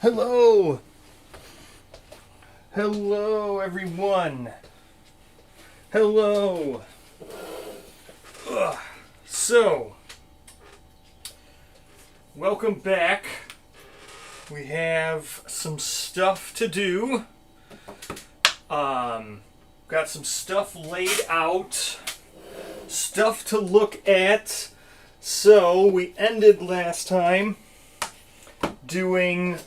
Hello! Hello, everyone! Hello! Ugh. So, welcome back. We have some stuff to do. Got some stuff laid out. Stuff to look at. So, we ended last time doing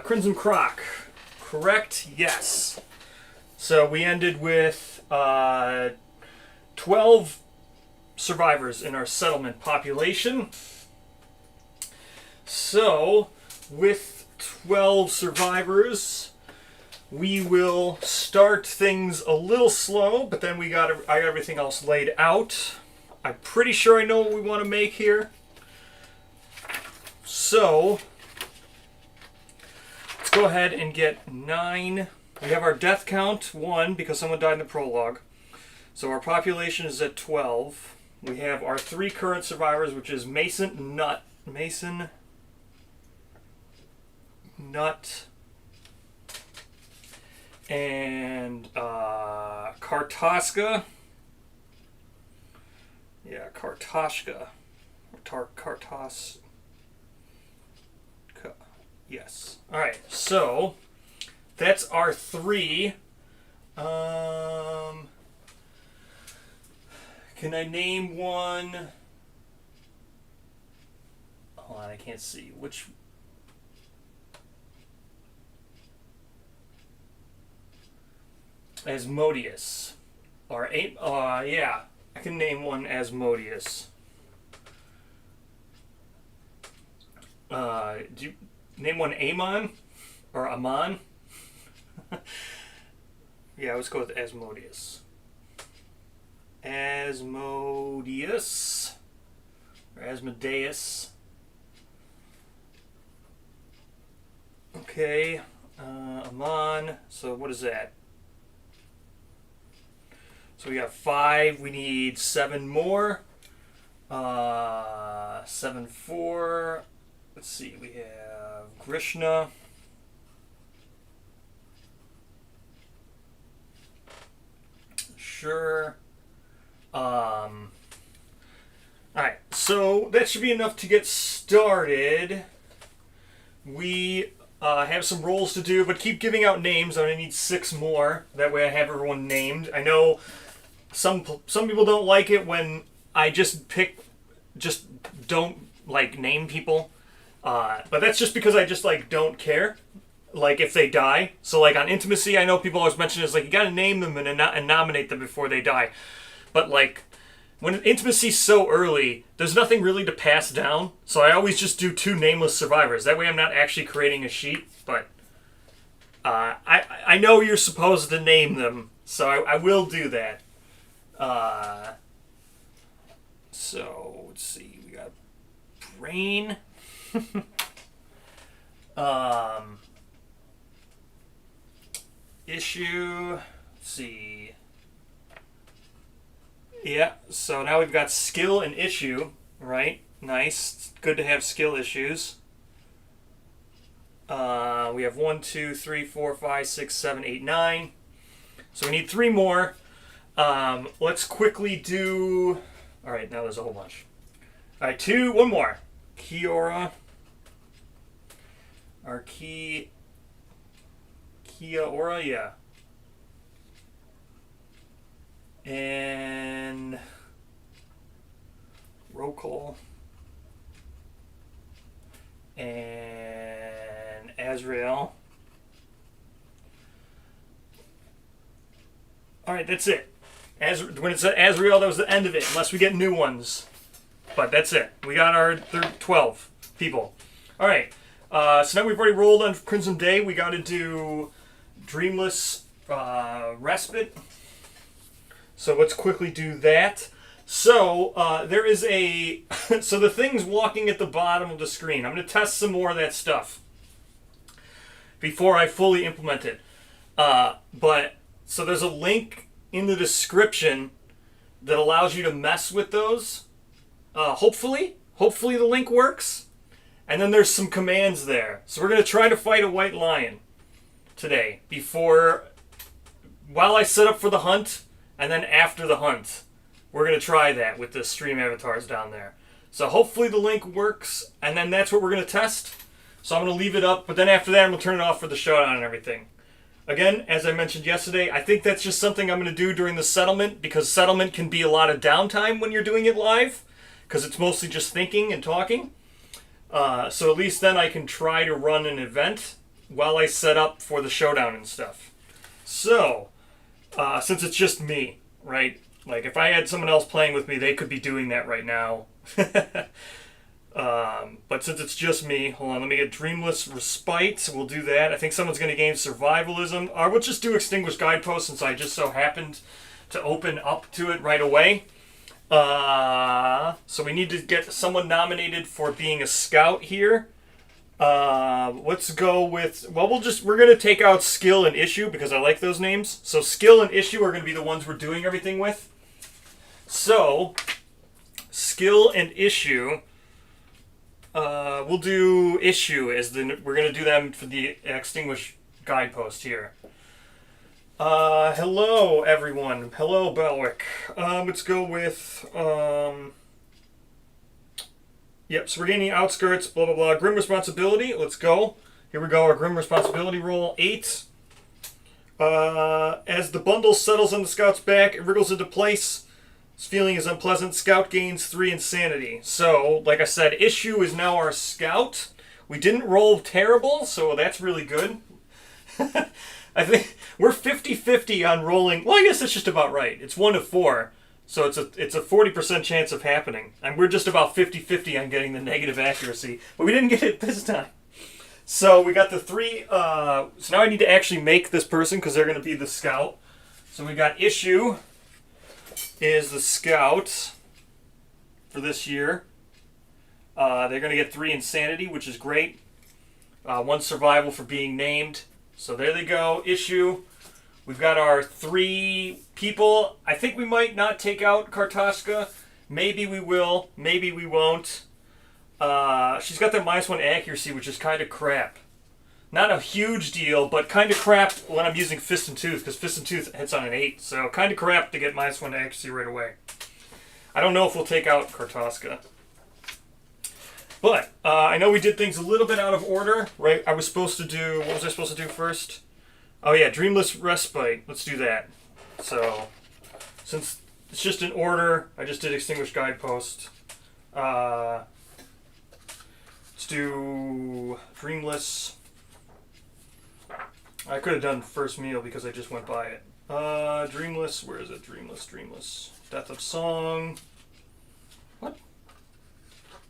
Crimson Croc, correct? Yes. So we ended with 12 survivors in our settlement population. So with 12 survivors, we will start things a little slow, but then I got everything else laid out. I'm pretty sure I know what we want to make here. So let's go ahead and get 9. We have our death count 1 because someone died in the prologue. So our population is at 12. We have our 3 current survivors, which is Mason, Nut, and Kartoshka. Yeah, Kartoshka. Kartos. Yes. Alright, so that's our 3. Can I name one? Hold on, I can't see. Which? Asmodeus. Or, yeah. I can name one Asmodeus. Do you name one Amon? Or Amon? Yeah, let's go with Asmodeus. Asmodeus. Or Asmodeus. Okay. Amon. So what is that? So we got 5. We need 7 more. 7, 4. Let's see. We have Krishna. Sure. Alright, so that should be enough to get started. We have some roles to do, but keep giving out names. I'm going to need 6 more. That way I have everyone named. I know some people don't like it when I just don't, like, name people. But that's just because I just, like, don't care. Like, if they die. So, like, on Intimacy, I know people always mention is, like, you gotta name them and nominate them before they die. But, like, when Intimacy's so early, there's nothing really to pass down. So I always just do 2 nameless survivors. That way I'm not actually creating a sheet. But I know you're supposed to name them. So I will do that. So, let's see. We got Brain. Issue. Let's see. Yeah, so now we've got skill and issue, right? Nice. It's good to have skill issues. We have 1, 2, 3, 4, 5, 6, 7, 8, 9. So we need 3 more. Let's quickly do... Alright, now there's a whole bunch. Alright, 1 more. Kiora. Our Kiora, yeah. And Rokal. And Azrael. Alright, that's it. When it said Azrael, that was the end of it, unless we get new ones. But that's it. We got our 12 people. Alright, so now we've already rolled on Crimson Day. We got to do Dreamless Respite. So let's quickly do that. So there is a... so the thing's walking at the bottom of the screen. I'm going to test some more of that stuff before I fully implement it. So there's a link in the description that allows you to mess with those. Hopefully the link works. And then there's some commands there. So we're going to try to fight a white lion today while I set up for the hunt, and then after the hunt. We're going to try that with the stream avatars down there. So hopefully the link works, and then that's what we're going to test. So I'm going to leave it up, but then after that I'm going to turn it off for the showdown and everything. Again, as I mentioned yesterday, I think that's just something I'm going to do during the settlement, because settlement can be a lot of downtime when you're doing it live, because it's mostly just thinking and talking. So at least then I can try to run an event while I set up for the showdown and stuff. So, since it's just me, right? Like, if I had someone else playing with me, they could be doing that right now. But since it's just me, hold on, let me get Dreamless Respite. We'll do that. I think someone's going to gain Survivalism. Or we'll just do Extinguished Guidepost since I just so happened to open up to it right away. So we need to get someone nominated for being a scout here. Let's go with, well, we're going to take out Skill and Issue because I like those names. So Skill and Issue are going to be the ones we're doing everything with. So, Skill and Issue, we'll do Issue we're going to do them for the Extinguished Guidepost here. Hello, everyone. Hello, Belwick. Let's go with, yep, so we're gaining Outskirts, blah, blah, blah. Grim Responsibility, let's go. Here we go, our Grim Responsibility roll, 8. As the bundle settles on the scout's back, it wriggles into place. This feeling is unpleasant. Scout gains 3 Insanity. So, like I said, Issue is now our scout. We didn't roll terrible, so that's really good. I think we're 50-50 on rolling. Well, I guess that's just about right. It's 1 to 4, so it's a 40% chance of happening. And we're just about 50-50 on getting the negative accuracy. But we didn't get it this time. So we got the 3. So now I need to actually make this person because they're going to be the scout. So we got Issue is the scout for this year. They're going to get 3 Insanity, which is great. 1 Survival for being named. So there they go. Issue. We've got our 3 people. I think we might not take out Kartashka. Maybe we will. Maybe we won't. She's got that -1 accuracy, which is kind of crap. Not a huge deal, but kind of crap when I'm using Fist and Tooth, because Fist and Tooth hits on an 8. So kind of crap to get -1 accuracy right away. I don't know if we'll take out Kartashka. But, I know we did things a little bit out of order, right? I was supposed to do, what was I supposed to do first? Oh yeah, Dreamless Respite. Let's do that. So, since it's just in order, I just did Extinguished Guidepost. Let's do Dreamless. I could have done First Meal because I just went by it. Dreamless, where is it? Dreamless. Death of Song. What?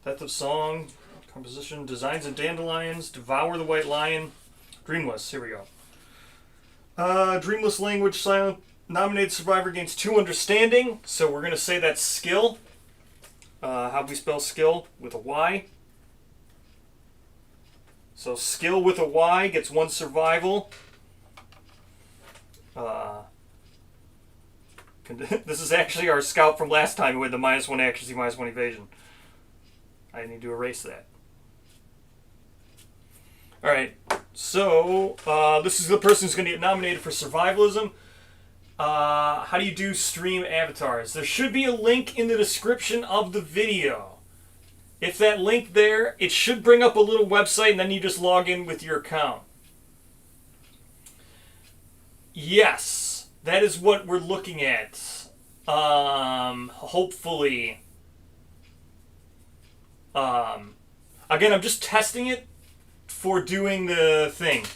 Death of Song, Composition, Designs and Dandelions, Devour the White Lion, Dreamless, here we go. Dreamless Language, Silent, nominated survivor gains 2 Understanding, so we're going to say that's Skill. How do we spell Skill? With a Y. So Skill with a Y gets 1 Survival. This is actually our scout from last time who had the -1 accuracy, -1 evasion. I need to erase that. Alright, so this is the person who's going to get nominated for Survivalism. How do you do stream avatars? There should be a link in the description of the video. If that link there, it should bring up a little website and then you just log in with your account. Yes, that is what we're looking at. Hopefully. Again, I'm just testing it for doing the thing.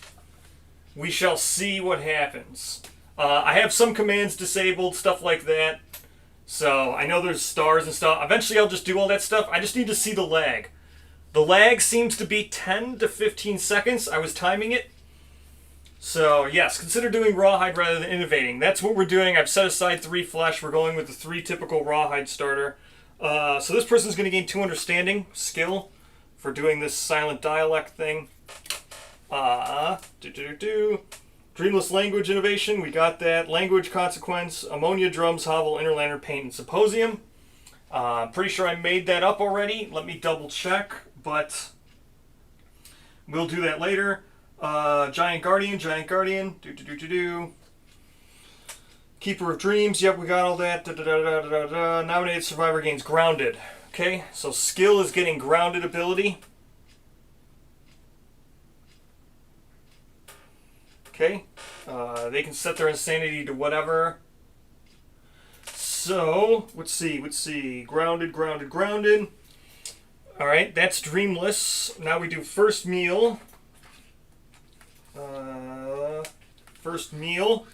We shall see what happens. I have some commands disabled, stuff like that. So, I know there's stars and stuff. Eventually I'll just do all that stuff. I just need to see the lag. The lag seems to be 10 to 15 seconds. I was timing it. So, yes, consider doing Rawhide rather than innovating. That's what we're doing. I've set aside 3 flesh. We're going with the 3 typical Rawhide starter. So this person's going to gain 2 Understanding, Skill, for doing this silent dialect thing. Dreamless Language Innovation, we got that. Language Consequence, Ammonia, Drums, Hovel, Interlander, Paint, and Symposium. I'm pretty sure I made that up already. Let me double check, but We'll do that later. Giant Guardian. Keeper of Dreams. Yep, we got all that. Nominated Survivor gains Grounded. Okay, so skill is getting Grounded ability. Okay, they can set their insanity to whatever. So, let's see. Grounded. Alright, that's Dreamless. Now we do First Meal. First Meal.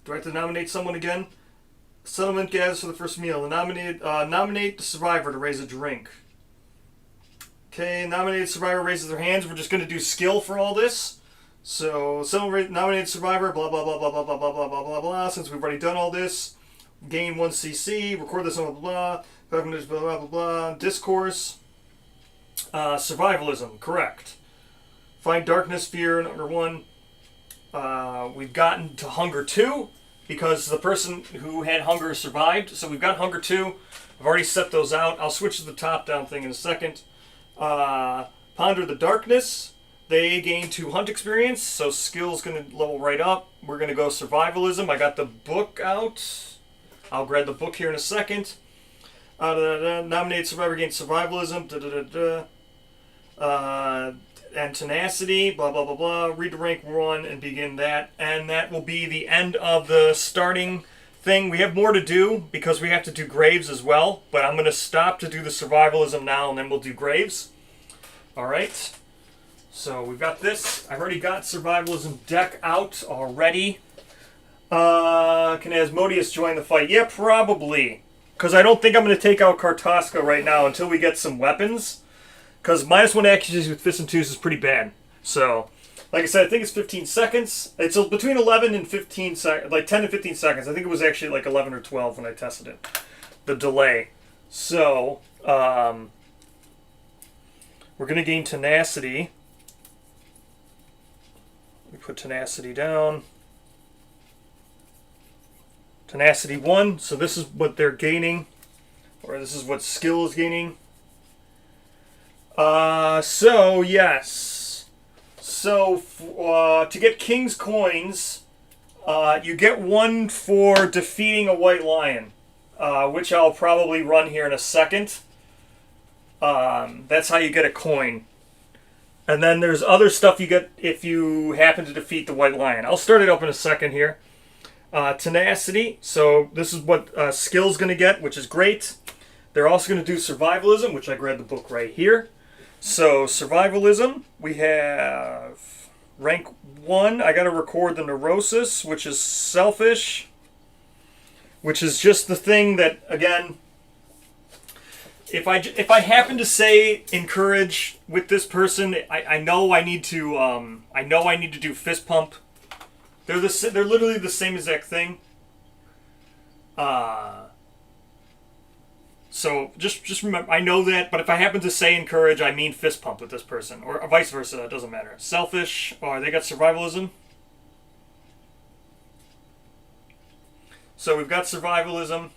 Do I have to nominate someone again? Settlement gathers for the first meal. Nominate the survivor to raise a drink. Okay, nominated survivor raises their hands. We're just going to do skill for all this. So, nominated survivor, blah, blah, blah, blah, blah, blah, blah, blah, blah, blah, blah. Since we've already done all this. Gain 1 CC. Record this on blah, blah, blah, blah, blah, blah. Discourse. Survivalism, correct. Find Darkness, Fear, number 1. We've gotten to Hunger 2 because the person who had Hunger survived. So we've got Hunger 2. I've already set those out. I'll switch to the top-down thing in a second. Ponder the Darkness. They gain 2 Hunt experience, so skill's going to level right up. We're going to go Survivalism. I got the book out. I'll grab the book here in a second. Nominated Survivor gains Survivalism. And Tenacity, blah, blah, blah, blah. Read to rank 1 and begin that. And that will be the end of the starting thing. We have more to do because we have to do Graves as well. But I'm going to stop to do the Survivalism now and then we'll do Graves. Alright. So we've got this. I've already got Survivalism deck out already. Can Asmodeus join the fight? Yeah, probably. Because I don't think I'm going to take out Kartaska right now until we get some weapons. Because -1 accuracy with Fists and Twos is pretty bad. So, like I said, I think it's 15 seconds. It's between 11 and 15 seconds, like 10 and 15 seconds. I think it was actually like 11 or 12 when I tested it. The delay. So, we're going to gain Tenacity. We put Tenacity down. Tenacity 1. So this is what they're gaining. Or this is what skill is gaining. So, yes. So, to get King's Coins, you get 1 for defeating a White Lion, which I'll probably run here in a second. That's how you get a coin. And then there's other stuff you get if you happen to defeat the White Lion. I'll start it up in a second here. Tenacity. So, this is what skill's going to get, which is great. They're also going to do Survivalism, which I grabbed the book right here. So, Survivalism, we have rank 1. I got to record the Neurosis, which is Selfish, which is just the thing that, again, if I happen to say Encourage with this person, I know I need to do Fist Pump. They're literally the same exact thing. So, just remember, I know that, but if I happen to say Encourage, I mean Fist Pump with this person. Or vice versa, it doesn't matter. Selfish, or they got Survivalism. So, we've got Survivalism.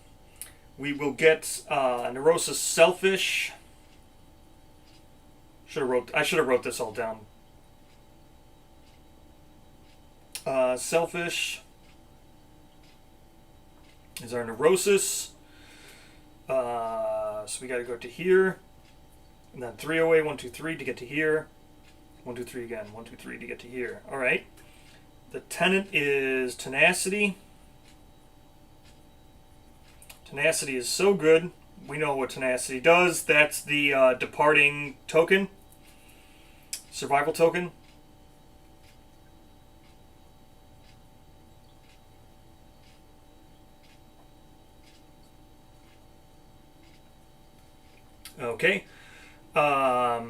We will get Neurosis Selfish. I should have wrote this all down. Selfish is our Neurosis. So we got to go to here, and then 3 away, 1, 2, 3 to get to here, 1, 2, 3 again, 1, 2, 3 to get to here. All right. The Tenant is Tenacity. Tenacity is so good. We know what Tenacity does. That's the departing token, survival token. Okay. Now,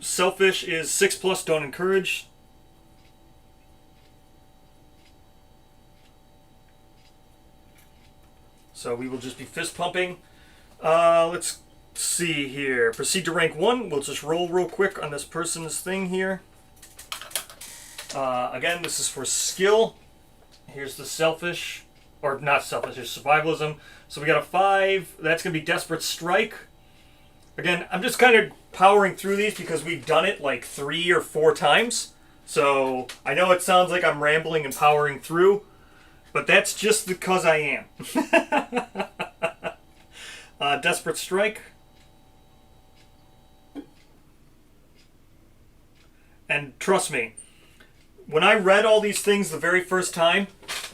Selfish is 6+, don't encourage. So we will just be fist pumping. Let's see here. Proceed to rank 1. We'll just roll real quick on this person's thing here. Again, this is for skill. Here's the Selfish. Or not Selfish, it's Survivalism. So we got a 5. That's going to be Desperate Strike. Again, I'm just kind of powering through these because we've done it like 3 or 4 times. So I know it sounds like I'm rambling and powering through, but that's just because I am. Desperate Strike. And trust me, when I read all these things the very first time,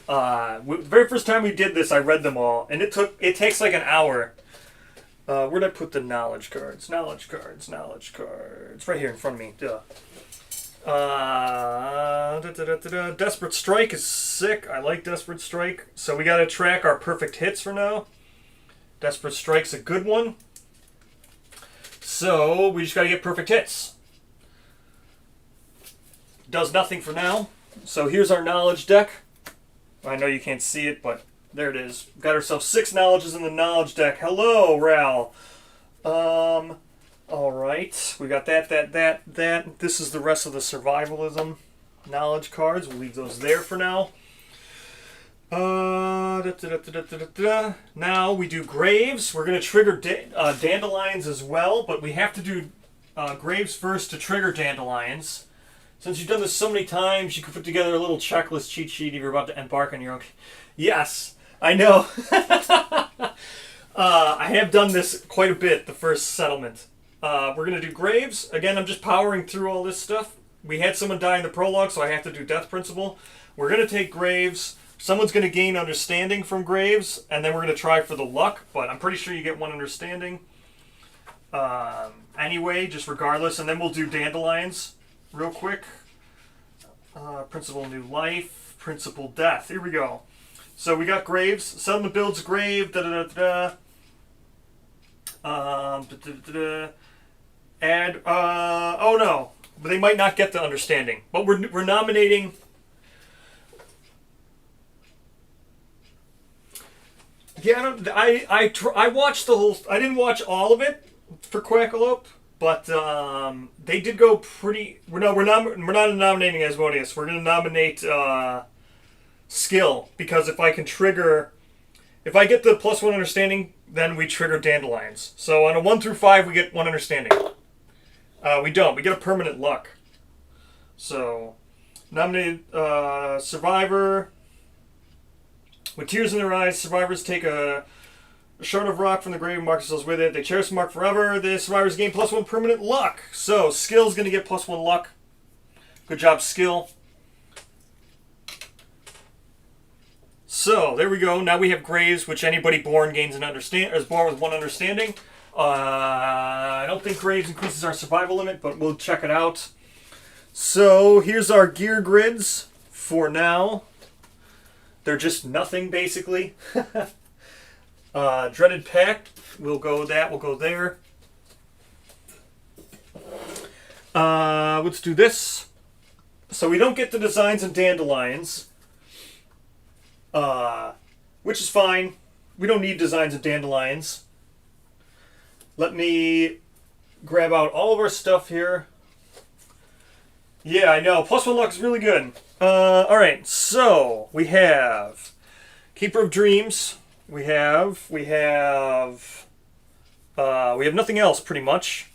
the very first time we did this, I read them all, and it takes like an hour. Where'd I put the knowledge cards? Knowledge cards. Right here in front of me. Duh. Desperate Strike is sick. I like Desperate Strike. So we got to track our perfect hits for now. Desperate Strike's a good one. So we just got to get perfect hits. Does nothing for now. So here's our knowledge deck. I know you can't see it, but there it is. Got ourselves 6 knowledges in the knowledge deck. Hello, Ral. Alright. We got that. This is the rest of the survivalism knowledge cards. We'll leave those there for now. Now we do graves. We're going to trigger dandelions as well, but we have to do graves first to trigger dandelions. Since you've done this so many times, you could put together a little checklist cheat sheet if you're about to embark on your own. Yes, I know. I have done this quite a bit, the first settlement. We're going to do graves. Again, I'm just powering through all this stuff. We had someone die in the prologue, so I have to do death principle. We're going to take graves. Someone's going to gain understanding from graves, and then we're going to try for the luck, but I'm pretty sure you get 1 understanding. Anyway, just regardless, and then we'll do dandelions. Real quick. Principal New Life. Principal Death. Here we go. So we got graves. Settlement builds grave. Add. Oh no. But they might not get the understanding. But we're nominating. Yeah, I watched the whole. I didn't watch all of it for Quackalope. But they did go pretty. We're not nominating Asmodeus. We're going to nominate skill, because if I get the +1 understanding, then we trigger dandelions. So on a 1 through 5, we get 1 understanding. We don't. We get a permanent luck. So nominated survivor with tears in their eyes. Survivors take a shard of rock from the grave and mark themselves with it. They cherish the mark forever. The survivors gain +1 permanent luck. So skill's going to get +1 luck. Good job, skill. So there we go. Now we have graves, which anybody born gains is born with 1 understanding. I don't think graves increases our survival limit, but we'll check it out. So here's our gear grids for now. They're just nothing, basically. Dreaded Pact, we'll go there. Let's do this. So we don't get the designs and dandelions, which is fine. We don't need designs and dandelions. Let me grab out all of our stuff here. Yeah, I know. +1 luck is really good. Alright, so we have Keeper of Dreams. We have nothing else, pretty much.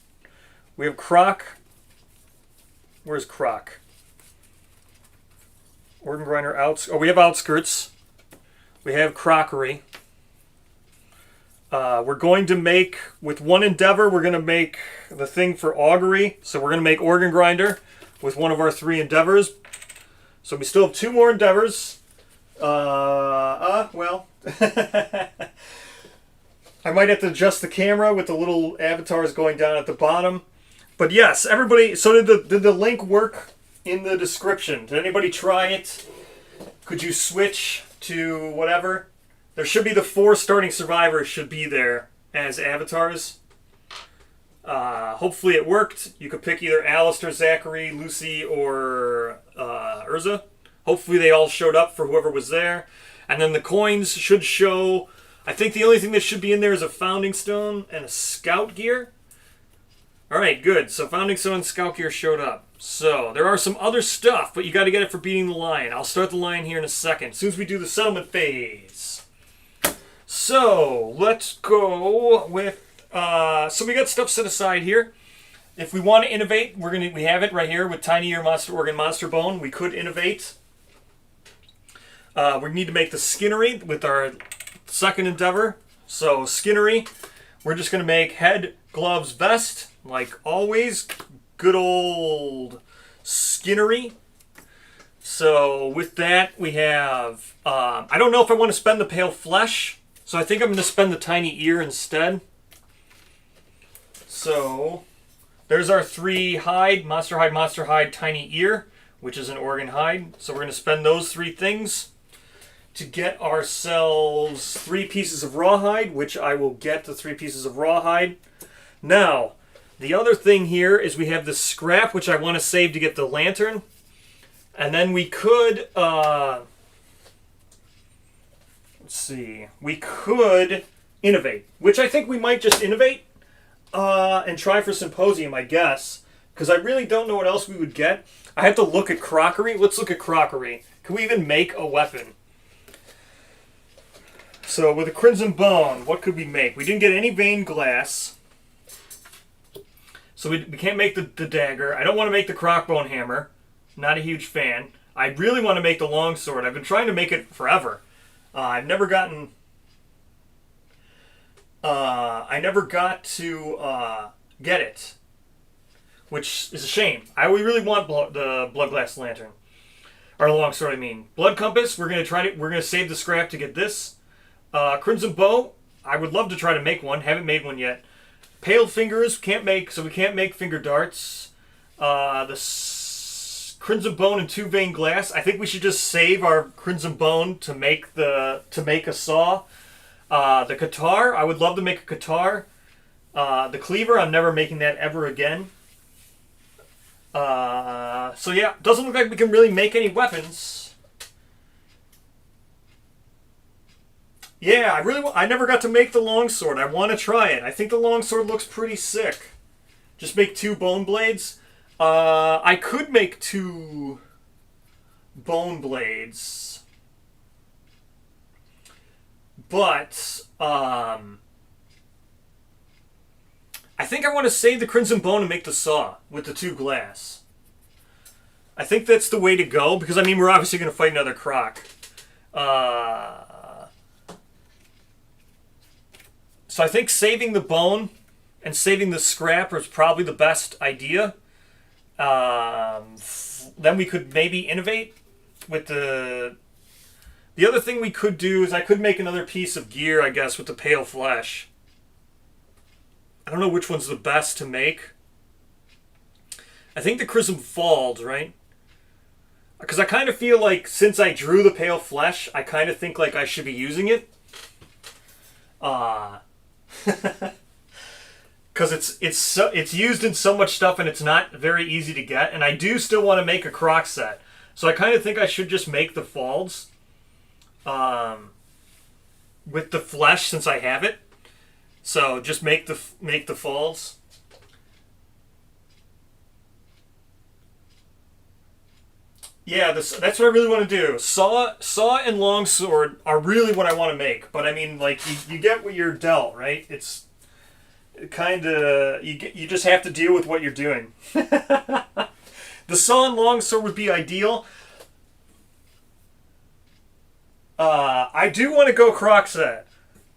We have Croc. Where's Croc? Organ Grinder we have Outskirts. We have Crockery. We're going to make, with 1 endeavor, we're going to make the thing for Augury. So we're going to make Organ Grinder with 1 of our 3 endeavors. So we still have 2 more endeavors. Well... I might have to adjust the camera with the little avatars going down at the bottom. But yes, everybody... So did the link work in the description? Did anybody try it? Could you switch to whatever? There should be the 4 starting survivors should be there as avatars. Hopefully it worked. You could pick either Alistair, Zachary, Lucy, or Urza. Hopefully they all showed up for whoever was there. And then the coins should show... I think the only thing that should be in there is a Founding Stone and a Scout Gear. Alright, good. So Founding Stone and Scout Gear showed up. So, there are some other stuff, but you got to get it for beating the lion. I'll start the lion here in a second, as soon as we do the settlement phase. So, let's go with... so we got stuff set aside here. If we want to innovate, we have it right here with Tiny Ear Monster Organ Monster Bone. We could innovate. We need to make the Skinnery with our second endeavor. So Skinnery, we're just going to make head, gloves, vest, like always. Good old Skinnery. So with that, we have, I don't know if I want to spend the pale flesh, so I think I'm going to spend the tiny ear instead. So there's our 3 hide, monster hide, tiny ear, which is an organ hide. So we're going to spend those 3 things to get ourselves 3 pieces of rawhide, which I will get the 3 pieces of rawhide. Now, the other thing here is we have the scrap, which I want to save to get the lantern. And then we could, let's see, we could innovate, which I think we might just innovate and try for Symposium, I guess, because I really don't know what else we would get. I have to look at crockery. Let's look at crockery. Can we even make a weapon? So with a Crimson Bone, what could we make? We didn't get any veined glass, so we can't make the dagger. I don't want to make the Croc Bone hammer. Not a huge fan. I really want to make the longsword. I've been trying to make it forever. I never got to get it, which is a shame. I really want the blood glass lantern, or longsword. I mean, blood compass. We're gonna save the scrap to get this. Crimson bow. I would love to try to make one. Haven't made one yet. Pale fingers can't make, so we can't make finger darts. Crimson bone and 2 veined glass. I think we should just save our crimson bone to make a saw. The guitar. I would love to make a guitar. The cleaver. I'm never making that ever again. So yeah, doesn't look like we can really make any weapons. Yeah, I never got to make the longsword. I want to try it. I think the longsword looks pretty sick. Just make 2 bone blades. I could make 2 bone blades, but I think I want to save the Crimson Bone and make the saw with the 2 glass. I think that's the way to go, because I mean we're obviously going to fight another Croc. So I think saving the bone and saving the scrap is probably the best idea. Then we could maybe innovate with the other thing we could do is I could make another piece of gear, I guess, with the pale flesh. I don't know which one's the best to make. I think the Crimson Falls, right? Because I kind of feel like since I drew the pale flesh, I kind of think like I should be using it. Because it's used in so much stuff and it's not very easy to get, and I do still want to make a Croc set, so I kind of think I should just make the falls with the flesh since I have it. So just make the falls. Yeah, that's what I really want to do. Saw and longsword are really what I want to make, but I mean, like you get what you're dealt, right? It's kind of you just have to deal with what you're doing. The saw and longsword would be ideal. I do want to go Croc set.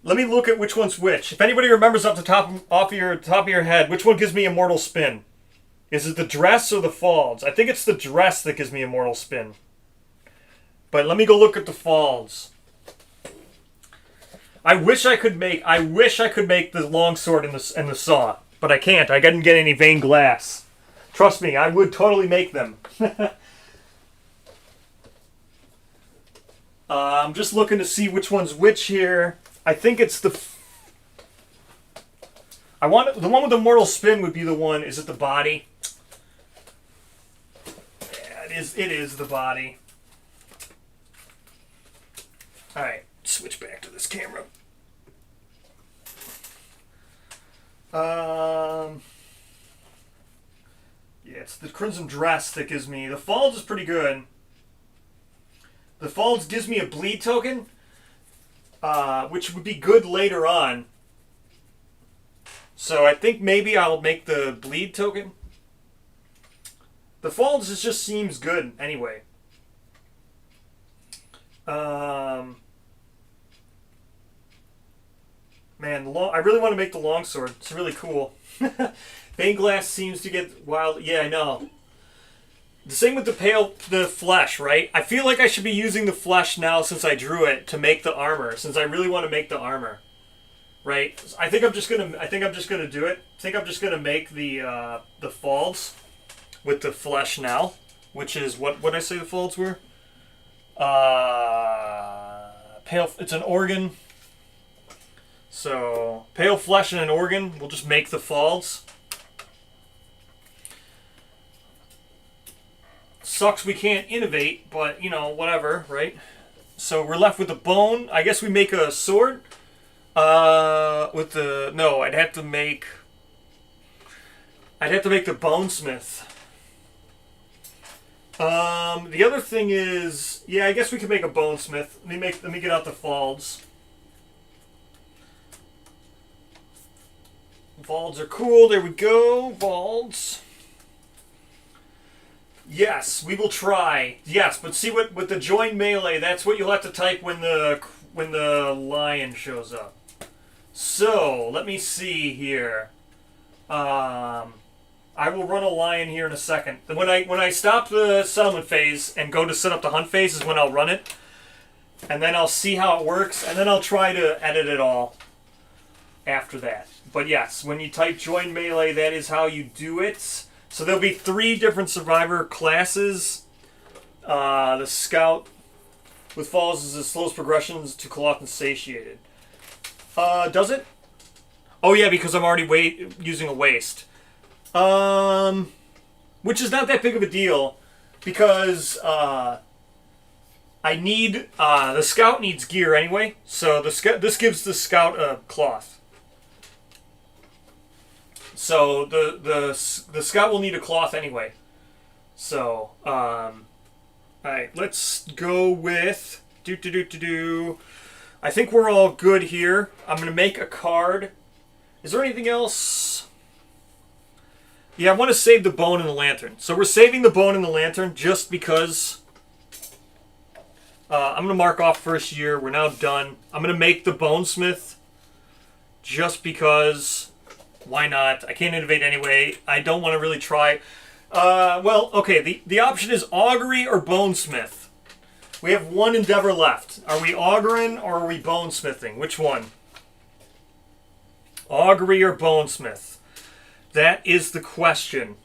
Let me look at which one's which. If anybody remembers off of your head, which one gives me Immortal Spin? Is it the dress or the falls? I think it's the dress that gives me Immortal Spin. But let me go look at the falls. I wish I could make the longsword and the saw, but I can't. I didn't get any veined glass. Trust me, I would totally make them. I'm just looking to see which one's which here. I think it's the one with the Immortal Spin would be the one. Is it the body? Yeah, it is the body. All right, switch back to this camera. Yeah, it's the Crimson Dress that gives me the falls is pretty good. The falls gives me a bleed token, which would be good later on. So I think maybe I'll make the bleed token. The Falls just seems good anyway. Man, I really want to make the longsword. It's really cool. Vein glass seems to get wild. Yeah, I know. The same with the flesh, right? I feel like I should be using the flesh now since I drew it to make the armor. Since I really want to make the armor, right? I think I'm just gonna do it. I think I'm just gonna make the folds with the flesh now, which is what I say the folds were. Pale. It's an organ. So pale flesh and an organ. We'll just make the folds. Sucks we can't innovate, but you know, whatever, right? So we're left with the bone. I guess we make a sword. With the no, I'd have to make the bonesmith. The other thing is, yeah, I guess we could make a bonesmith. Let me get out the folds. Folds are cool. There we go. Folds. Yes, we will try. Yes, but see what with the join melee, that's what you'll have to type when the lion shows up. So let me see here. I will run a lion here in a second. When I stop the settlement phase and go to set up the hunt phase is when I'll run it, and then I'll see how it works, and then I'll try to edit it all after that. But yes, when you type join melee, that is how you do it. So there'll be 3 different survivor classes. The scout with falls is the slowest progressions to cloth and satiated. Does it? Oh yeah, because I'm already using a waste. Which is not that big of a deal, because I need the scout needs gear anyway. So this gives the scout a cloth. So the scout will need a cloth anyway. So all right, let's go with I think we're all good here. I'm gonna make a card. Is there anything else? Yeah, I want to save the bone and the lantern. So we're saving the bone and the lantern just because. I'm gonna mark off first year. We're now done. I'm gonna make the bonesmith just because. Why not? I can't innovate anyway. I don't want to really try. Well, okay. The option is augury or bonesmith. We have 1 endeavor left. Are we auguring or are we bonesmithing? Which one? Augury or bonesmith? That is the question.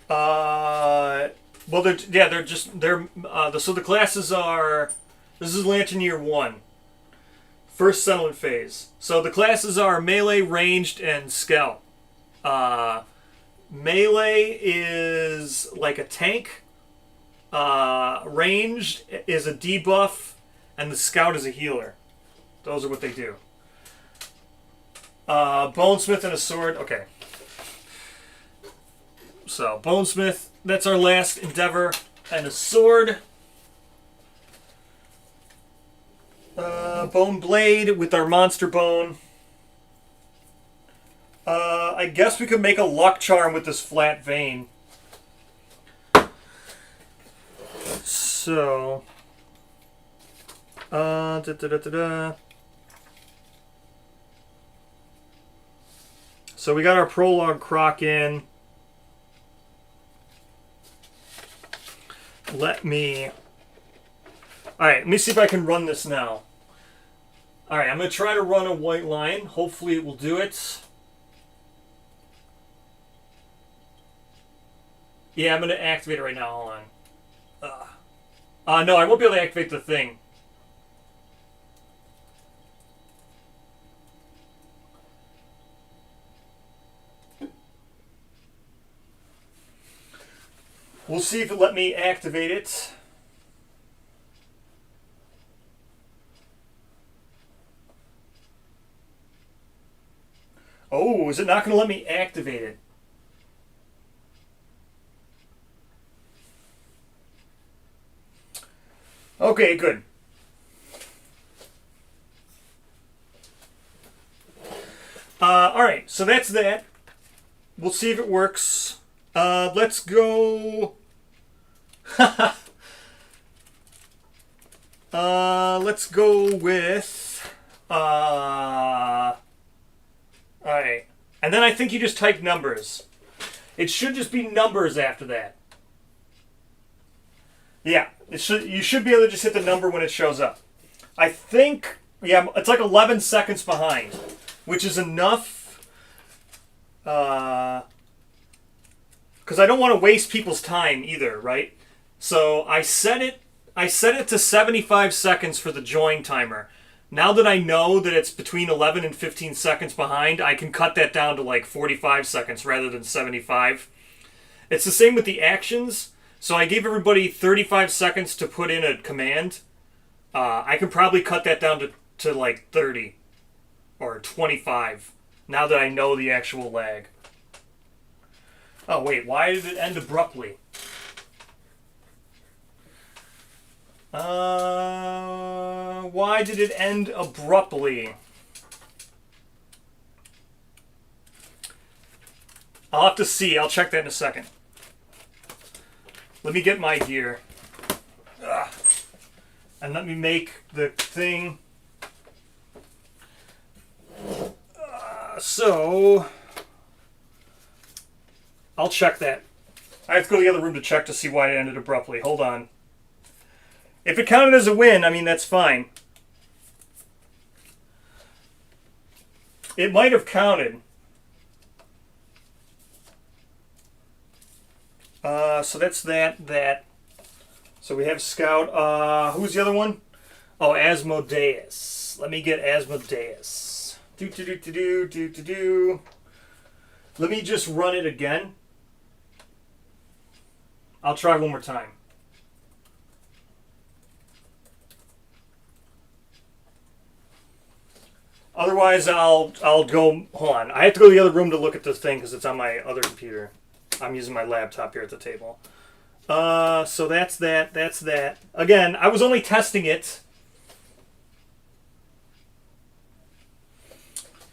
Well, so the classes are. This is Lantern Year 1. First settlement phase. So the classes are melee, ranged, and scout. Melee is like a tank. Ranged is a debuff, and the scout is a healer. Those are what they do. Bonesmith and a sword. Okay. So bonesmith. That's our last endeavor, and a sword. Bone blade with our monster bone. I guess we could make a luck charm with this flat vein. So, So we got our prologue Croc in. Let me see if I can run this now. Alright, I'm going to try to run a white line. Hopefully it will do it. Yeah, I'm going to activate it right now. Hold on. No, I won't be able to activate the thing. We'll see if it let me activate it. Oh, is it not going to let me activate it? Okay, good. All right, so that's that. We'll see if it works. Let's go. Let's go with. All right, and then I think you just type numbers. It should just be numbers after that. Yeah, you should be able to just hit the number when it shows up. I think, yeah, it's like 11 seconds behind, which is enough. Because I don't want to waste people's time either, right? So I set it to 75 seconds for the join timer. Now that I know that it's between 11 and 15 seconds behind, I can cut that down to like 45 seconds rather than 75. It's the same with the actions. So I gave everybody 35 seconds to put in a command. I can probably cut that down to like 30 or 25 now that I know the actual lag. Oh, wait, why did it end abruptly? Why did it end abruptly? I'll have to see. I'll check that in a second. Let me get my gear. And let me make the thing. So, I'll check that. I have to go to the other room to check to see why it ended abruptly. Hold on. If it counted as a win, I mean, that's fine. It might have counted. So that's that. So we have Scout. Who's the other one? Oh, Asmodeus. Let me get Asmodeus. Let me just run it again. I'll try one more time. Otherwise, I'll go. Hold on. I have to go to the other room to look at this thing because it's on my other computer. I'm using my laptop here at the table. So that's that. That's that. Again, I was only testing it.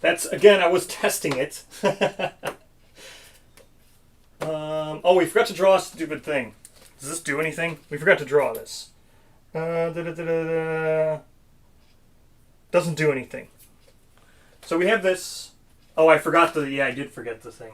I was testing it. Oh, we forgot to draw a stupid thing. Does this do anything? We forgot to draw this. Doesn't do anything. So we have this. Oh, I forgot yeah, I did forget the thing.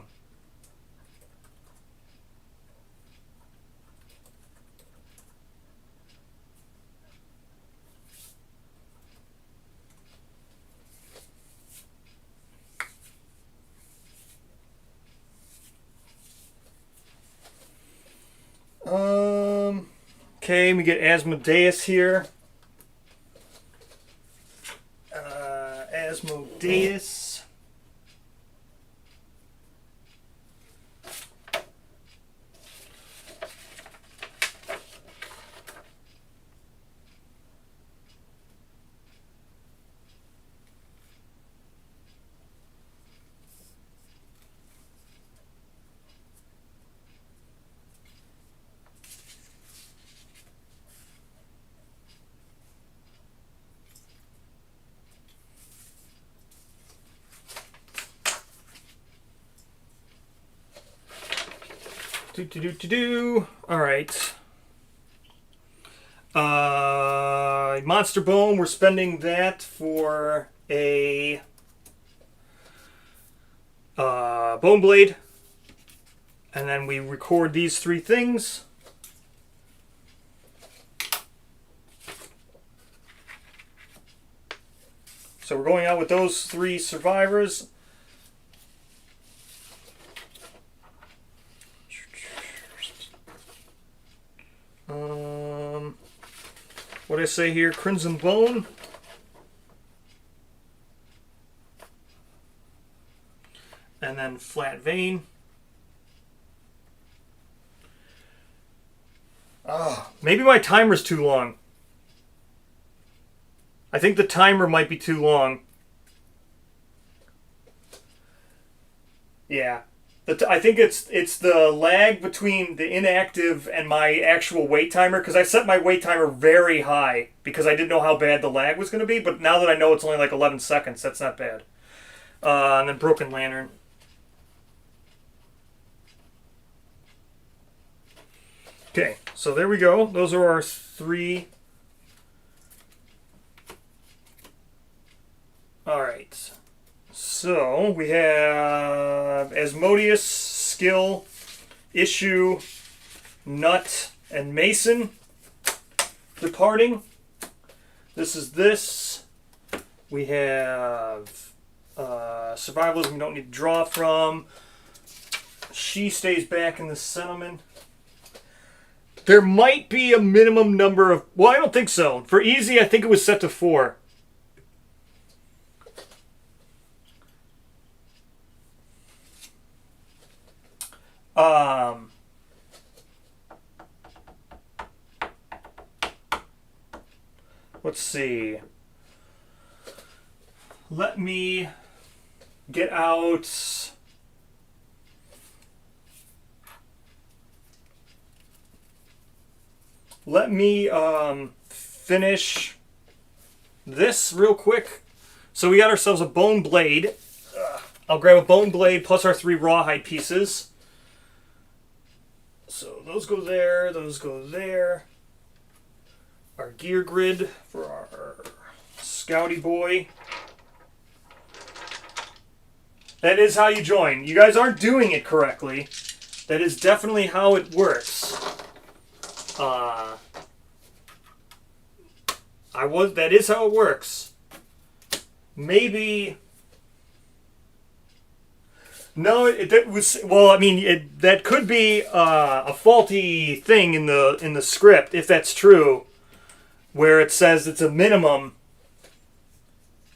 Okay, we get Asmodeus here. Asmodeus. All right. Monster Bone, we're spending that for a Bone Blade. And then we record these three things. So we're going out with those three survivors. What did I say here? Crimson Bone. And then Flat Vein. Oh, maybe my timer's too long. I think the timer might be too long. Yeah. I think it's the lag between the inactive and my actual wait timer, because I set my wait timer very high because I didn't know how bad the lag was going to be, but now that I know it's only like 11 seconds, that's not bad. And then Broken Lantern. Okay, so there we go. Those are our 3. Alright. So we have Asmodeus, Skill, Issue, Nut, and Mason departing. This is this. We have Survivalism we don't need to draw from. She stays back in the settlement. There might be a minimum number of... Well, I don't think so. For easy, I think it was set to 4. Let's see. Let me get out... Let me finish this real quick. So we got ourselves a bone blade. I'll grab a bone blade plus our 3 rawhide pieces. So those go there, those go there. Our gear grid for our Scouty boy. That is how you join. You guys aren't doing it correctly. That is definitely how it works. That is how it works. Maybe. No, that was, well, I mean, that could be a faulty thing in the script, if that's true, where it says it's a minimum.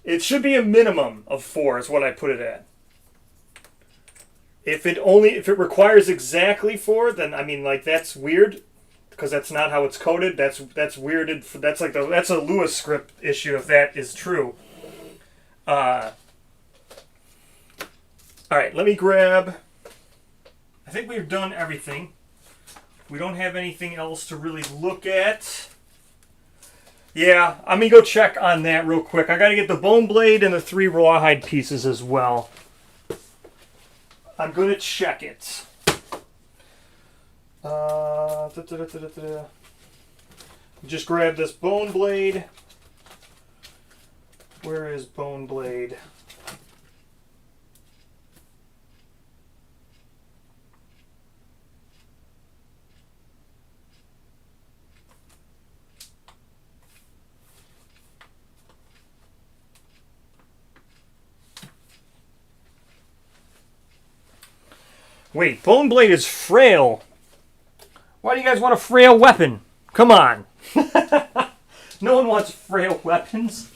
It should be a minimum of 4 is what I put it at. If it requires exactly 4, then I mean, like, that's weird. Because that's not how it's coded. That's weirded. That's a Lewis script issue if that is true. All right, let me grab. I think we've done everything. We don't have anything else to really look at. Yeah, I'm gonna go check on that real quick. I gotta get the bone blade and the 3 rawhide pieces as well. I'm gonna check it. Just grab this bone blade. Where is bone blade? Wait, bone blade is frail. Why do you guys want a frail weapon? Come on. No one wants frail weapons.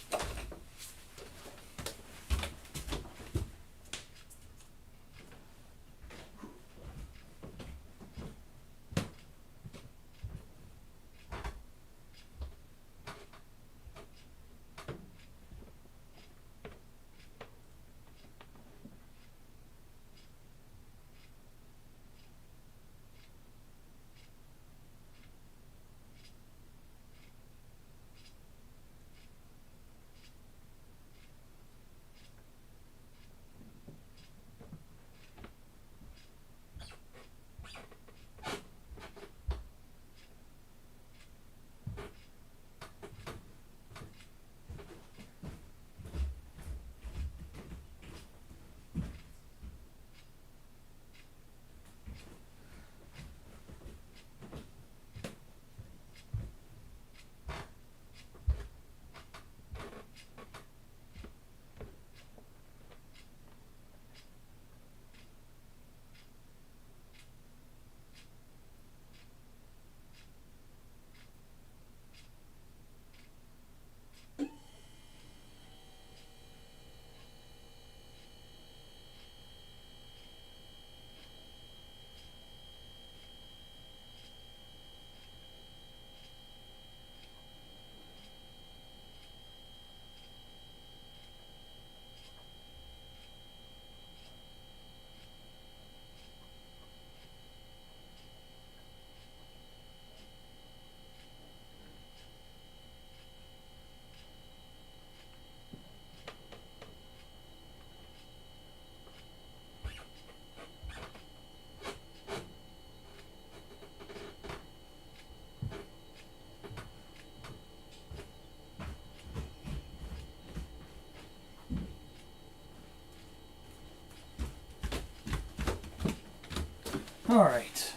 All right.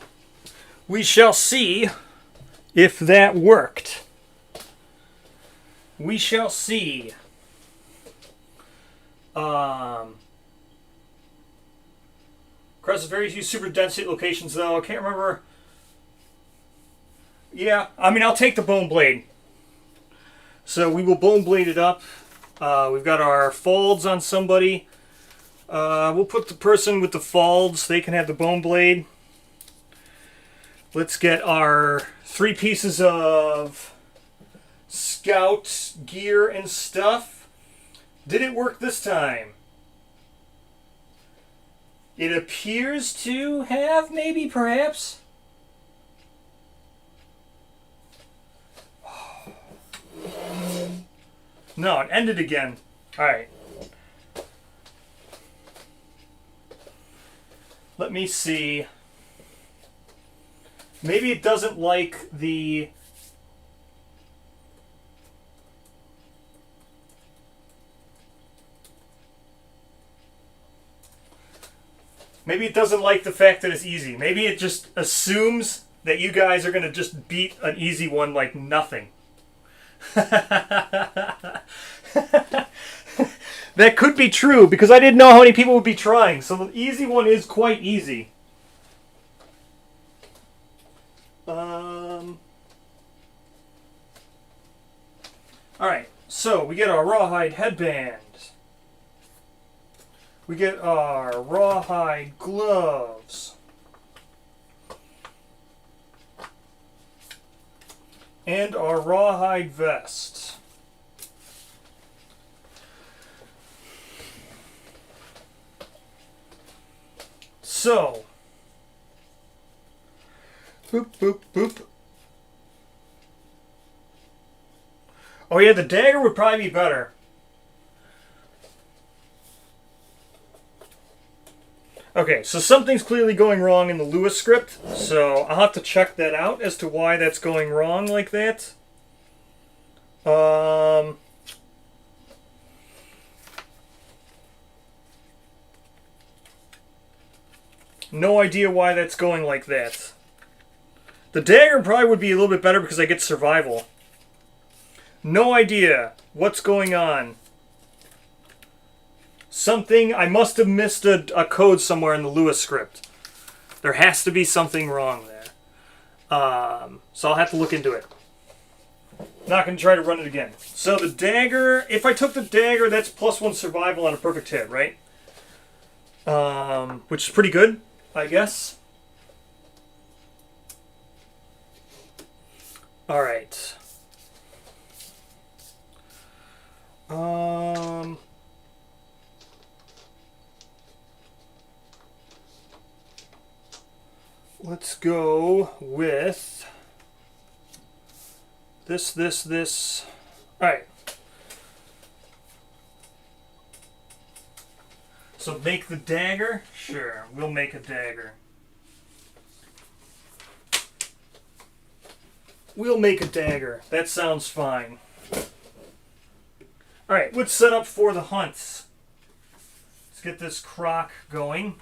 We shall see if that worked. We shall see. Across very few super density locations, though. I can't remember. Yeah, I mean, I'll take the bone blade. So we will bone blade it up. We've got our folds on somebody. We'll put the person with the folds. They can have the bone blade. Let's get our 3 pieces of scout gear and stuff. Did it work this time? It appears to have, maybe, perhaps. No, it ended again. Alright. Let me see. Maybe it doesn't like the... Maybe it doesn't like the fact that it's easy. Maybe it just assumes that you guys are going to just beat an easy one like nothing. That could be true, because I didn't know how many people would be trying. So the easy one is quite easy. Alright, so we get our rawhide headband. We get our rawhide gloves. And our rawhide vest. So, boop, boop, boop. Oh yeah, the dagger would probably be better. Okay, so something's clearly going wrong in the Lewis script, so I'll have to check that out as to why that's going wrong like that. No idea why that's going like that. The dagger probably would be a little bit better because I get survival. No idea what's going on. Something, I must have missed a code somewhere in the Lewis script. There has to be something wrong there. So I'll have to look into it. Not going to try to run it again. So the dagger, if I took the dagger, that's +1 survival on a perfect hit, right? Which is pretty good, I guess. Alright. Let's go with this. Alright. So make the dagger? Sure, we'll make a dagger. We'll make a dagger. That sounds fine. Alright, let's set up for the hunts. Let's get this Croc going.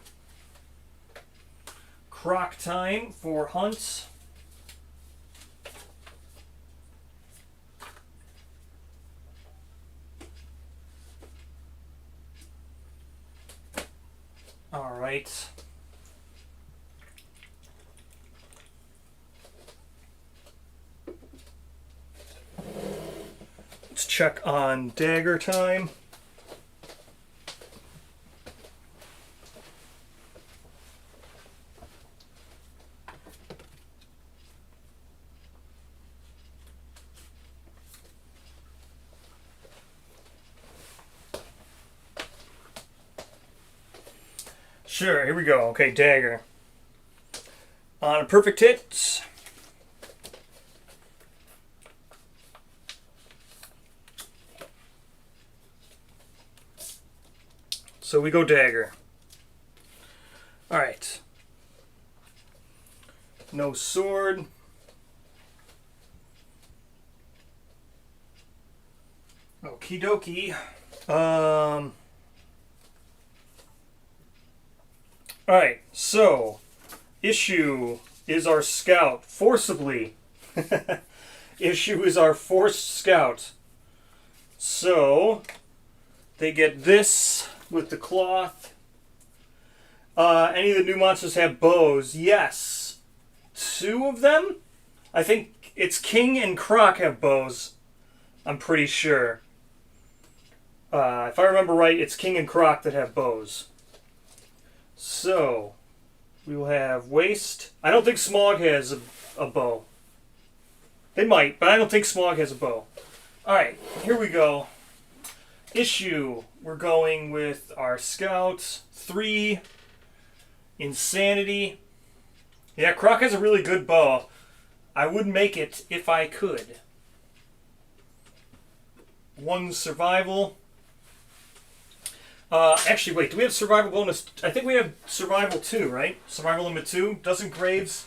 Croc time for hunts. All right. Let's check on dagger time. Sure, here we go. Okay, dagger. On a perfect hit. So we go dagger. Alright. No sword. Okie dokie. Alright, so Issue is our scout. Forcibly. Issue is our forced scout. So, they get this with the cloth. Any of the new monsters have bows? Yes. 2 of them? I think it's King and Croc have bows. I'm pretty sure. If I remember right, it's King and Croc that have bows. So, we will have Waste. I don't think Smog has a bow. They might, but I don't think Smog has a bow. Alright, here we go. Issue. We're going with our Scout. 3. Insanity. Yeah, Croc has a really good bow. I would make it if I could. 1 survival. Actually, wait, do we have survival bonus? I think we have survival 2, right? Survival limit 2. Doesn't Graves?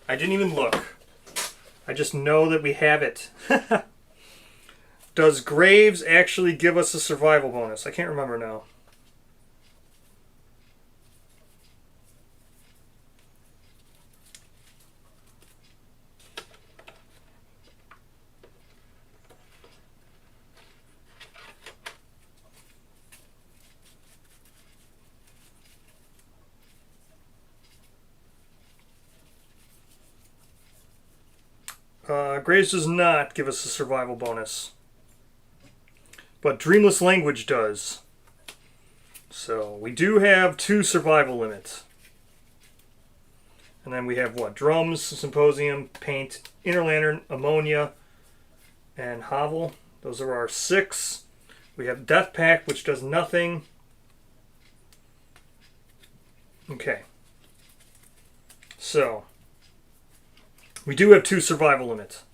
I didn't even look. I just know that we have it. Does Graves actually give us a survival bonus? I can't remember now. Graves does not give us a survival bonus. But Dreamless Language does. So we do have 2 survival limits. And then we have what? Drums, Symposium, Paint, Inner Lantern, Ammonia, and Hovel. Those are our 6. We have Death Pact, which does nothing. Okay. So, we do have 2 survival limits.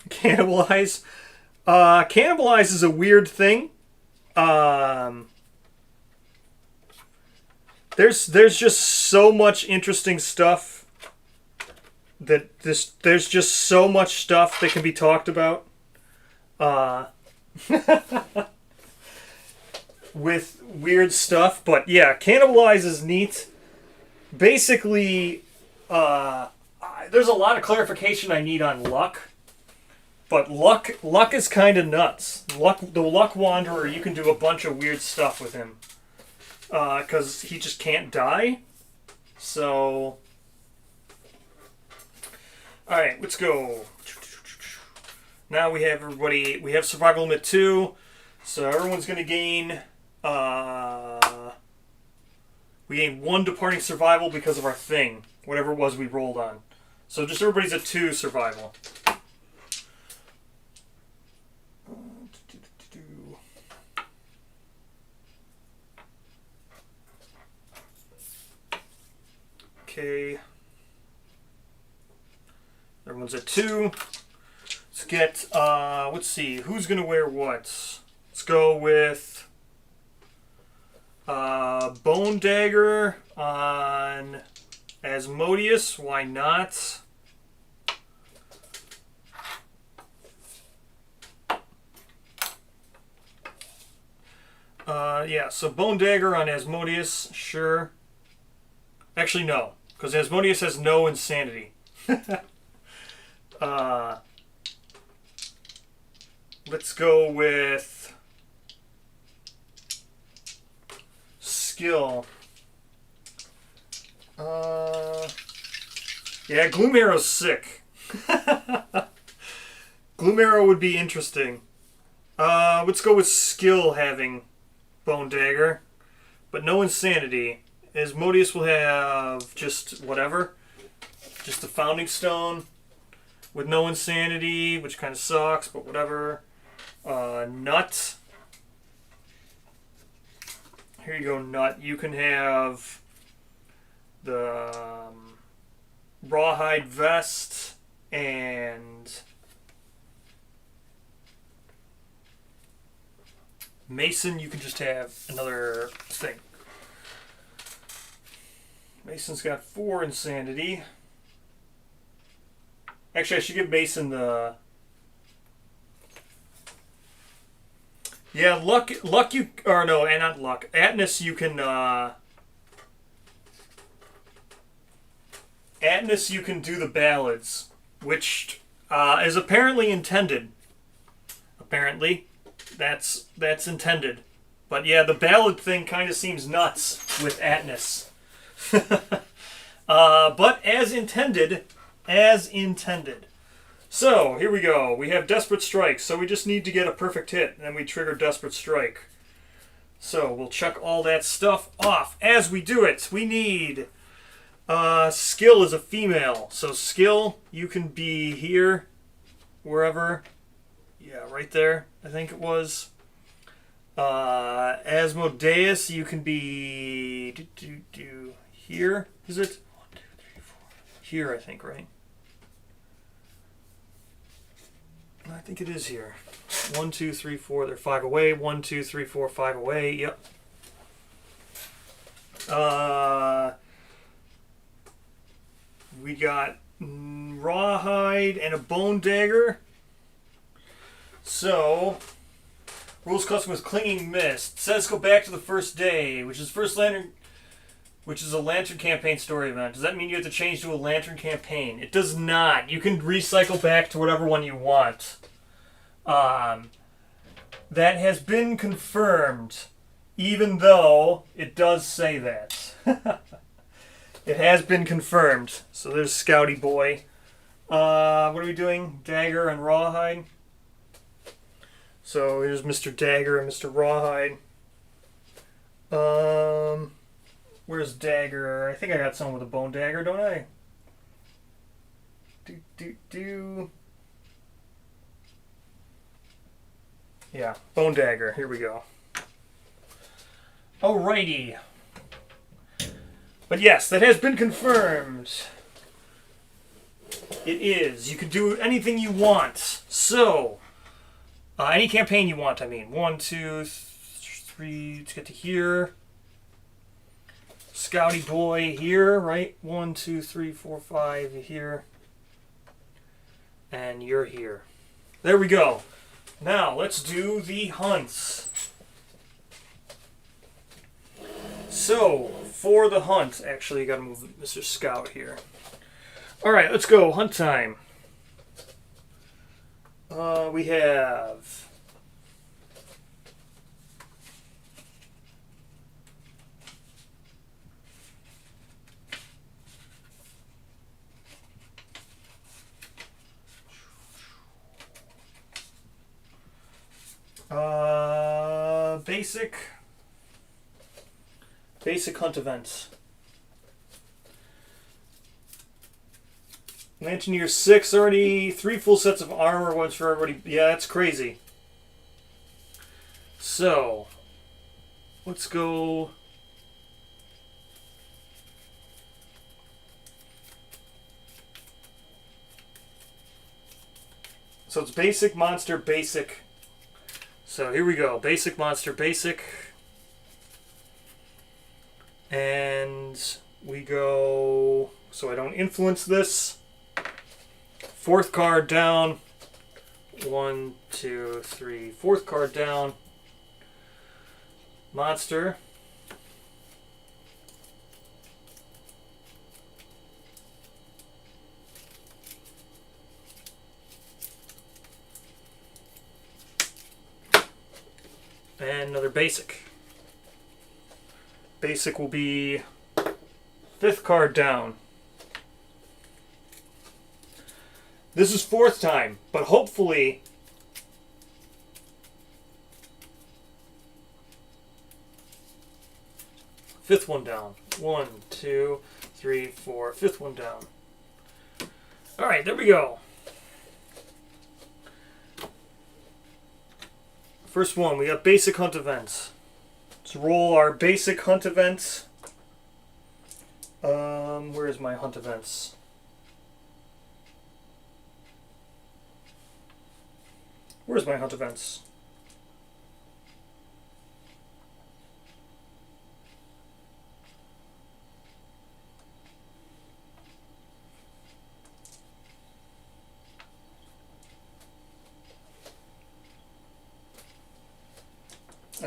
Cannibalize. Cannibalize is a weird thing. There's just so much interesting stuff that there's just so much stuff that can be talked about. With weird stuff, but yeah, Cannibalize is neat. Basically, there's a lot of clarification I need on Luck, but Luck is kind of nuts. The Luck Wanderer, you can do a bunch of weird stuff with him, because he just can't die. So, all right, let's go. Now we have everybody. We have survival limit 2, so everyone's going to gain. We gain 1 departing survival because of our thing, whatever it was we rolled on. So just everybody's at 2 survival. Okay. Everyone's at 2. Let's get, let's see, who's going to wear what? Let's go with Bone Dagger on Asmodeus. Why not? Yeah, so Bone Dagger on Asmodeus, sure. Actually, no, because Asmodeus has no insanity. Let's go with skill. Yeah, Gloom Arrow's sick. Gloom Arrow would be interesting. Let's go with skill having Bone Dagger, but no insanity. Asmodeus will have just whatever. Just the Founding Stone with no insanity, which kind of sucks, but whatever. Nut. Here you go, Nut. You can have the Rawhide Vest and Mason. You can just have another thing. Mason's got 4 insanity. Actually, I should give Mason the... Yeah, luck you... Or no, and not luck. Atnus you can... Atnus you can do the ballads, which is apparently intended. Apparently. That's intended. But yeah, the ballad thing kind of seems nuts with Atnus. But as intended... As intended. So, here we go. We have Desperate Strike, so we just need to get a perfect hit, and then we trigger Desperate Strike. So, we'll check all that stuff off. As we do it, we need Skill is a female. So, Skill, you can be here, wherever. Yeah, right there, I think it was. Asmodeus, you can be here, is it? 1, 2, 3, 4. Here, I think, right? I think it is here. 1, 2, 3, 4. They're 5 away. 1, 2, 3, 4, 5 away. Yep. We got Rawhide and a Bone Dagger. So, rules custom with Clinging Mist. Says go back to the first day, which is first lantern, which is a Lantern Campaign story event. Does that mean you have to change to a Lantern Campaign? It does not. You can recycle back to whatever one you want. That has been confirmed, even though it does say that. It has been confirmed. So there's Scouty Boy. What are we doing? Dagger and Rawhide. So here's Mr. Dagger and Mr. Rawhide. Where's Dagger? I think I got someone with a Bone Dagger, don't I? Yeah, Bone Dagger. Here we go. Alrighty. But yes, that has been confirmed. It is. You can do anything you want. So, any campaign you want, I mean. 1, 2, 3, to get to here. Scouty Boy here, right? 1, 2, 3, 4, 5 here. And you're here. There we go. Now, let's do the hunts. So, for the hunt, actually, you gotta move Mr. Scout here. Alright, let's go. Hunt time. We have... Basic hunt events. Lanternier 6 already, 3 full sets of armor, 1 for everybody. Yeah, that's crazy. So, let's go. So it's basic, monster, basic. So here we go. Basic, monster, basic. And we go, so I don't influence this. 4th card down. 1, 2, 3. 4th card down. Monster. And another basic. Basic will be 5th card down. This is 4th time, but hopefully fifth one down. 1, 2, 3, 4. 5th one down. All right, there we go. First one, we got basic hunt events. Let's roll our basic hunt events. Where's my hunt events? Where's my hunt events?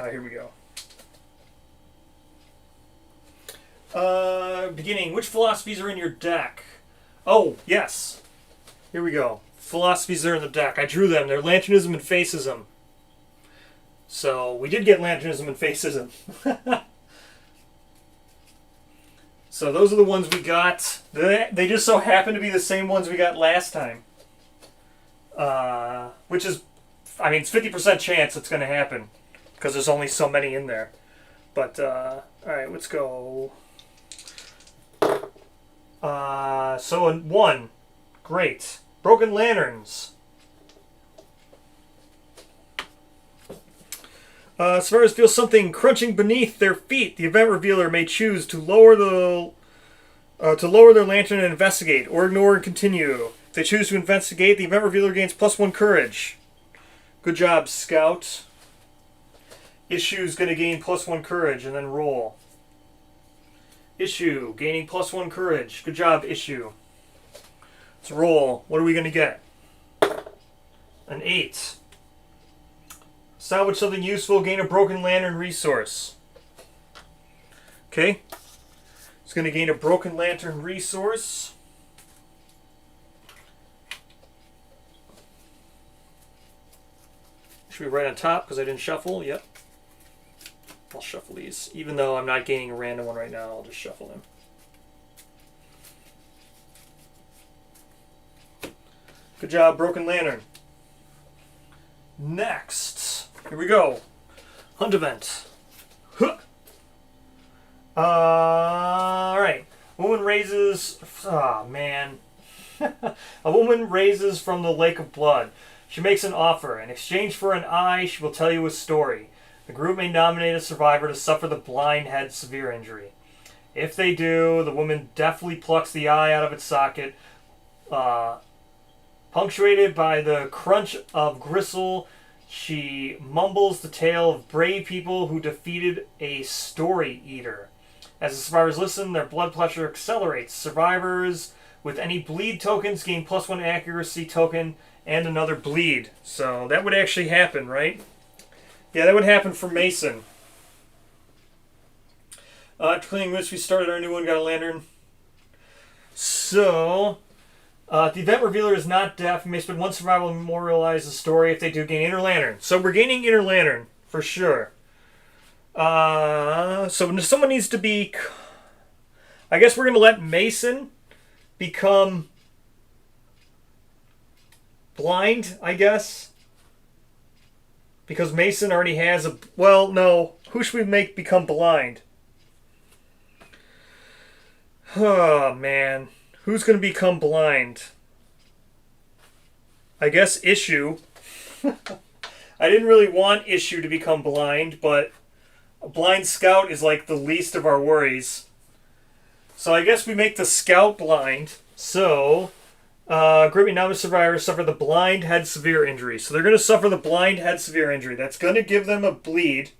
Here we go. Beginning. Which philosophies are in your deck? Oh, yes. Here we go. Philosophies are in the deck. I drew them. They're Lanternism and Facism. So, we did get Lanternism and Facism. So, those are the ones we got. They just so happen to be the same ones we got last time. Which is, I mean, it's 50% chance it's going to happen. Because there's only so many in there. But, alright, let's go. So in 1. Great. Broken Lanterns. Survivors feel something crunching beneath their feet. The event revealer may choose to lower their lantern and investigate, or ignore and continue. If they choose to investigate, the event revealer gains +1 courage. Good job, Scout. Issue's going to gain +1 courage and then roll. Issue, gaining +1 courage. Good job, Issue. Let's roll. What are we going to get? An 8. Salvage something useful, gain a broken lantern resource. Okay. It's going to gain a broken lantern resource. Should be right on top because I didn't shuffle. Yep. I'll shuffle these. Even though I'm not gaining a random one right now, I'll just shuffle them. Good job, Broken Lantern. Next. Here we go. Hunt event. Huh. Alright. Woman raises... Oh, man. A woman raises from the lake of blood. She makes an offer. In exchange for an eye, she will tell you a story. The group may nominate a survivor to suffer the blind head severe injury. If they do, the woman deftly plucks the eye out of its socket, punctuated by the crunch of gristle. She mumbles the tale of brave people who defeated a story eater. As the survivors listen, their blood pressure accelerates. Survivors with any bleed tokens gain +1 accuracy token and another bleed. So that would actually happen, right? Yeah, that would happen for Mason. After cleaning which we started our new one, got a lantern. So, the event revealer is not deaf. You may spend 1 survival to memorialize the story. If they do, gain Inner Lantern. So we're gaining Inner Lantern, for sure. So someone needs to be... I guess we're going to let Mason become blind, I guess. Because Mason already has a... Well, no. Who should we make become blind? Oh, man. Who's going to become blind? I guess Issue. I didn't really want Issue to become blind, but a blind Scout is like the least of our worries. So I guess we make the Scout blind. So... group novice survivors suffer the blind head severe injury. So they're going to suffer the blind head severe injury. That's going to give them a bleed.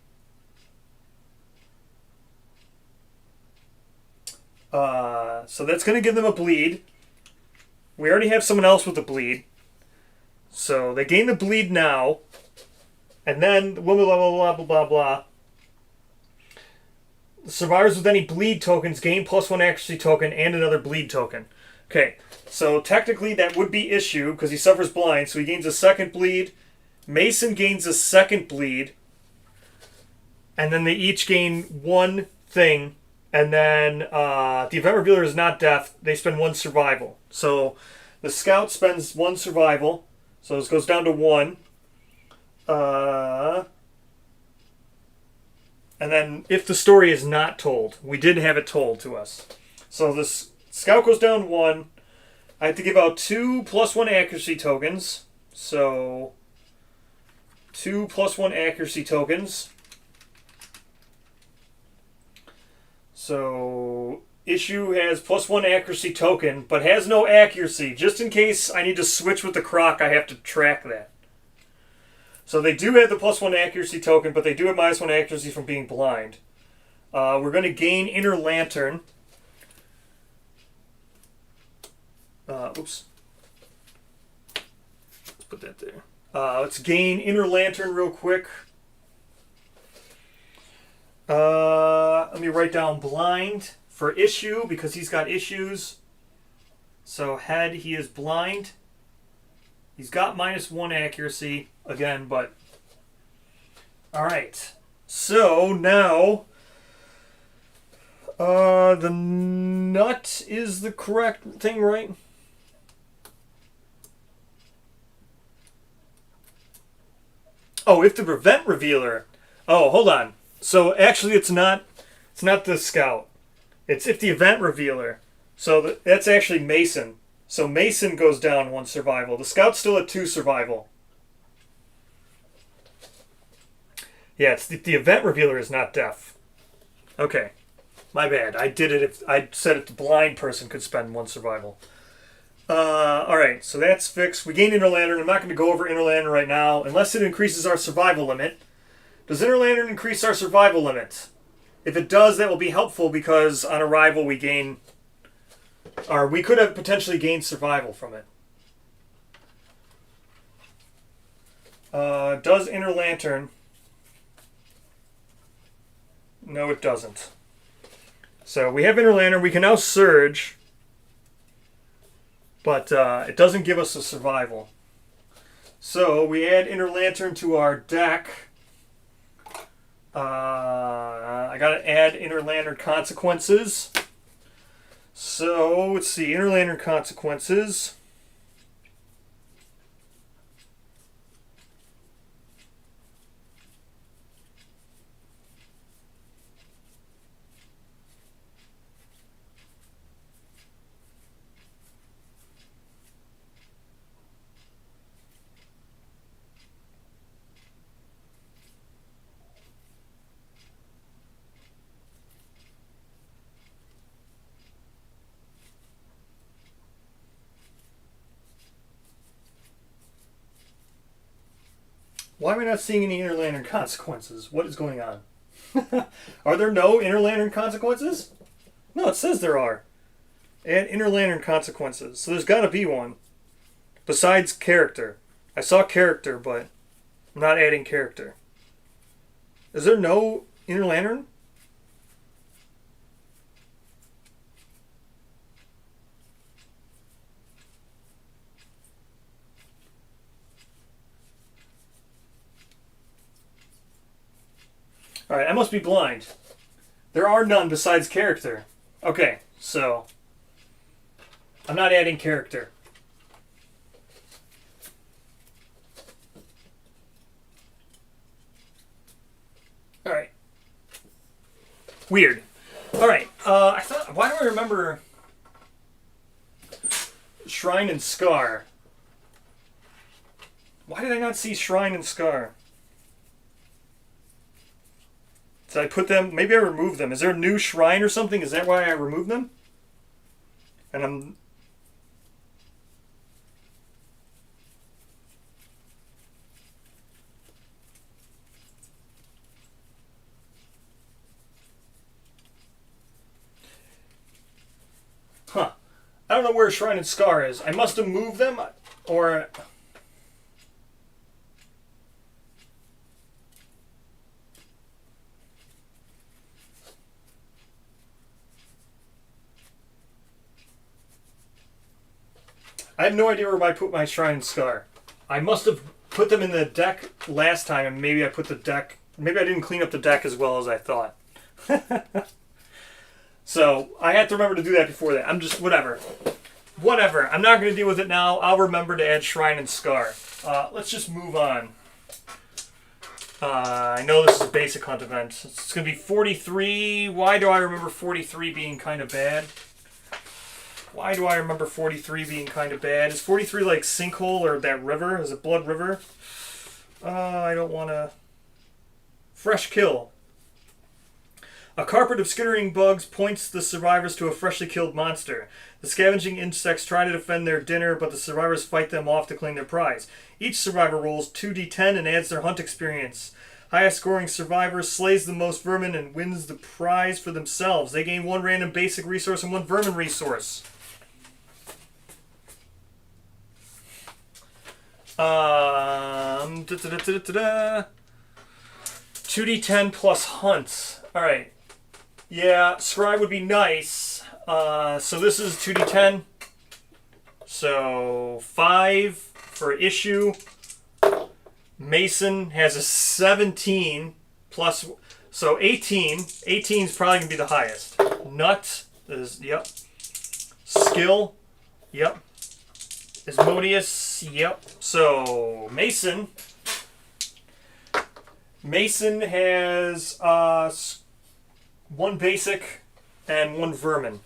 So that's going to give them a bleed. We already have someone else with a bleed. So they gain the bleed now. And then, blah, blah, blah, blah, blah, blah, blah. The survivors with any bleed tokens gain +1 accuracy token and another bleed token. Okay, so technically that would be Issue because he suffers blind, so he gains a second bleed. Mason gains a second bleed. And then they each gain 1 thing. And then the event revealer is not deaf. They spend 1 survival. So the Scout spends 1 survival. So this goes down to 1. And then if the story is not told, we did have it told to us. So this Scout goes down 1. I have to give out 2 +1 accuracy tokens. So 2 +1 accuracy tokens. So Issue has +1 accuracy token, but has no accuracy. Just in case I need to switch with the Croc, I have to track that. So they do have the +1 accuracy token, but they do have -1 accuracy from being blind. We're going to gain Inner Lantern. Oops. Let's put that there. Let's gain Inner Lantern real quick. me write down blind for issue because he's got issues. So head, he is blind. He's got -1 accuracy again, but all right. So now the nut is the correct thing, right? Oh, if the prevent revealer. Oh, hold on. So actually, it's not the scout. It's if the event revealer. So that's actually Mason. So Mason goes down 1 survival. The scout's still at 2 survival. Yeah, it's the event revealer is not deaf. Okay, my bad. I did it. If I said it, the blind person could spend 1 survival. All right, so that's fixed. We gained Inner Lantern. I'm not going to go over Inner Lantern right now unless it increases our survival limit. Does Inner Lantern increase our survival limit? If it does, that will be helpful because on arrival we gain, or we could have potentially gained survival from it. Does Inner Lantern? No, it doesn't. So we have Inner Lantern. We can now surge. But it doesn't give us a survival. So we add Inner Lantern to our deck. I gotta add Inner Lantern consequences. So let's see, Inner Lantern consequences. Why am I not seeing any Inner Lantern consequences? What is going on? Are there no Inner Lantern consequences? No, it says there are. Add Inner Lantern consequences. So there's got to be one. Besides character. I saw character, but I'm not adding character. Is there no Inner Lantern? Alright, I must be blind. There are none besides character. Okay, so I'm not adding character. Alright. Weird. Alright, I thought, why do I remember Shrine and Scar? Why did I not see Shrine and Scar? Did I put them? Maybe I removed them. Is there a new shrine or something? Is that why I removed them? And I'm... Huh. I don't know where Shrine and Scar is. I must have moved them, or... I have no idea where I put my Shrine and Scar. I must have put them in the deck last time, and maybe I put the deck... Maybe I didn't clean up the deck as well as I thought. So, I had to remember to do that before that. I'm just... Whatever. Whatever. I'm not going to deal with it now. I'll remember to add Shrine and Scar. Let's just move on. I know this is a basic hunt event. It's going to be 43. Why do I remember 43 being kind of bad? Why do I remember 43 being kind of bad? Is 43 like Sinkhole or that river? Is it Blood River? I don't want to... Fresh kill. A carpet of skittering bugs points the survivors to a freshly killed monster. The scavenging insects try to defend their dinner, but the survivors fight them off to claim their prize. Each survivor rolls 2d10 and adds their hunt experience. Highest scoring survivor slays the most vermin and wins the prize for themselves. They gain 1 random basic resource and 1 vermin resource. 2d10 plus hunts. Alright. Yeah, scribe would be nice. So this is 2d10. So 5 for issue. Mason has a 17 plus, so 18. 18 is probably going to be the highest. Nut is, yep. Skill, yep. Asmodeus, yep. So Mason has 1 basic and 1 vermin.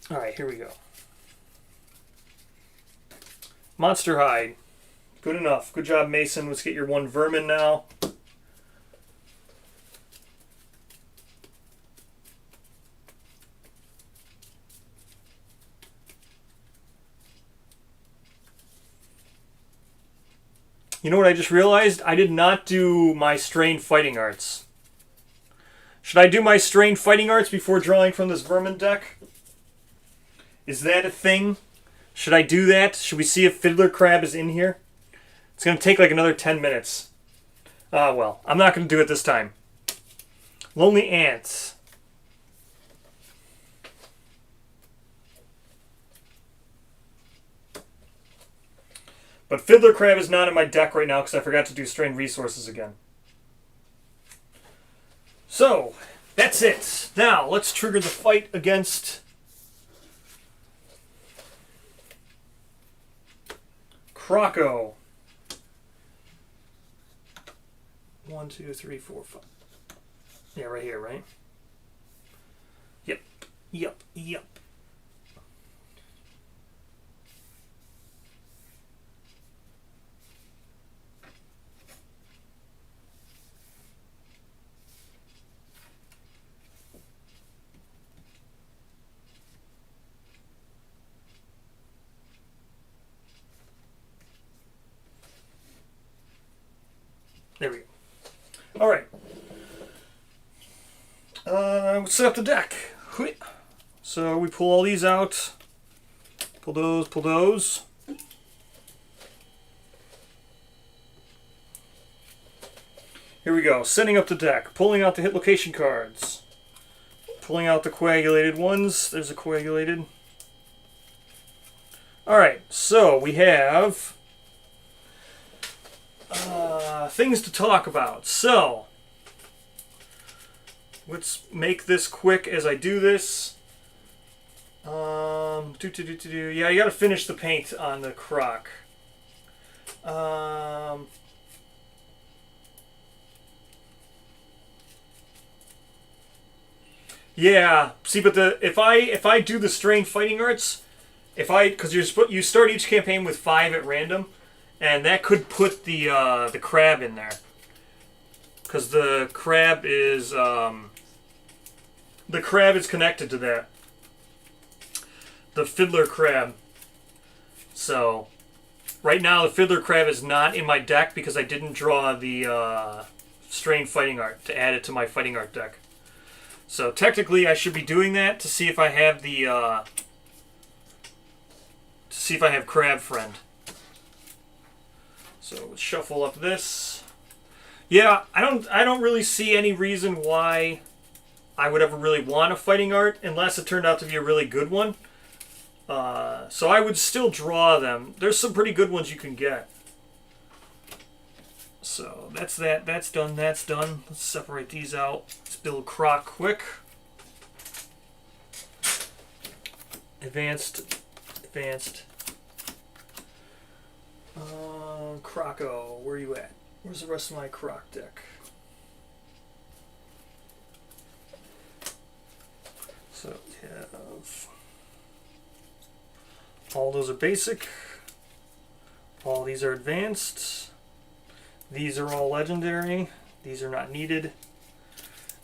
All right, here we go. Monster Hide. Good enough. Good job, Mason. Let's get your 1 vermin now. You know what I just realized? I did not do my strained fighting arts. Should I do my strained fighting arts before drawing from this vermin deck? Is that a thing? Should I do that? Should we see if Fiddler Crab is in here? It's going to take like another 10 minutes. Well, I'm not going to do it this time. Lonely Ants. But Fiddler Crab is not in my deck right now because I forgot to do Strained Resources again. So, that's it. Now, let's trigger the fight against Croco. 1, 2, 3, 4, 5. Yeah, right here, right? Yep. Yep. Yep. There we go. All right. Let's set up the deck. So we pull all these out. Pull those, pull those. Here we go. Setting up the deck. Pulling out the hit location cards. Pulling out the coagulated ones. There's a coagulated. All right. So we have things to talk about. So let's make this quick as I do this. Yeah, you got to finish the paint on the Croc. Yeah. See, but if I do the strained fighting arts, because you start each campaign with 5 at random, and that could put the crab in there, because the crab is connected to that. The Fiddler Crab. So right now the Fiddler Crab is not in my deck because I didn't draw the strained fighting art to add it to my fighting art deck. So technically I should be doing that to see if I have the Crab Friend. So let's shuffle up this. Yeah, I don't really see any reason why I would ever really want a fighting art unless it turned out to be a really good one. So I would still draw them. There's some pretty good ones you can get. So that's that. That's done. That's done. Let's separate these out. Let's build Croc quick. Advanced. Croco, where are you at? Where's the rest of my Croc deck? So we have all those are basic. All these are advanced. These are all legendary. These are not needed.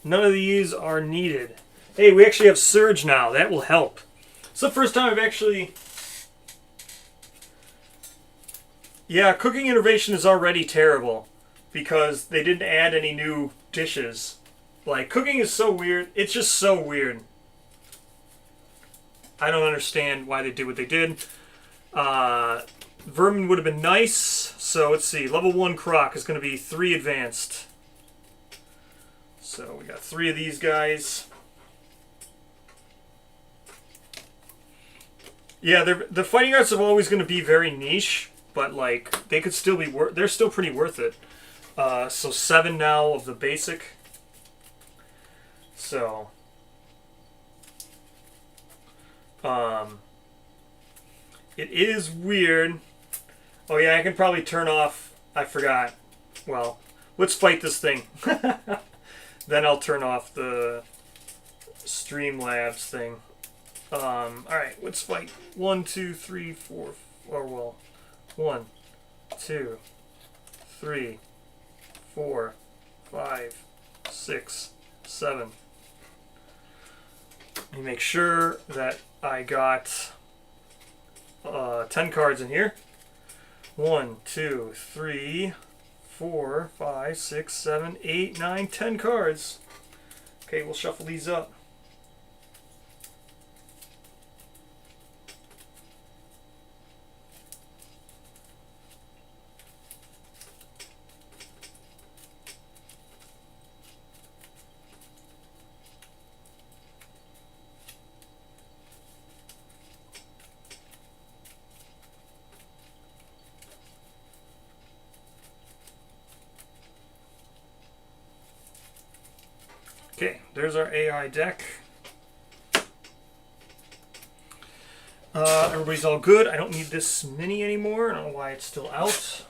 None of these are needed. Hey, we actually have Surge now. That will help. It's the first time I've actually... Yeah, cooking innovation is already terrible because they didn't add any new dishes. Like, cooking is so weird. It's just so weird. I don't understand why they did what they did. Vermin would have been nice. So let's see. Level 1 Croc is going to be 3 advanced. So we got 3 of these guys. Yeah, the fighting arts are always going to be very niche, but like they could still be they're still pretty worth it. So 7 now of the basic. So it is weird. Oh yeah, I can probably turn off. I forgot. Well, let's fight this thing. Then I'll turn off the Streamlabs thing. Alright, let's fight. 1, 2, 3, 4, or well, 1, 2, 3, 4, 5, 6, 7. Let me make sure that I got 10 cards in here. 1, 2, 3, 4, 5, 6, 7, 8, 9, 10 cards. Okay, we'll shuffle these up. Okay, there's our AI deck. Everybody's all good. I don't need this mini anymore. I don't know why it's still out.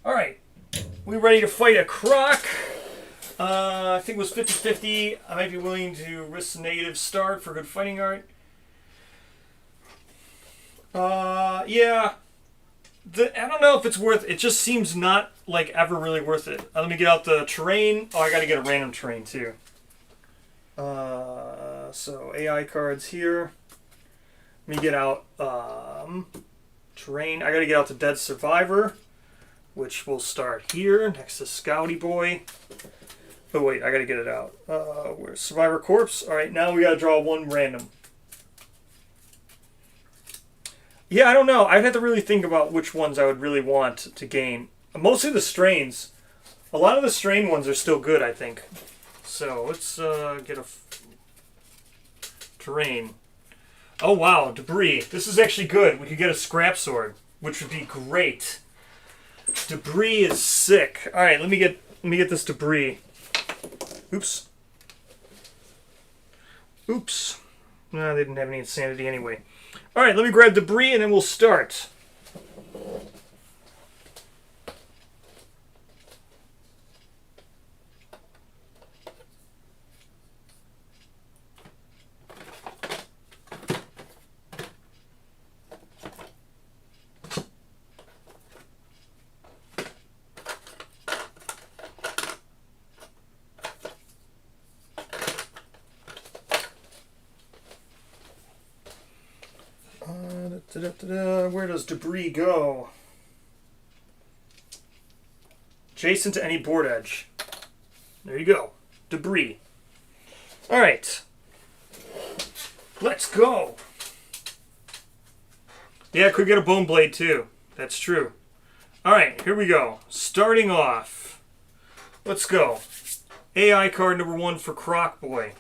Alright, we ready to fight a Croc. I think it was 50-50. I might be willing to risk the negative start for good fighting art. Yeah. I don't know if it's worth it. It just seems not like ever really worth it. Let me get out the terrain. Oh, I gotta get a random terrain too. So AI cards here. Let me get out terrain. I gotta get out the Dead Survivor, which will start here next to Scouty Boy. Oh wait, I gotta get it out. Where's Survivor Corpse? All right, now we gotta draw one random. Yeah, I don't know. I'd have to really think about which ones I would really want to gain. Mostly the strains. A lot of the strain ones are still good, I think. So let's get a terrain. Oh wow, debris. This is actually good. We could get a scrap sword, which would be great. Debris is sick. All right, let me get this debris. Oops. Oops. No, they didn't have any insanity anyway. All right, let me grab debris and then we'll start. Where does debris go? Adjacent to any board edge. There you go. Debris. All right. Let's go. Yeah, I could get a bone blade too. That's true. All right, here we go. Starting off. Let's go. AI card number 1 for Croc Boy.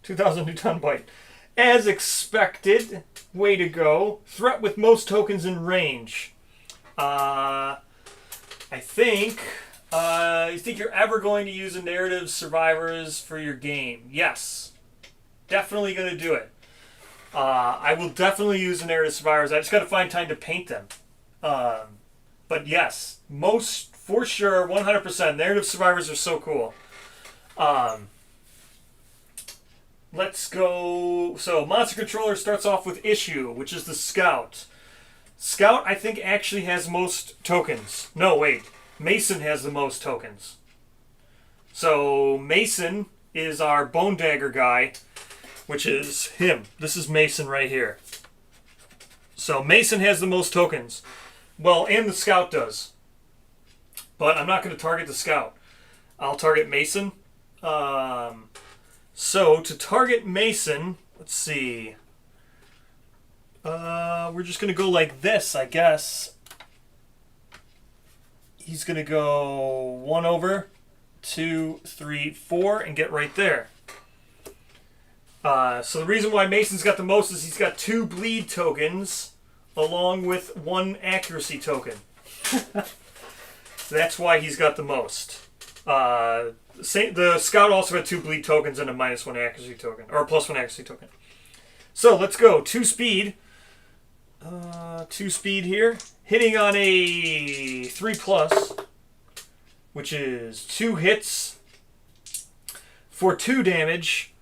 2,000 Newton bite. As expected. Way to go. Threat with most tokens in range. I think... you think you're ever going to use a narrative survivors for your game? Yes. Definitely going to do it. I will definitely use the narrative survivors. I just got to find time to paint them. But yes. Most, for sure, 100%. Narrative survivors are so cool. Let's go. So, Monster Controller starts off with Issue, which is the Scout. Scout, I think, actually has most tokens. No, wait. Mason has the most tokens. So, Mason is our Bone Dagger guy, which is him. This is Mason right here. So, Mason has the most tokens. Well, and the Scout does. But I'm not going to target the Scout. I'll target Mason. So, to target Mason, let's see. We're just going to go like this, I guess. He's going to go 1 over, 2, 3, 4, and get right there. So the reason why Mason's got the most is he's got 2 bleed tokens along with 1 accuracy token. That's why he's got the most. The scout also had 2 bleed tokens and a -1 accuracy token, or a +1 accuracy token. So let's go. 2 speed. 2 speed here. Hitting on a 3+, which is 2 hits for 2 damage.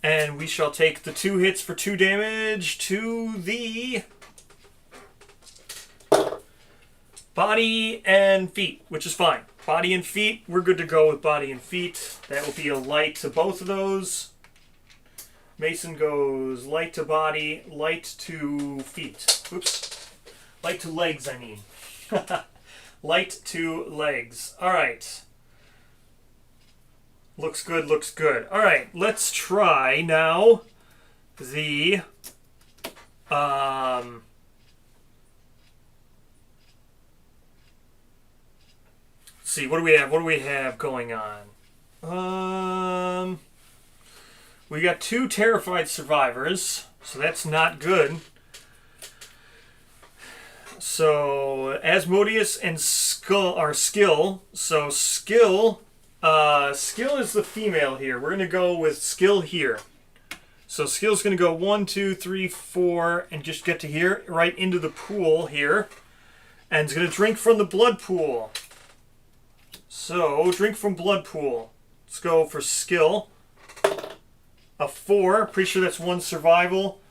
And we shall take the 2 hits for 2 damage to the body and feet, which is fine. Body and feet, we're good to go with body and feet. That will be a light to both of those. Mason goes light to body, light to feet. Oops. Light to legs, I mean. Light to legs. All right. Looks good, looks good. All right, let's try now the let's see, what do we have? What do we have going on? We got 2 terrified survivors, so that's not good. So Asmodeus and Skull are skill. So skill is the female here. We're gonna go with skill here. So skill's gonna go 1, 2, 3, 4, and just get to here, right into the pool here. And it's gonna drink from the blood pool. So drink from blood pool. Let's go for skill. A 4. Pretty sure that's 1 survival.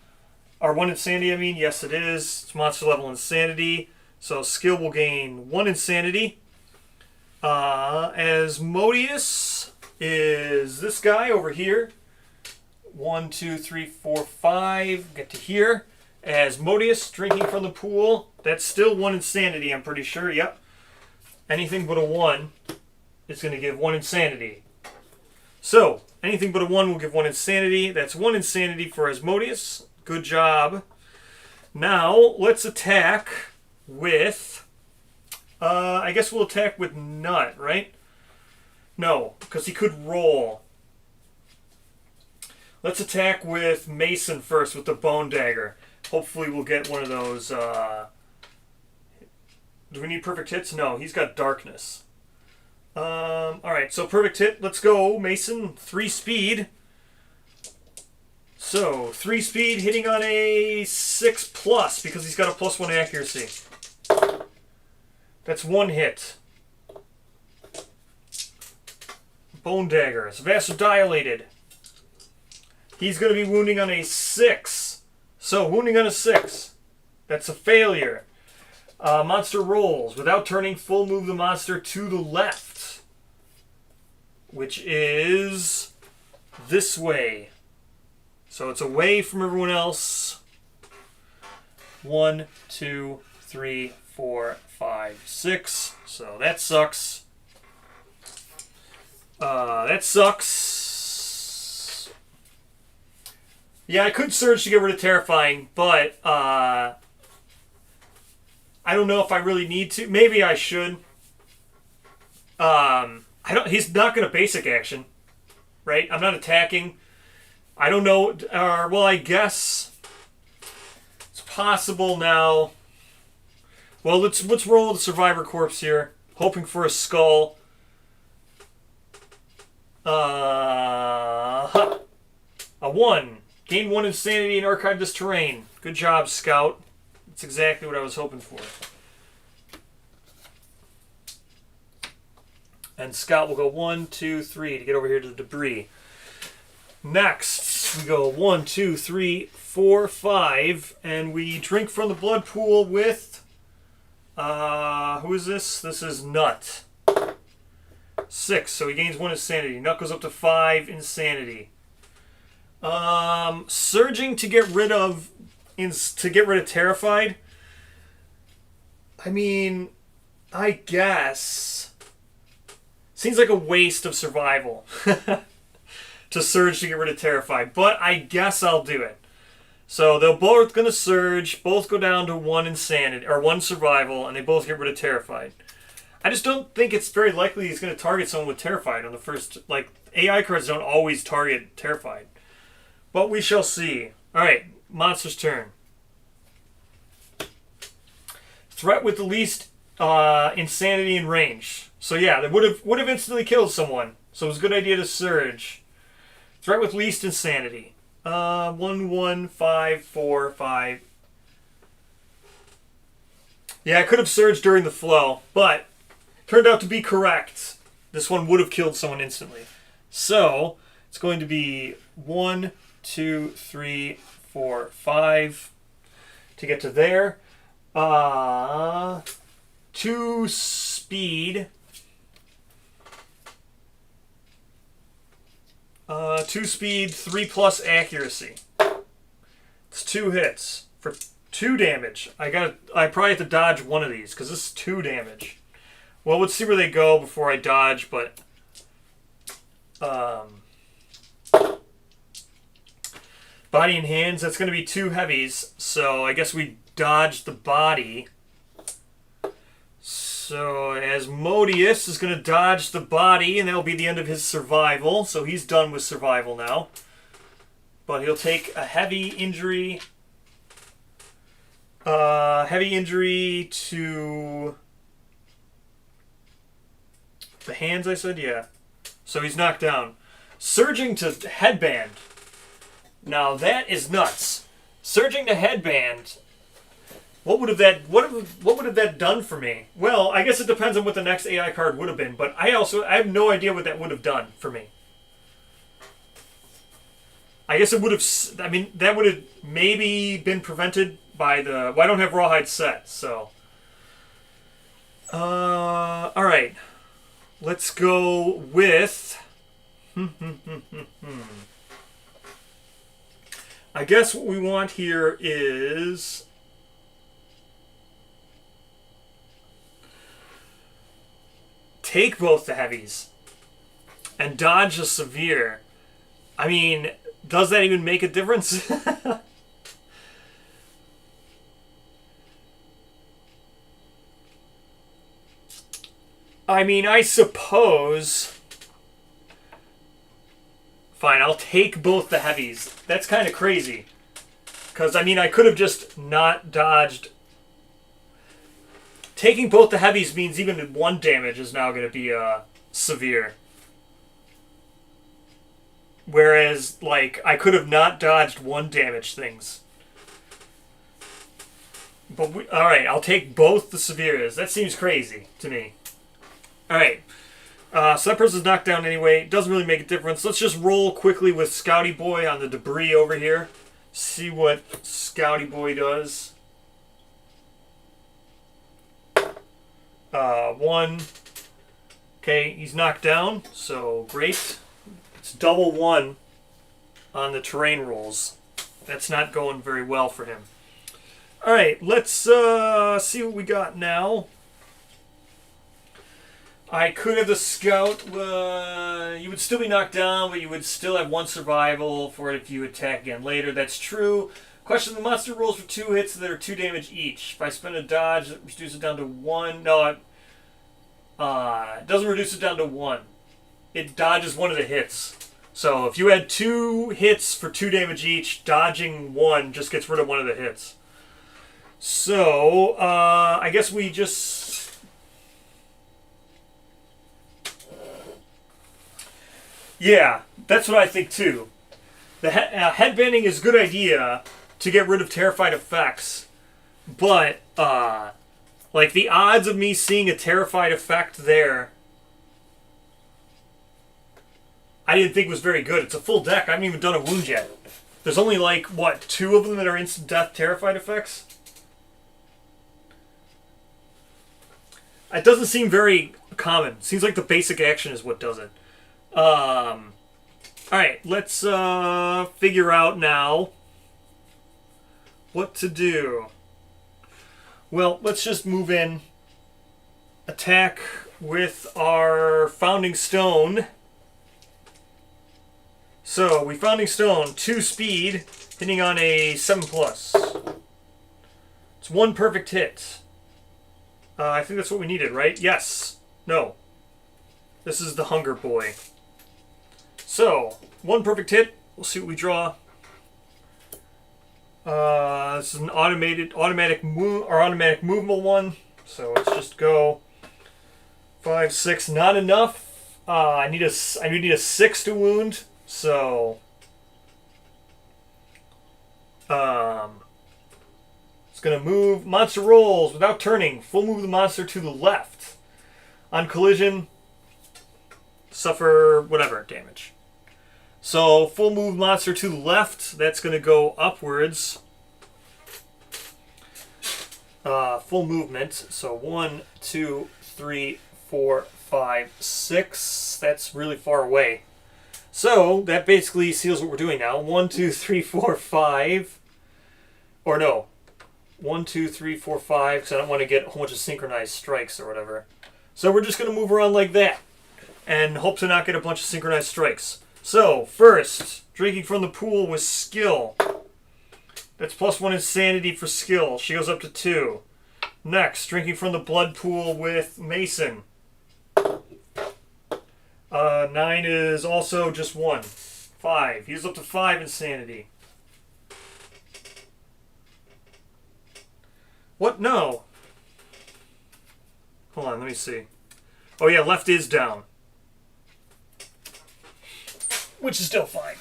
Or 1 insanity, I mean. Yes, it is. It's monster level insanity. So skill will gain 1 insanity. Asmodeus is this guy over here. 1, 2, 3, 4, 5. Get to here. Asmodeus drinking from the pool. That's still 1 insanity, I'm pretty sure. Yep. Anything but a 1 is going to give 1 insanity. So, anything but a 1 will give 1 insanity. That's 1 insanity for Asmodeus. Good job. Now, let's attack with... I guess we'll attack with Nut, right? No, because he could roll. Let's attack with Mason first with the Bone Dagger. Hopefully we'll get one of those... Do we need perfect hits? No, he's got darkness. Alright, so perfect hit. Let's go, Mason. 3 speed. So, 3 speed hitting on a 6+ because he's got a +1 accuracy. That's 1 hit. Bone Dagger. It's vasodilated. He's going to be wounding on a 6. So, wounding on a 6. That's a failure. Monster rolls. Without turning, full move the monster to the left. Which is this way. So it's away from everyone else. 1, 2, 3, 4, 5, 6. So that sucks. That sucks. Yeah, I could surge to get rid of Terrifying, but I don't know if I really need to. Maybe I should. He's not going to basic action, right? I'm not attacking. I don't know. Well, I guess it's possible now. Well, let's roll the Survivor Corpse here, hoping for a skull. A 1. Gain 1 insanity and archive this terrain. Good job, Scout. That's exactly what I was hoping for. And Scout will go 1, 2, 3 to get over here to the debris. Next, we go 1, 2, 3, 4, 5, and we drink from the blood pool with... who is this? This is Nut. 6, so he gains 1 insanity. Nut goes up to 5 insanity. Surging to get rid of Terrified. I mean, I guess seems like a waste of survival to surge to get rid of Terrified, but I guess I'll do it. So they're both going to surge, both go down to 1 insanity, or 1 survival, and they both get rid of Terrified. I just don't think it's very likely he's going to target someone with Terrified on the first... Like, AI cards don't always target Terrified. But we shall see. Alright, monster's turn. Threat with the least insanity in range. So yeah, they would have instantly killed someone. So it was a good idea to surge. Threat with least insanity. 1, 1, 5, 4, 5. Yeah, I could have surged during the flow, but turned out to be correct. This one would have killed someone instantly. So it's going to be 1, 2, 3, 4, 5 to get to there. 2 speed. 2 speed, 3+ accuracy. It's 2 hits for 2 damage. I probably have to dodge one of these because this is 2 damage. Well, let's see where they go before I dodge, but body and hands, that's going to be 2 heavies, so I guess we dodge the body. So Asmodeus is going to dodge the body, and that'll be the end of his survival. So he's done with survival now. But he'll take a heavy injury. Heavy injury to the hands, I said? Yeah. So he's knocked down. Surging to headband. Now that is nuts. Surging to headband... What would have that done for me? Well, I guess it depends on what the next AI card would have been, but I have no idea what that would have done for me. I guess it would have... I mean, that would have maybe been prevented by the... Well, I don't have Rawhide set, so... Alright. Let's go with... I guess what we want here is... Take both the heavies and dodge a severe. I mean, does that even make a difference? I mean, I suppose... Fine, I'll take both the heavies. That's kind of crazy. Because, I mean, I could have just not dodged... Taking both the heavies means even 1 damage is now going to be severe. Whereas, like, I could have not dodged 1 damage things. But, alright, I'll take both the severes. That seems crazy to me. Alright. So that person's knocked down anyway. Doesn't really make a difference. Let's just roll quickly with Scouty Boy on the debris over here. See what Scouty Boy does. 1. Okay, he's knocked down, so great. It's double 1 on the terrain rolls. That's not going very well for him. Alright, let's see what we got now. I could have the scout. You would still be knocked down, but you would still have 1 survival for it if you attack again later. That's true. Question, the monster rolls for 2 hits that are 2 damage each. If I spend a dodge, it reduces it down to 1. No, it doesn't reduce it down to 1. It dodges 1 of the hits. So if you had 2 hits for 2 damage each, dodging 1 just gets rid of 1 of the hits. So, I guess we just... Yeah, that's what I think too. The headbanding is a good idea to get rid of terrified effects, but like the odds of me seeing a terrified effect there, I didn't think was very good. It's a full deck. I haven't even done a wound yet. There's only like, what, 2 of them that are instant death terrified effects? It doesn't seem very common. Seems like the basic action is what does it. Alright, let's figure out now what to do. Well, let's just move in. Attack with our Founding Stone. So, we Founding Stone, 2 speed, hitting on a 7+. It's 1 perfect hit. I think that's what we needed, right? Yes. No. This is the Hunger Boy. So, 1 perfect hit. We'll see what we draw. This is an automatic movable one. So let's just go 5, 6. Not enough. I need a 6 to wound. So it's gonna move. Monster rolls without turning. Full move the monster to the left. On collision, suffer whatever damage. So, full move monster to the left. That's going to go upwards. Full movement. So, 1, 2, 3, 4, 5, 6. That's really far away. So, that basically seals what we're doing now. 1, 2, 3, 4, 5. Or no. 1, 2, 3, 4, 5. Because I don't want to get a whole bunch of synchronized strikes or whatever. So, we're just going to move around like that. And hope to not get a bunch of synchronized strikes. So, first, drinking from the pool with skill. That's +1 insanity for skill. She goes up to 2. Next, drinking from the blood pool with Mason. 9 is also just 1. 5. He's up to 5 insanity. What? No. Hold on, let me see. Oh yeah, left is down. Which is still fine.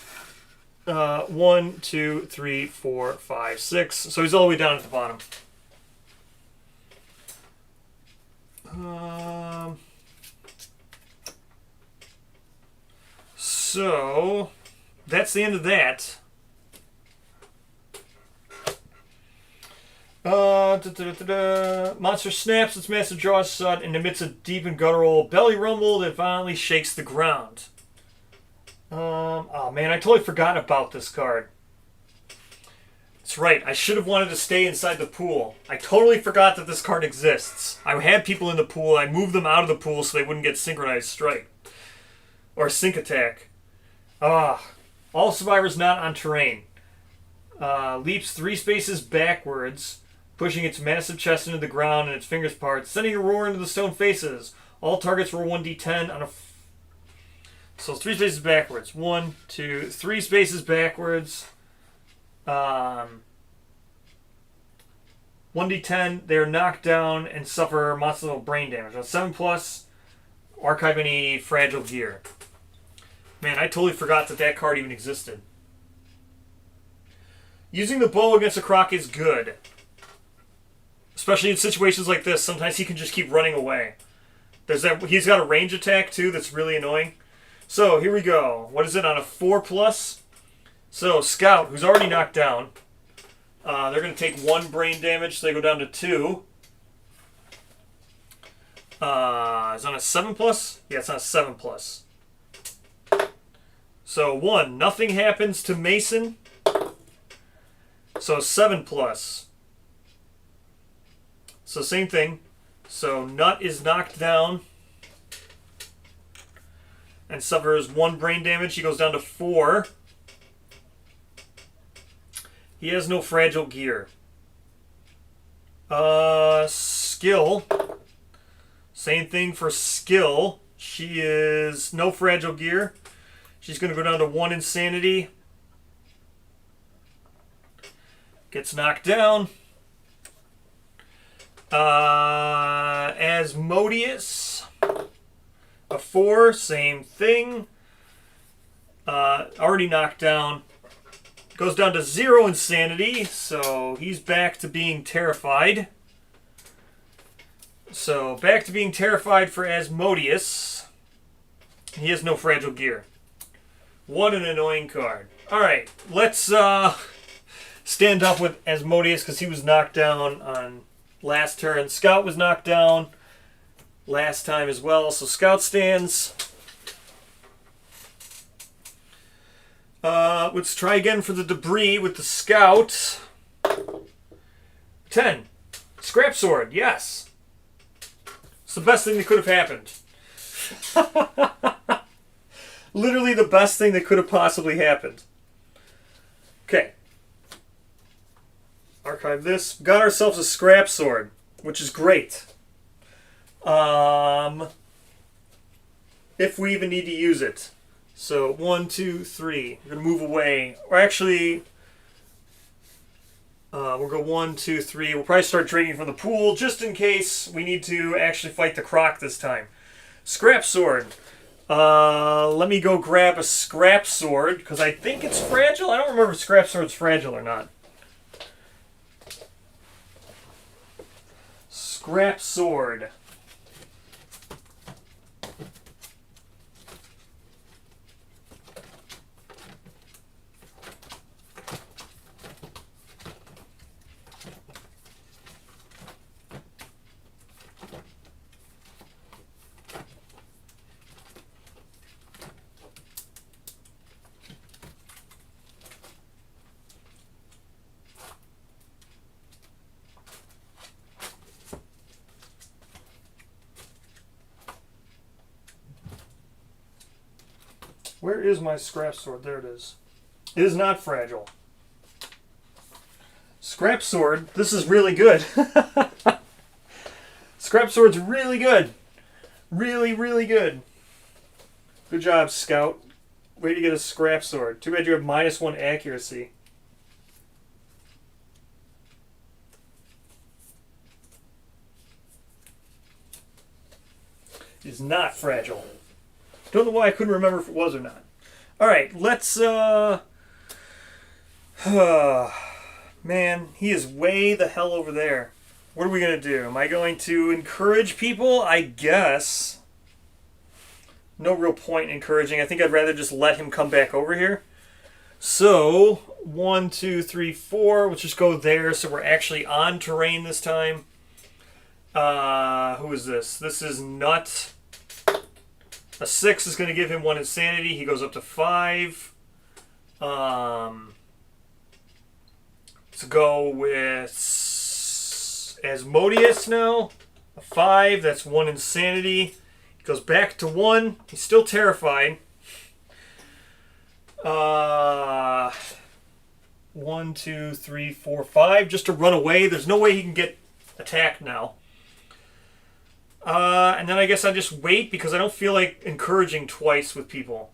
1, 2, 3, 4, 5, 6. So he's all the way down at the bottom. So that's the end of that. Monster snaps its massive jaw shut and emits a deep and guttural belly rumble that violently shakes the ground. Oh man, I totally forgot about this card. That's right, I should have wanted to stay inside the pool. I totally forgot that this card exists. I had people in the pool, I moved them out of the pool so they wouldn't get synchronized strike. Or sync attack. All survivors not on terrain. Leaps 3 spaces backwards, pushing its massive chest into the ground and its fingers parts, sending a roar into the stone faces. All targets roll 1d10 on a... So 3 spaces backwards. 1, 2, 3 spaces backwards. 1d10. They are knocked down and suffer monster brain damage. On 7+, archive any fragile gear. Man, I totally forgot that card even existed. Using the bow against a Croc is good. Especially in situations like this. Sometimes he can just keep running away. He's got a range attack too that's really annoying. So, here we go. What is it on a 4+? So, Scout, who's already knocked down. They're going to take 1 brain damage, so they go down to 2. Is it on a 7+? Yeah, it's on a 7+. So, 1. Nothing happens to Mason. So, 7+. So, same thing. So, Nut is knocked down. And suffers 1 brain damage. He goes down to 4. He has no fragile gear. Skill. Same thing for skill. She is no fragile gear. She's going to go down to 1 insanity. Gets knocked down. Asmodeus. A 4, same thing. Already knocked down. Goes down to 0 insanity, so he's back to being terrified. So, back to being terrified for Asmodeus. He has no fragile gear. What an annoying card. Alright, let's stand up with Asmodeus because he was knocked down on last turn. Scout was knocked down last time as well, so Scout stands. Let's try again for the debris with the Scout. 10. Scrap Sword, yes. It's the best thing that could have happened. Literally the best thing that could have possibly happened. Okay. Archive this. Got ourselves a scrap sword, which is great. If we even need to use it. So 1, 2, 3. We're gonna move away. Or actually, we'll go 1, 2, 3. We'll probably start drinking from the pool just in case we need to actually fight the Croc this time. Scrap sword. Let me go grab a scrap sword because I think it's fragile. I don't remember if scrap sword's fragile or not. Scrap sword. Where is my scrap sword? There it is. It is not fragile. Scrap sword. This is really good. Scrap sword's really good. Really, really good. Good job, Scout. Way to get a scrap sword. Too bad you have -1 accuracy. It is not fragile. Don't know why I couldn't remember if it was or not. Alright, let's, man, he is way the hell over there. What are we going to do? Am I going to encourage people? I guess. No real point in encouraging. I think I'd rather just let him come back over here. So, 1, 2, 3, 4. Let's just go there so we're actually on terrain this time. Who is this? This is Nut. A 6 is going to give him 1 insanity. He goes up to 5. Let's go with Asmodeus now. A 5. That's 1 insanity. He goes back to 1. He's still terrified. 1, 2, 3, 4, 5. Just to run away. There's no way he can get attacked now. And then I guess I just wait because I don't feel like encouraging twice with people.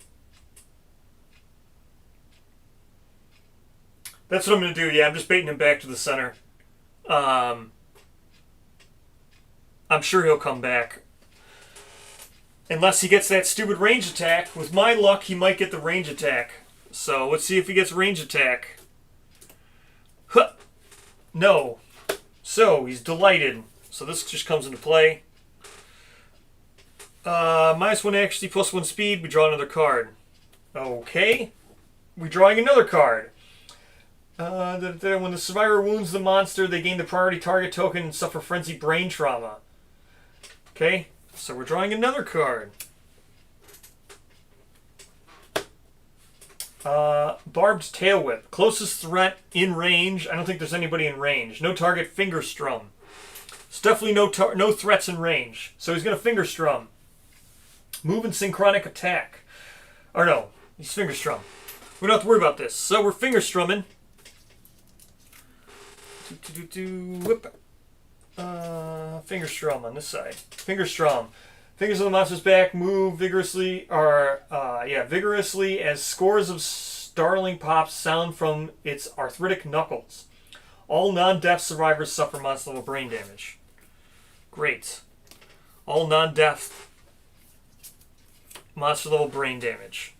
That's what I'm going to do. Yeah, I'm just baiting him back to the center. I'm sure he'll come back. Unless he gets that stupid range attack. With my luck, he might get the range attack. So let's see if he gets range attack. Huh. No. So he's delighted. So this just comes into play. -1 accuracy, +1 speed. We draw another card. Okay. We're drawing another card. When the survivor wounds the monster, they gain the priority target token and suffer frenzy brain trauma. Okay. So we're drawing another card. Barbed Tail Whip. Closest threat in range. I don't think there's anybody in range. No target, finger strum. It's definitely no threats in range. So he's going to finger strum. Move and synchronic attack. Or no, he's finger strum. We don't have to worry about this. So we're finger strumming. Whip. Finger strum on this side. Finger strum. Fingers on the monster's back. Move vigorously, vigorously as scores of startling pops sound from its arthritic knuckles. All non-deaf survivors suffer monster level brain damage. Great. All non-deaf monster level brain damage.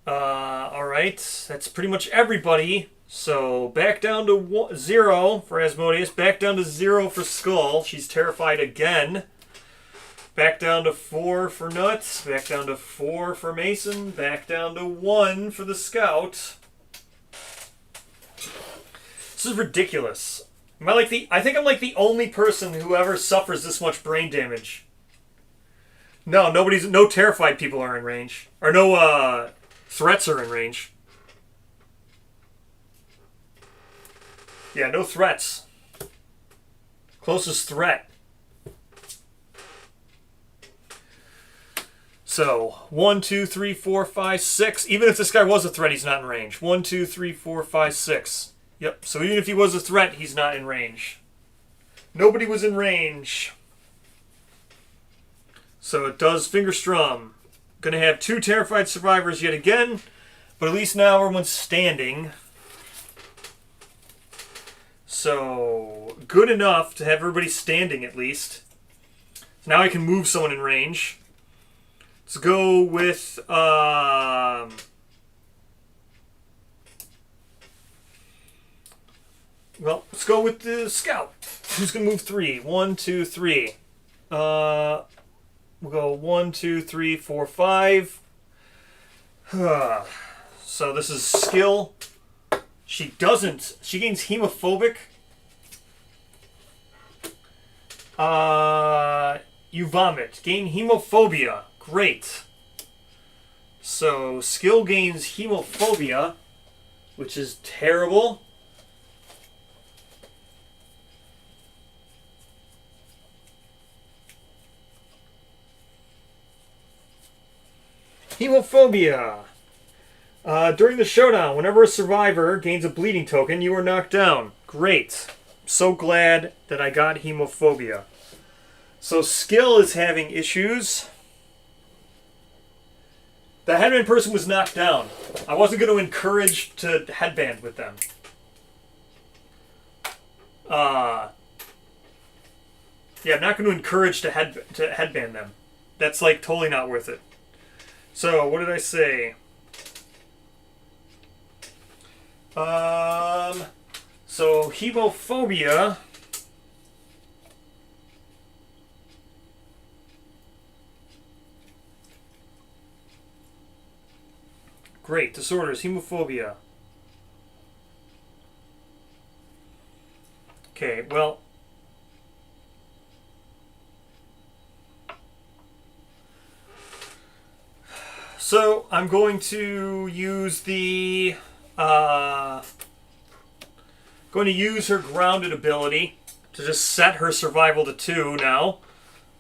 Alright, that's pretty much everybody. So back down to 0 for Asmodeus. Back down to 0 for Skull. She's terrified again. Back down to 4 for Nuts. Back down to 4 for Mason. Back down to 1 for the Scout. This is ridiculous. I think I'm like the only person who ever suffers this much brain damage. No terrified people are in range. Or no threats are in range. Yeah, no threats. Closest threat. So 1, 2, 3, 4, 5, 6. Even if this guy was a threat, he's not in range. 1, 2, 3, 4, 5, 6. Yep. So even if he was a threat, he's not in range. Nobody was in range. So it does Fingerstrom. Going to have 2 terrified survivors yet again. But at least now everyone's standing. So good enough to have everybody standing at least. So now I can move someone in range. Let's go with well, let's go with the scout. Who's gonna move 3? 1, 2, 3. We'll go 1, 2, 3, 4, 5. So this is skill. She doesn't. She gains hemophobic. You vomit. Gain hemophobia. Great. So skill gains hemophobia, which is terrible. Hemophobia. During the showdown, whenever a survivor gains a bleeding token, you are knocked down. Great. So glad that I got hemophobia. So skill is having issues. The headband person was knocked down. I wasn't going to encourage to headband with them. Yeah, I'm not going to encourage to headband them. That's like totally not worth it. So what did I say? So hemophobia. Great. Disorders. Hemophobia. Okay, well. So I'm going to use the going to use her grounded ability to just set her survival to 2 now,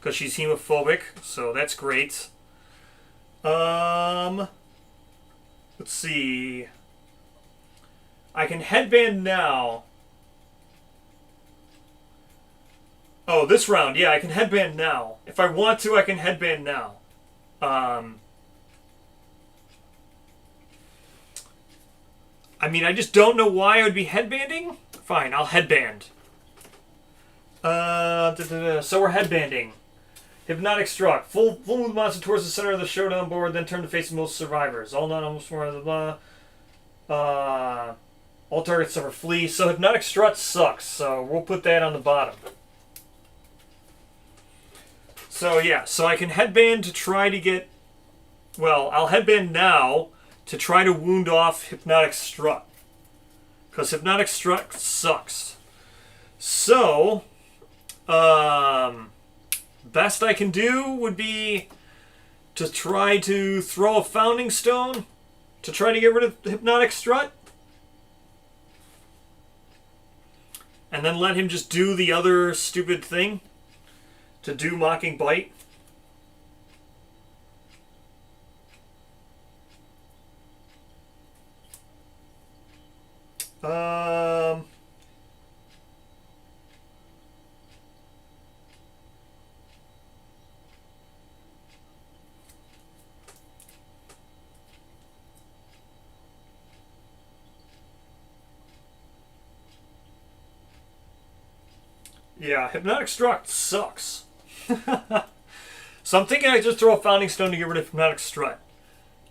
because she's hemophobic, so that's great. Let's see. I can headband now. Oh, this round, yeah, I can headband now. If I want to, I can headband now. I mean, I just don't know why I would be headbanding. Fine, I'll headband. So we're headbanding. Hypnotic Struck. Full move monster towards the center of the showdown board, then turn to face most survivors. All not almost more blah blah. All targets suffer flee. So Hypnotic Strut sucks. So we'll put that on the bottom. So yeah, so I can headband to try to get. Well, I'll headband now to try to wound off Hypnotic Strut. Because Hypnotic Strut sucks. So, best I can do would be to try to throw a Founding Stone to try to get rid of the Hypnotic Strut. And then let him just do the other stupid thing to do Mocking Bite. Yeah, Hypnotic Strut sucks. So I'm thinking I just throw a Founding Stone to get rid of Hypnotic Strut.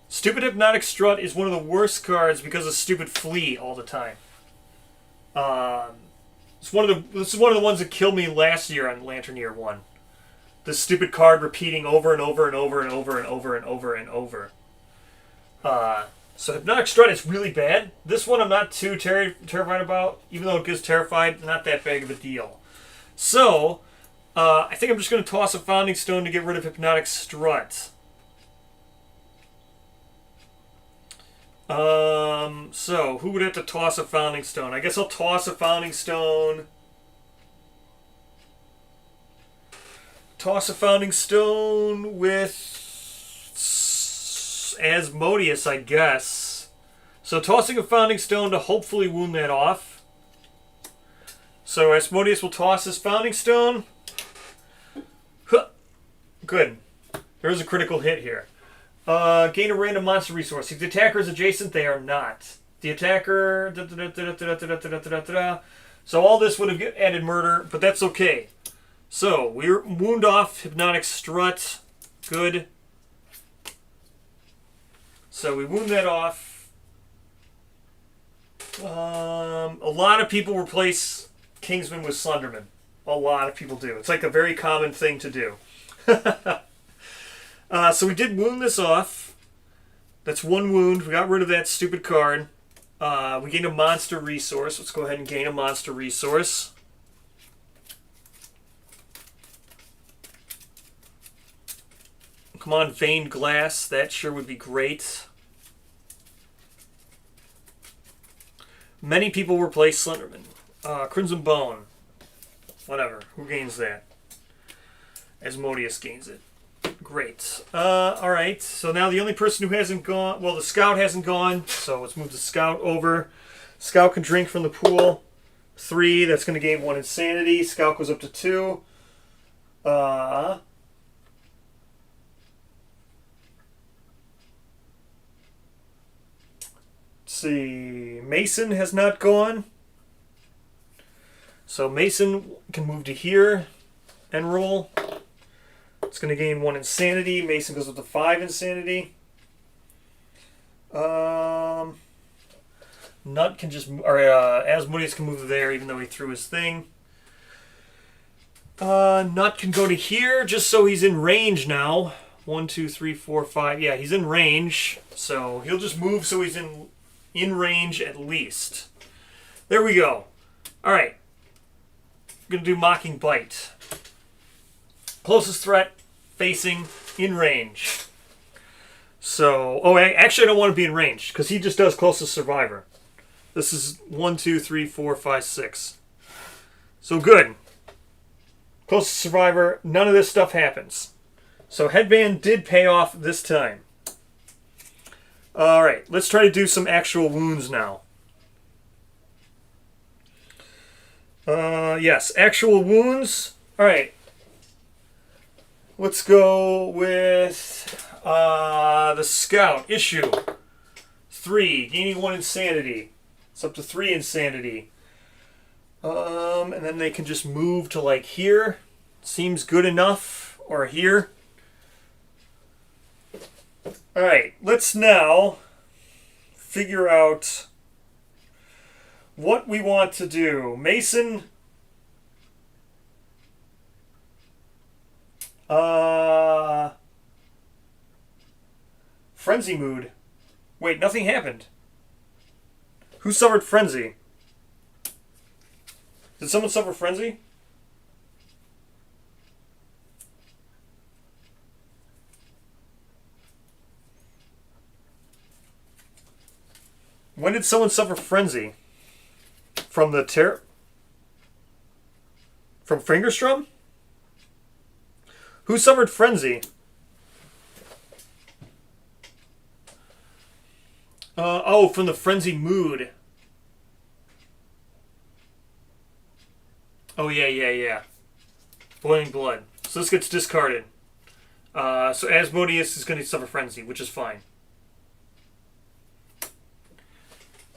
Stupid Hypnotic Strut is one of the worst cards because of stupid Flee all the time. This is one of the ones that killed me last year on Lantern Year 1. This stupid card repeating over and over and over and over and over and over and over. So Hypnotic Strut is really bad. This one I'm not too terrified about, even though it gives Terrified, not that big of a deal. So, I think I'm just going to toss a Founding Stone to get rid of Hypnotic Strut. So, who would have to toss a Founding Stone? I guess I'll toss a Founding Stone. Toss a Founding Stone with Asmodeus, I guess. So tossing a Founding Stone to hopefully wound that off. So Asmodeus will toss his Founding Stone. Huh. Good. There's a critical hit here. Gain a random monster resource. If the attacker is adjacent, they are not. The attacker... So all this would have added murder, but that's okay. So, we're wound off, Hypnotic Strut. Good. So we wound that off. A lot of people replace Kingsman with Slenderman. A lot of people do. It's like a very common thing to do. So we did wound this off. That's one wound. We got rid of that stupid card. We gained a monster resource. Let's go ahead and gain a monster resource. Come on, Veined Glass. That sure would be great. Many people replace Slenderman. Crimson Bone. Whatever. Who gains that? Asmodeus gains it. Great. Alright. So now the only person who hasn't gone... Well, the Scout hasn't gone. So let's move the Scout over. Scout can drink from the pool. 3. That's going to gain 1 insanity. Scout goes up to 2. Let's see. Mason has not gone. So Mason can move to here and roll. It's going to gain 1 insanity. Mason goes up to 5 insanity. Nut can just... Or Asmodeus can move there even though he threw his thing. Nut can go to here just so he's in range now. 1, 2, 3, 4, 5. Yeah, he's in range. So he'll just move so he's in range at least. There we go. Alright. I'm going to do Mocking Bite. Closest threat, facing, in range. So, actually I don't want to be in range, because he just does closest survivor. This is 1, 2, 3, 4, 5, 6. So good. Closest survivor, none of this stuff happens. So Headband did pay off this time. Alright, let's try to do some actual wounds now. Yes, actual wounds. Alright. Let's go with the Scout. Issue 3, gaining 1 insanity. It's up to 3 insanity. And then they can just move to like here. Seems good enough. Or here. Alright, let's now figure out what we want to do. Mason... Frenzy mood. Wait, nothing happened. Who suffered frenzy? Did someone suffer frenzy? When did someone suffer frenzy? From the From Fingerstrom? Who suffered frenzy? From the frenzy mood. Oh, yeah. Boiling blood. So this gets discarded. So Asmodeus is going to suffer frenzy, which is fine.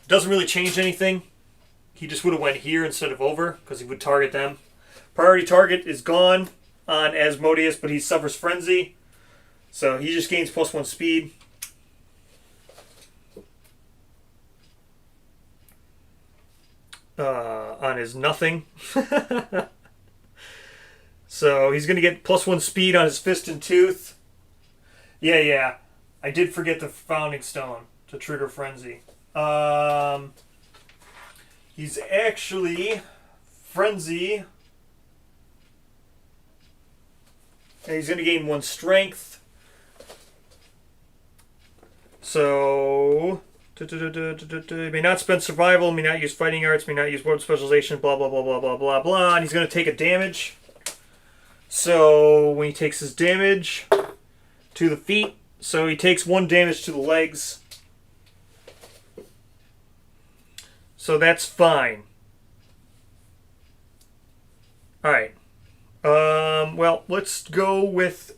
Doesn't really change anything. He just would have went here instead of over, because he would target them. Priority target is gone on Asmodeus, but he suffers frenzy. So he just gains +1 speed. On his nothing. So he's going to get +1 speed on his Fist and Tooth. Yeah. I did forget the Founding Stone to trigger frenzy. He's actually frenzy. And he's going to gain 1 strength. So... may not spend survival, may not use fighting arts, may not use weapon specialization, blah, blah, blah, blah, blah, blah, blah. And he's going to take a damage. So when he takes his damage to the feet, So he takes 1 damage to the legs. So that's fine. Alright. Well, let's go with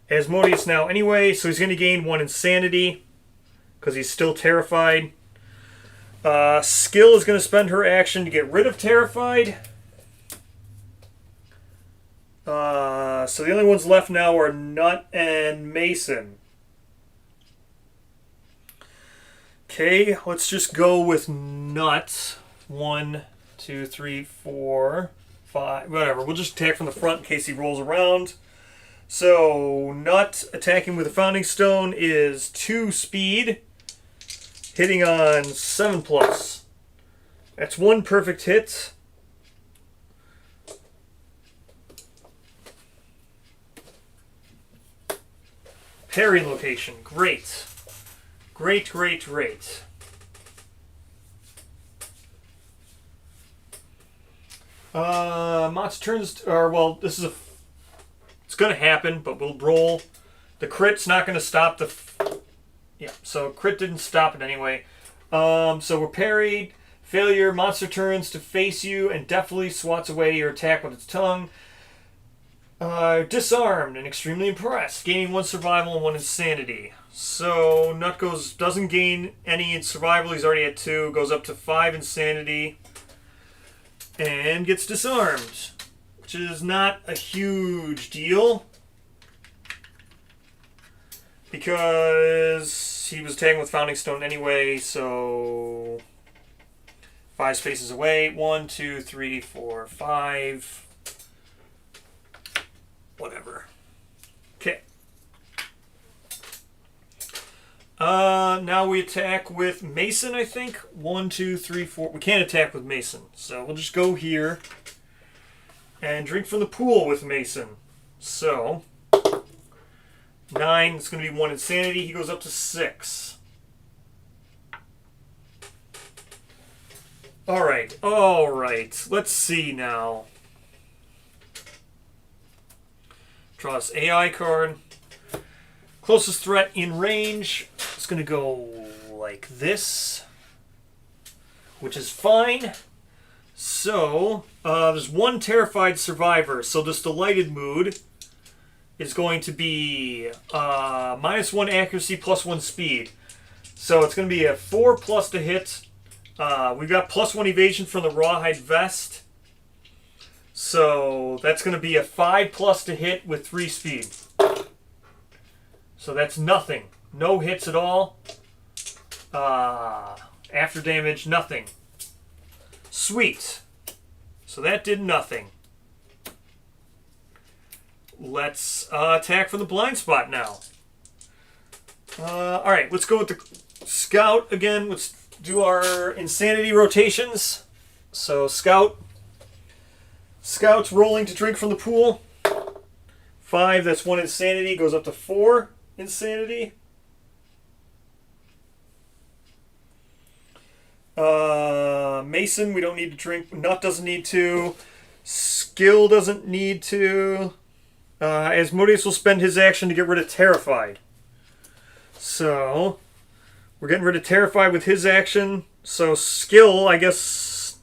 Asmodeus now anyway. So he's going to gain 1 insanity because he's still terrified. Skill is going to spend her action to get rid of terrified. So the only ones left now are Nut and Mason. Okay, let's just go with Nut. 1, 2, 3, 4, 5, whatever. We'll just attack from the front in case he rolls around. So, Nut attacking with a Founding Stone is 2 speed, hitting on 7+. That's 1 perfect hit. Parry location, great. Great, great, great. Monster turns, or well, this is it's going to happen, but we'll roll. The crit's not going to stop the, yeah, so crit didn't stop it anyway. So we're parried. Failure, monster turns to face you and deftly swats away your attack with its tongue. Disarmed and extremely impressed, gaining 1 survival and 1 insanity. So Nut doesn't gain any in survival. He's already at 2. Goes up to 5 insanity, and gets disarmed, which is not a huge deal because he was attacking with Founding Stone anyway. So 5 spaces away. 1, 2, 3, 4, 5. Whatever. Okay. Now we attack with Mason, I think. 1, 2, 3, 4. We can't attack with Mason, so we'll just go here and drink from the pool with Mason. So 9. It's going to be 1 insanity. He goes up to 6. All right. All right. Let's see now. Draw this AI card. Closest threat in range. It's going to go like this, which is fine. So, there's 1 terrified survivor. So this delighted mood is going to be -1 accuracy, +1 speed. So it's going to be a 4+ to hit. We've got +1 evasion from the rawhide vest. So that's going to be a 5+ to hit with 3 speed. So that's nothing. No hits at all. After damage, nothing. Sweet. So that did nothing. Let's attack from the blind spot now. Alright, let's go with the Scout again. Let's do our insanity rotations. So Scout's rolling to drink from the pool. 5, that's 1 insanity. Goes up to 4 insanity. Mason, we don't need to drink. Nut doesn't need to. Skill doesn't need to. Asmodeus will spend his action to get rid of Terrified. So, we're getting rid of Terrified with his action. So, Skill, I guess.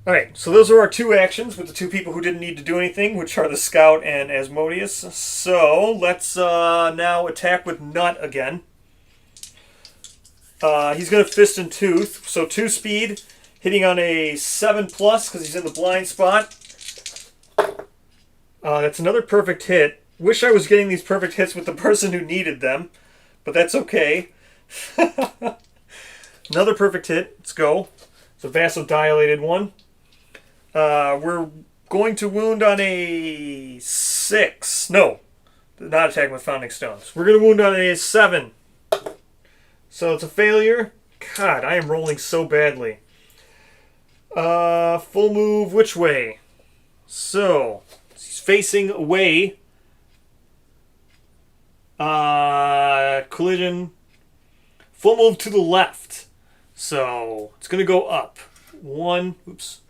Alright, so those are our 2 actions with the 2 people who didn't need to do anything, which are the Scout and Asmodeus. So, let's now attack with Nut again. He's going to Fist and Tooth, so 2 speed, hitting on a 7+ because he's in the blind spot. That's another perfect hit. Wish I was getting these perfect hits with the person who needed them, but that's okay. Another perfect hit. Let's go. It's a vasodilated one. We're going to wound on a 6. No, not attacking with Founding Stones. We're going to wound on a 7. So it's a failure. God, I am rolling so badly. Full move which way? So, he's facing away. Collision. Full move to the left. So, it's going to go up. 1. Oops.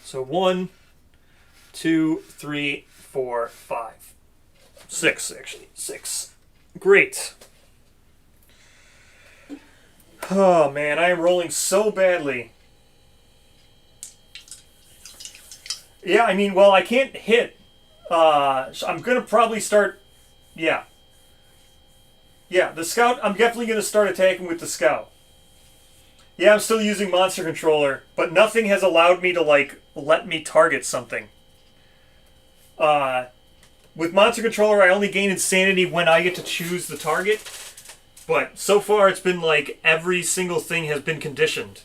So 1, 2, 3, 4, 5. 6, actually. 6. Great. Oh, man, I am rolling so badly. Yeah, I mean, well, I can't hit. So I'm going to probably start... Yeah. Yeah, the scout, I'm definitely going to start attacking with the scout. Yeah, I'm still using monster controller, but nothing has allowed me to, like, let me target something. With monster controller, I only gain insanity when I get to choose the target. But so far, it's been like every single thing has been conditioned.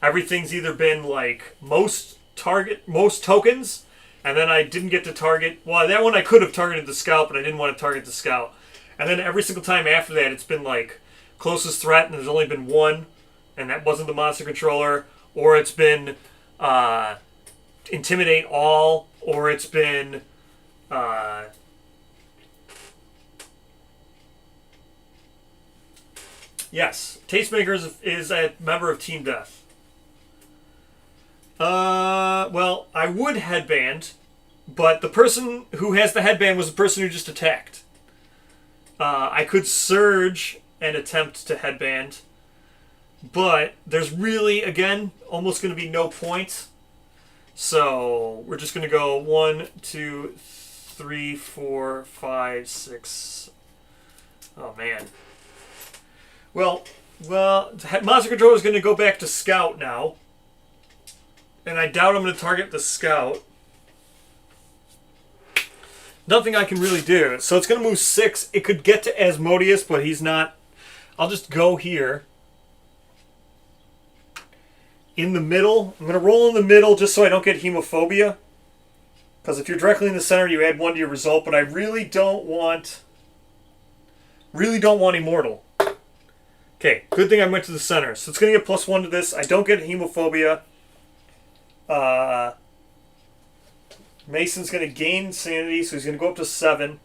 Everything's either been like most tokens, and then I didn't get to target. Well, that one I could have targeted the scout, but I didn't want to target the scout. And then every single time after that, it's been like closest threat, and there's only been one, and that wasn't the monster controller. Or it's been intimidate all, or it's been yes, Tastemaker is a member of Team Death. Well, I would headband, but the person who has the headband was the person who just attacked. I could surge and attempt to headband, but there's really, again, almost going to be no point. So we're just going to go 1, 2, 3, 4, 5, 6. Oh, man. Well, Monster Controller is going to go back to Scout now. And I doubt I'm going to target the Scout. Nothing I can really do. So it's going to move 6. It could get to Asmodeus, but he's not. I'll just go here. In the middle. I'm going to roll in the middle just so I don't get hemophobia. Because if you're directly in the center, you add 1 to your result. But I really don't want Immortal. Okay, good thing I went to the center. So it's going to get +1 to this. I don't get hemophobia. Mason's going to gain sanity, so he's going to go up to 7.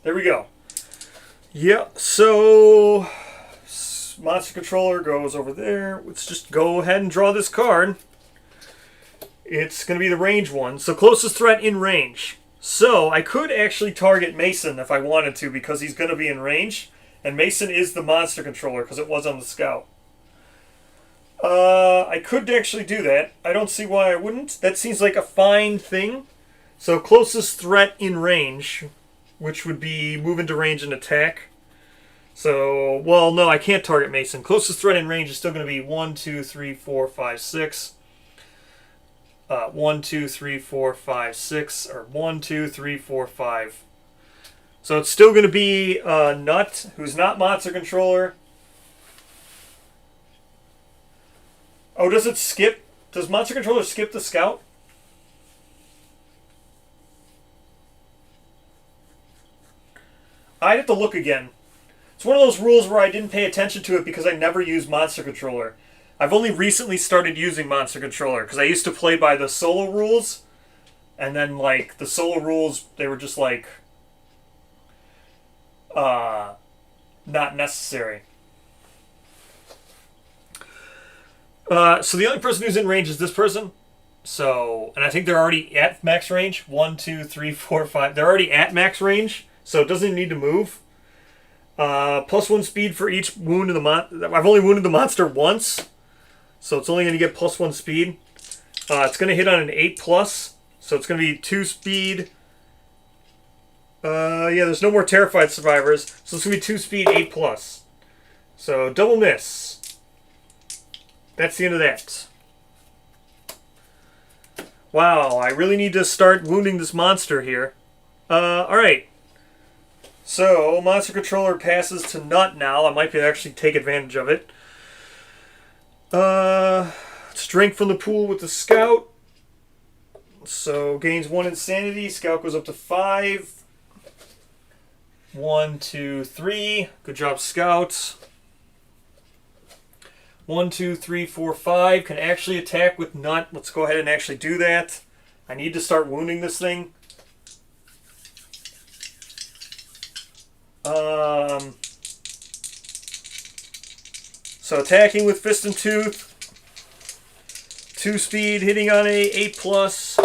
There we go. Yeah, so Monster Controller goes over there. Let's just go ahead and draw this card. It's going to be the range one. So closest threat in range. So I could actually target Mason if I wanted to because he's going to be in range. And Mason is the Monster Controller because it was on the Scout. I could actually do that. I don't see why I wouldn't. That seems like a fine thing. So closest threat in range, which would be move into range and attack. So, well, no, I can't target Mason. Closest threat in range is still going to be 1, 2, 3, 4, 5, 6. 1, 2, 3, 4, 5, 6. Or 1, 2, 3, 4, 5. So it's still going to be Nut, who's not Monster Controller. Oh, does it skip? Does Monster Controller skip the Scout? I'd have to look again. It's one of those rules where I didn't pay attention to it because I never used Monster Controller. I've only recently started using Monster Controller because I used to play by the solo rules. And then, like, the solo rules, they were just, like, not necessary. So the only person who's in range is this person. So, and I think they're already at max range. 1, 2, 3, 4, 5. They're already at max range, so it doesn't need to move. +1 speed for each wound in the I've only wounded the monster once, so it's only going to get +1 speed. It's going to hit on an 8+, so it's going to be 2 speed. Yeah, there's no more terrified survivors, so it's going to be 2 speed, 8+. So double miss. That's the end of that. Wow, I really need to start wounding this monster here. Alright. So, Monster Controller passes to Nut now. I might be able to actually take advantage of it. Let's drink from the pool with the Scout. So, gains 1 insanity. Scout goes up to 5. 1, 2, 3. Good job, Scout. 1, 2, 3, 4, 5. Can actually attack with Nut. Let's go ahead and actually do that. I need to start wounding this thing. So attacking with Fist and Tooth. 2 speed, hitting on a 8 plus.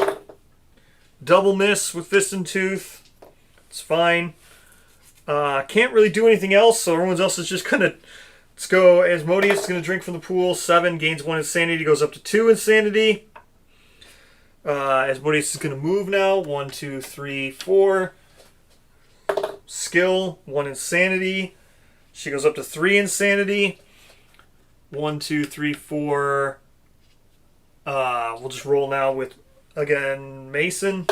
Double miss with Fist and Tooth. It's fine. Can't really do anything else, so everyone else is just gonna. Let's go. Asmodeus is gonna drink from the pool. 7 gains 1 insanity, goes up to 2 insanity. Asmodeus is gonna move now. 1, 2, 3, 4. Skill 1 insanity. She goes up to 3 insanity. 1, 2, 3, 4. We'll just roll now with again Mason.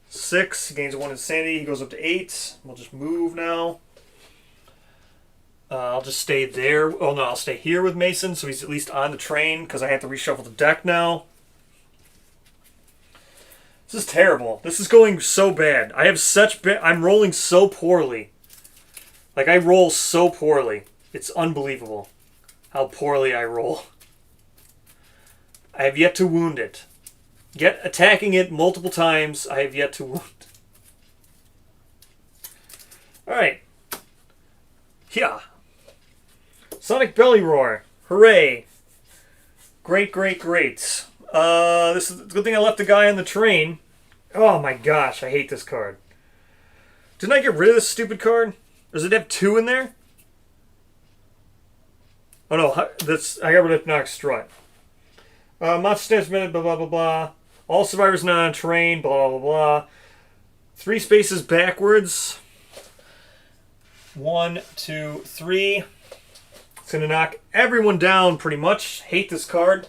6, he gains 1 insanity, he goes up to 8. We'll just move now. I'll just stay there. Oh no, I'll stay here with Mason, so he's at least on the train, because I have to reshuffle the deck now. This is terrible. This is going so bad. I have such I'm rolling so poorly. Like, I roll so poorly. It's unbelievable how poorly I roll. I have yet to wound it. Yet attacking it multiple times, I have yet to wound. Alright. Yeah. Sonic Belly Roar. Hooray. Great, great, great. This is a good thing I left the guy on the train. Oh my gosh, I hate this card. Didn't I get rid of this stupid card? Does it have 2 in there? Oh no, that's I got rid of Hypnotic Strut. Monster Stamps Minute, blah blah blah blah. All survivors not on train, blah blah blah. 3 spaces backwards. 1, 2, 3. It's gonna knock everyone down pretty much. Hate this card.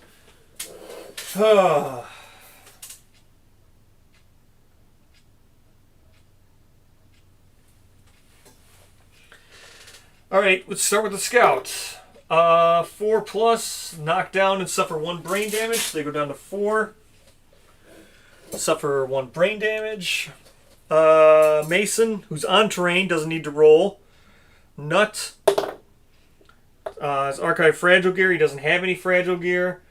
Alright, let's start with the Scout. 4 plus, knock down and suffer 1 brain damage. They go down to 4. Suffer 1 brain damage. Mason, who's on terrain, doesn't need to roll. Nut. His Archive Fragile Gear, he doesn't have any Fragile Gear.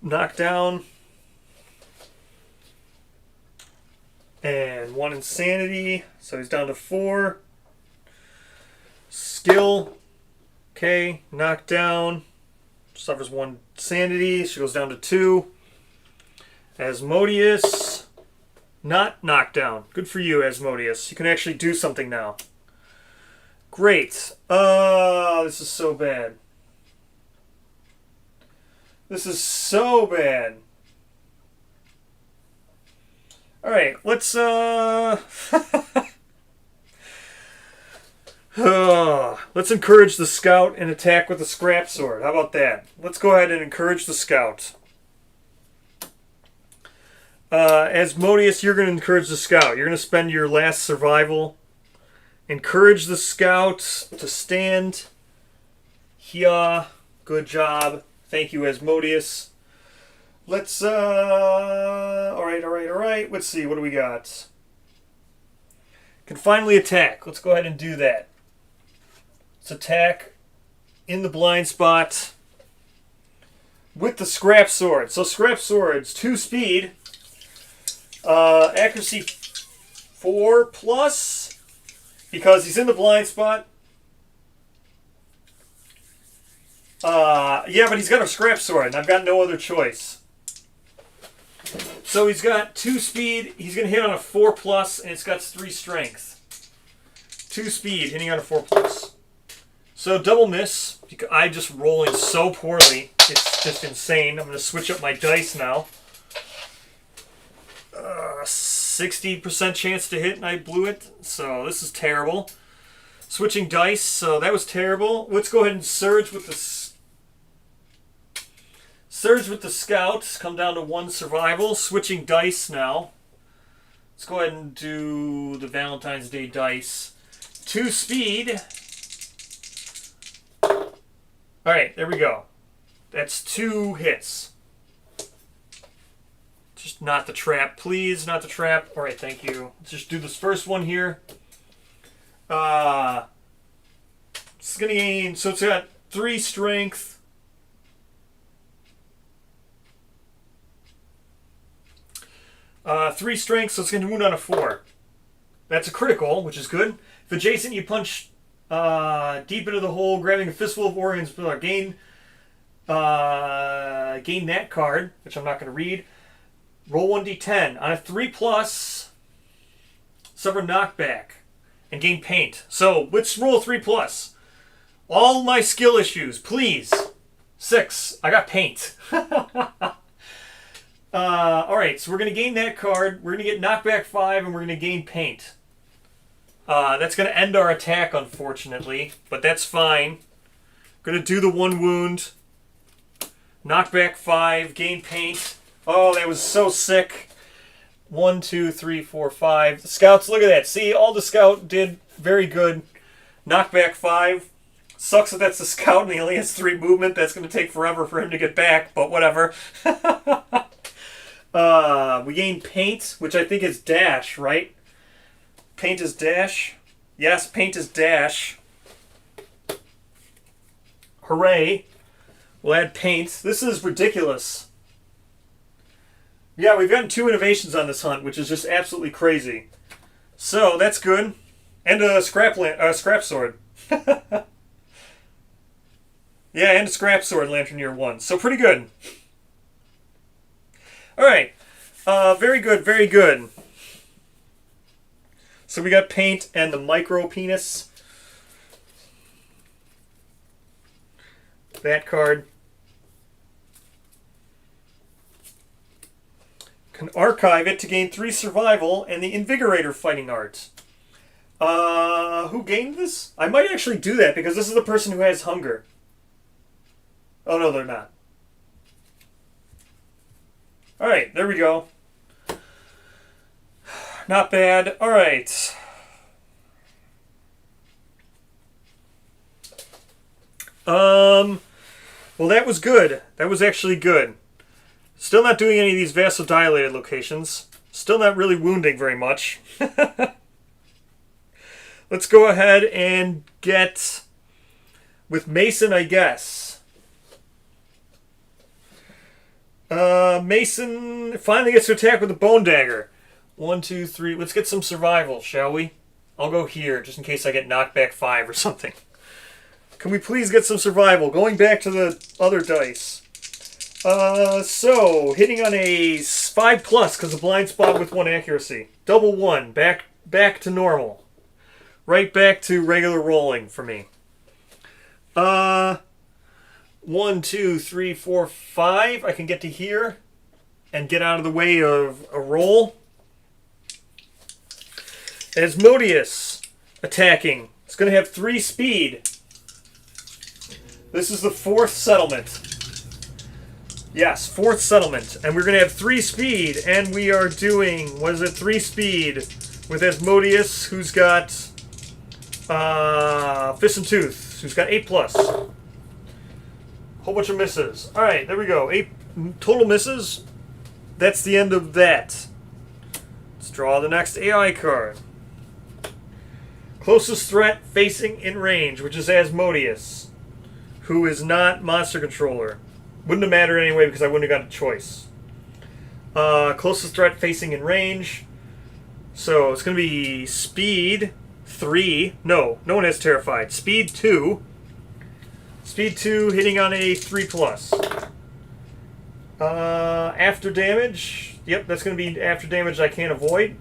Knockdown. And 1 insanity, so he's down to 4. Skill. Okay, knockdown. Suffers 1 sanity, she goes down to 2. Asmodeus. Not knockdown. Good for you, Asmodeus. You can actually do something now. Great. This is so bad. This is so bad. Alright, let's let's encourage the Scout and attack with the Scrap Sword. How about that? Let's go ahead and encourage the Scout. Asmodeus, you're going to encourage the Scout. You're going to spend your last survival. Encourage the Scout to stand. Yeah, good job. Thank you, Asmodeus. Let's, alright. Let's see, what do we got? Can finally attack. Let's go ahead and do that. Let's attack in the blind spot with the Scrap Sword. So Scrap Sword's 2 speed. Accuracy 4 plus. Because he's in the blind spot. Yeah, but he's got a Scrap Sword, and I've got no other choice. So he's got 2 speed. He's going to hit on a 4 plus, and it's got 3 strength. 2 speed, hitting on a 4 plus. So double miss. I'm just rolling so poorly. It's just insane. I'm going to switch up my dice now. 60% chance to hit, and I blew it. So this is terrible. Switching dice, so that was terrible. Let's go ahead and surge with the Scouts. Come down to 1 survival. Switching dice now. Let's go ahead and do the Valentine's Day dice. 2 speed. Alright, there we go. That's 2 hits. Just not the trap, please. Not the trap. Alright, thank you. Let's just do this first one here. It's going to gain, so it's got 3 strength. 3 strength, so it's going to wound on a 4. That's a critical, which is good. If adjacent, you punch Deep into the hole, grabbing a fistful of Orion's gain that card, which I'm not going to read. Roll 1d10. On a 3+, suffer knockback and gain paint. So let's roll 3+. All my skill issues, please. 6. I got paint. Alright, so we're going to gain that card. We're going to get knockback 5, and we're going to gain paint. That's going to end our attack, unfortunately, but that's fine. Going to do the 1 wound. Knockback 5, gain paint. Oh, that was so sick. 1, 2, 3, 4, 5. The scouts, look at that. See, all the scout did very good. Knockback 5. Sucks that that's the scout and he only has 3 movement. That's going to take forever for him to get back, but whatever. We gain paint, which I think is dash, right? Paint is dash. Yes, paint is dash. Hooray. We'll add paint. This is ridiculous. Yeah, we've gotten 2 innovations on this hunt, which is just absolutely crazy. So, that's good. And a scrap sword. Yeah, and a scrap sword, Lantern Year 1. So, pretty good. Alright. Very good, very good. So we got paint and the micro penis. That card. Can archive it to gain 3 survival and the Invigorator fighting art. Who gained this? I might actually do that because this is the person who has hunger. Oh no, they're not. Alright, there we go. Not bad. Alright. Well, that was good. That was actually good. Still not doing any of these vasodilated locations. Still not really wounding very much. Let's go ahead and get with Mason, I guess. Mason finally gets to attack with a bone dagger. 1, 2, 3. Let's get some survival, shall we? I'll go here, just in case I get knocked back 5 or something. Can we please get some survival? Going back to the other dice. So, hitting on a 5+, because a blind spot with 1 accuracy. Double 1. Back to normal. Right back to regular rolling for me. 1, 2, 3, 4, 5. I can get to here and get out of the way of a roll. Asmodeus attacking. It's going to have 3 speed. This is the 4th settlement. Yes, 4th settlement. And we're going to have 3 speed. And we are doing, 3 speed with Asmodeus, who's got Fist and Tooth, who's got 8+. Whole bunch of misses. Alright, there we go. 8 total misses. That's the end of that. Let's draw the next AI card. Closest threat facing in range, which is Asmodeus, who is not monster controller. Wouldn't have mattered anyway because I wouldn't have got a choice. Closest threat facing in range. So it's going to be speed 3. No one has terrified. Speed 2. Speed 2 hitting on a 3+. After damage. Yep, that's going to be after damage I can't avoid.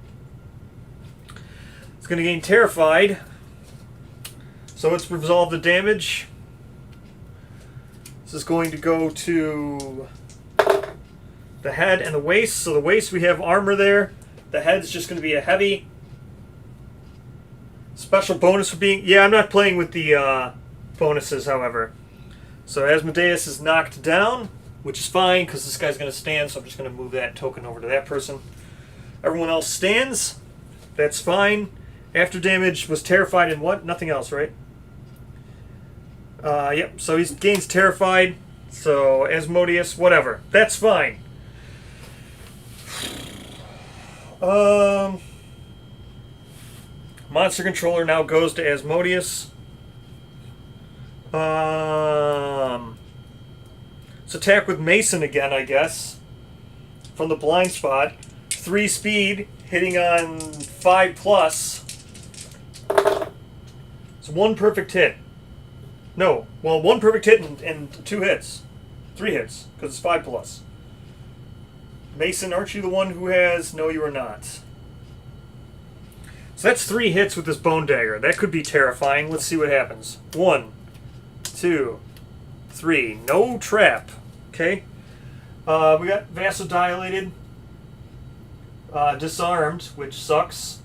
It's going to gain terrified. So let's resolve the damage. This is going to go to the head and the waist. So the waist, we have armor there. The head is just going to be a heavy. Special bonus for being... Yeah, I'm not playing with the bonuses, however. So Asmodeus is knocked down, which is fine because this guy's going to stand. So I'm just going to move that token over to that person. Everyone else stands. That's fine. After damage was terrified and what? Nothing else, right? Yep, so he gains terrified. So, Asmodeus, whatever. That's fine. Monster controller now goes to Asmodeus. Let's attack with Mason again, I guess. From the blind spot. 3 speed, hitting on 5+. It's one perfect hit. No, well, one perfect hit and 2 hits. 3 hits, because it's 5 plus. Mason, aren't you the one who has... No, you are not. So that's 3 hits with this Bone Dagger. That could be terrifying. Let's see what happens. 1, 2, 3. No trap. Okay. We got Vasodilated. Disarmed, which sucks.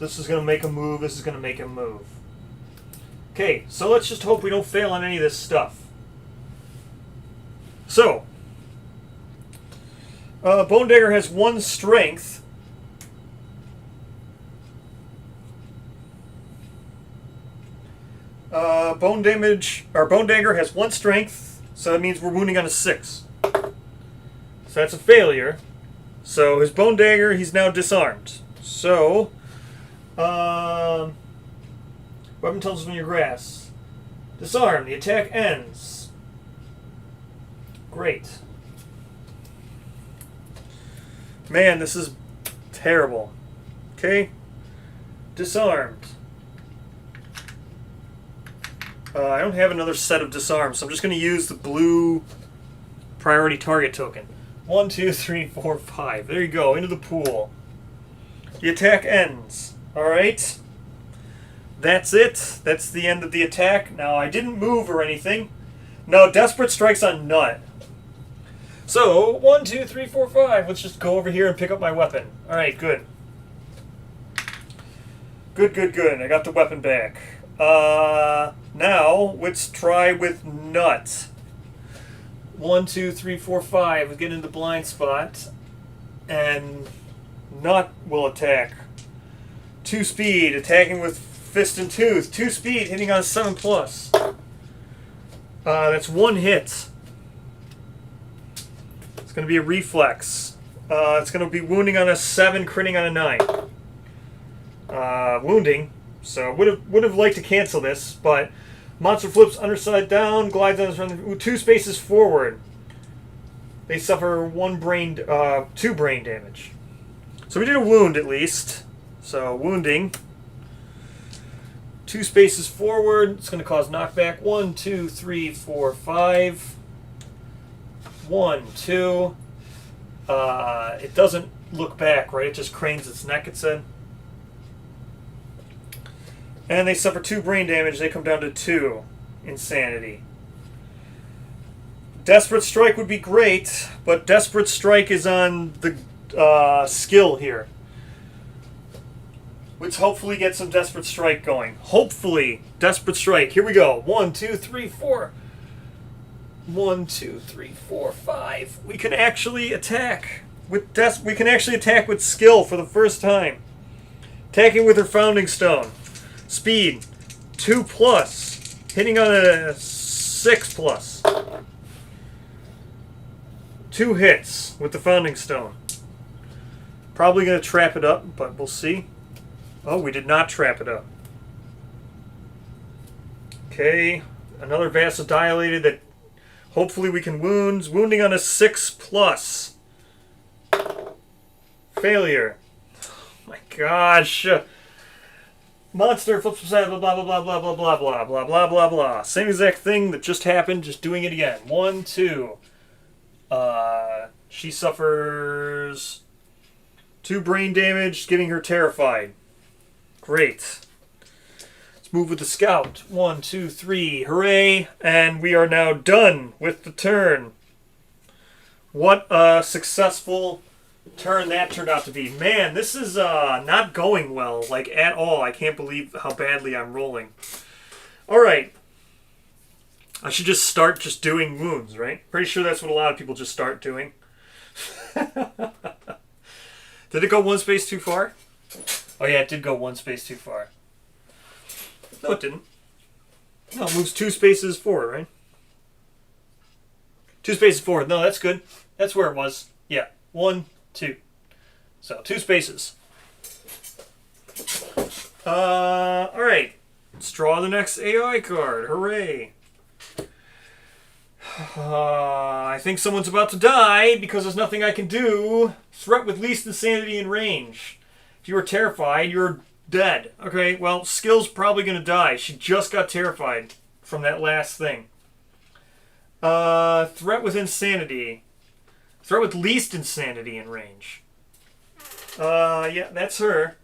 This is going to make a move. This is going to make him move. Okay, so let's just hope we don't fail on any of this stuff. So, Bone Dagger has 1 strength. Bone Dagger has 1 strength, so that means we're wounding on a 6. So that's a failure. So his Bone Dagger, he's now disarmed. So, weapon tells when you're grass. Disarm. The attack ends. Great. Man, this is terrible. Okay. Disarmed. I don't have another set of disarms, so I'm just going to use the blue priority target token. 1, 2, 3, 4, 5. There you go. Into the pool. The attack ends. Alright. That's it. That's the end of the attack. Now, I didn't move or anything. No, Desperate Strike's on Nut. So, 1, 2, 3, 4, 5. Let's just go over here and pick up my weapon. Alright, good. Good. I got the weapon back. Now, let's try with Nut. 1, 2, 3, 4, 5. We get into the blind spot. And Nut will attack. 2 speed, attacking with Fist and Tooth. 2 speed, hitting on a 7 plus. That's 1 hit. It's going to be a reflex. It's going to be wounding on a 7, critting on a 9. Wounding. So would have liked to cancel this, but monster flips underside down, glides on his run 2 spaces forward. They suffer 2 brain damage. So we did a wound at least. So wounding. 2 spaces forward. It's going to cause knockback. 1, 2, 3, 4, 5. 1, 2. It doesn't look back, right? It just cranes its neck, it said. And they suffer 2 brain damage. They come down to 2 insanity. Desperate Strike would be great, but Desperate Strike is on the skill here. Let's hopefully get some Desperate Strike going. Hopefully, Desperate Strike. Here we go. 1, 2, 3, 4. 1, 2, 3, 4, 5. We can actually attack with skill for the first time. Attacking with her Founding Stone. Speed 2 plus, hitting on a 6 plus. 2 hits with the Founding Stone. Probably going to trap it up, but we'll see. Oh, we did not trap it up. Okay, another Vasodilated that hopefully we can wound. Wounding on a 6 plus. Failure. Oh my gosh. Monster flips beside blah blah blah blah blah blah blah blah blah blah blah. Same exact thing that just happened, just doing it again. 1, 2. She suffers 2 brain damage, getting her terrified. Great. Let's move with the scout. 1, 2, 3. Hooray! And we are now done with the turn. What a successful turn that turned out to be. Man, this is not going well, like, at all. I can't believe how badly I'm rolling. Alright. I should just start just doing wounds, right? Pretty sure that's what a lot of people just start doing. Did it go 1 space too far? Oh yeah, it did go 1 space too far. No, it didn't. No, it moves 2 spaces forward, right? 2 spaces forward. No, that's good. That's where it was. Yeah. 1, 2. So, 2 spaces. Alright. Let's draw the next AI card. Hooray. I think someone's about to die because there's nothing I can do. Threat with least insanity in range. If you are terrified, you're dead. Okay, well, Skill's probably going to die. She just got terrified from that last thing. Threat with insanity. Threat with least insanity in range. Yeah, that's her.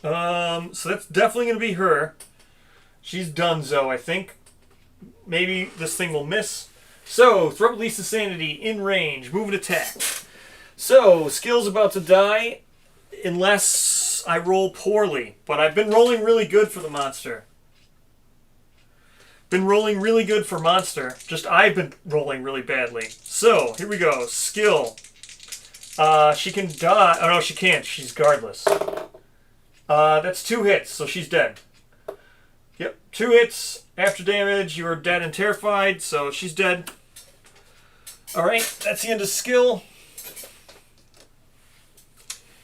So that's definitely going to be her. She's donezo, I think. Maybe this thing will miss. So, threat with least insanity in range. Move and attack. So, Skill's about to die unless I roll poorly. But I've been rolling really good for the monster. Been rolling really good for monster. Just I've been rolling really badly. So, here we go. Skill. She can die. Oh, no, she can't. She's guardless. That's 2 hits, so she's dead. Yep, 2 hits. After damage, you are dead and terrified, so she's dead. Alright, that's the end of Skill.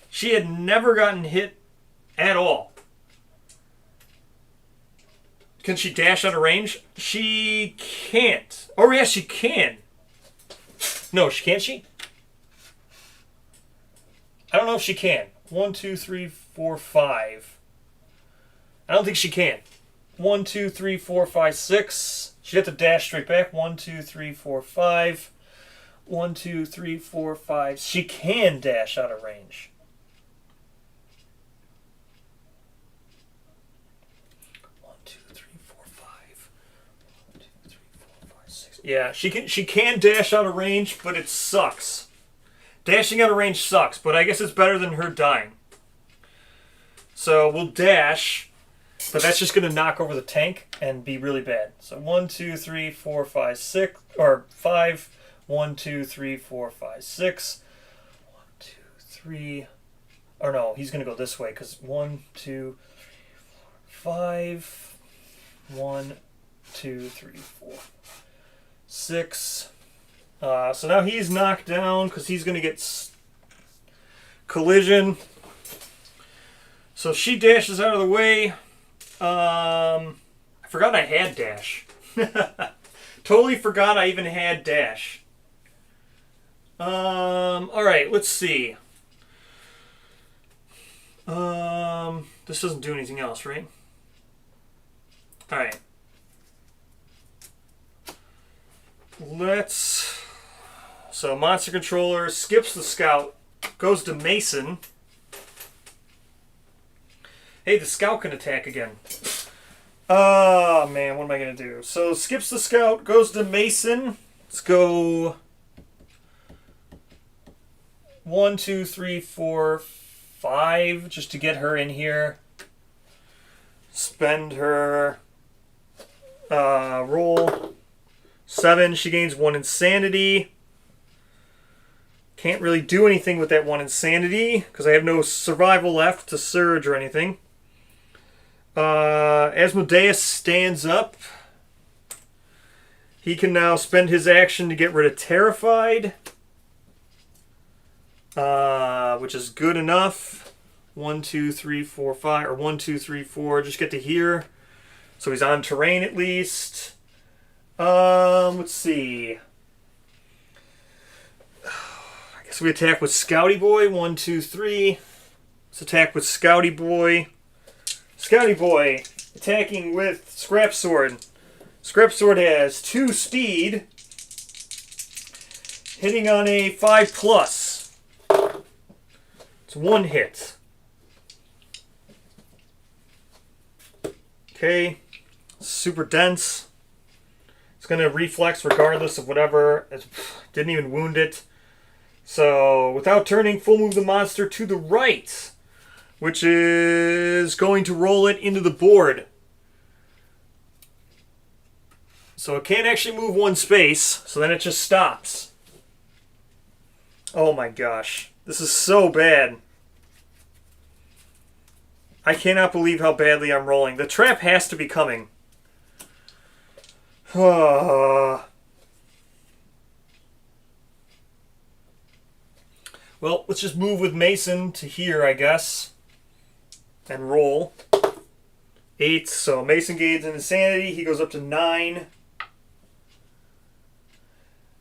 She had never gotten hit at all. Can she dash out of range? She can't. Oh, yeah, she can. No, can't she? I don't know if she can. 1, 2, 3, 4, 5. I don't think she can. 1, 2, 3, 4, 5, 6. She'd have to dash straight back. 1, 2, 3, 4, 5. 1, 2, 3, 4, 5. She can dash out of range. Yeah, she can dash out of range, but it sucks. Dashing out of range sucks, but I guess it's better than her dying. So we'll dash, but that's just going to knock over the tank and be really bad. So 1, 2, 3, 4, 5, 6, or 5. 1, 2, 3, 4, 5, 6. 1, 2, 3. Or no, he's going to go this way because 1, 2, 3, 4, 5. 1, 2, 3, 4, 6. So now he's knocked down because he's going to get collision. So she dashes out of the way. I forgot I had dash. Totally forgot I even had dash. Alright, let's see. This doesn't do anything else, right? Alright. So monster controller skips the scout, goes to Mason. Hey, the scout can attack again. Oh man, what am I gonna do? So skips the scout, goes to Mason. Let's go 1, 2, 3, 4, 5, just to get her in here. Spend her roll 7. She gains 1 insanity. Can't really do anything with that 1 insanity because I have no survival left to surge or anything. Asmodeus stands up. He can now spend his action to get rid of Terrified, which is good enough. 1, 2, 3, 4, 5, or 1, 2, 3, 4. Just get to here, so he's on terrain at least. Let's see. I guess we attack with Scouty Boy. 1, 2, 3. Let's attack with Scouty Boy. Scouty Boy attacking with Scrap Sword. Scrap Sword has 2 speed, hitting on a 5+. It's 1 hit. Okay, super dense. It's going to reflex regardless of whatever. It didn't even wound it. So, without turning, full move the monster to the right, which is going to roll it into the board. So it can't actually move 1 space, so then it just stops. Oh my gosh. This is so bad. I cannot believe how badly I'm rolling. The trap has to be coming. Well, let's just move with Mason to here, I guess. And roll. 8. So Mason gains an insanity. He goes up to 9.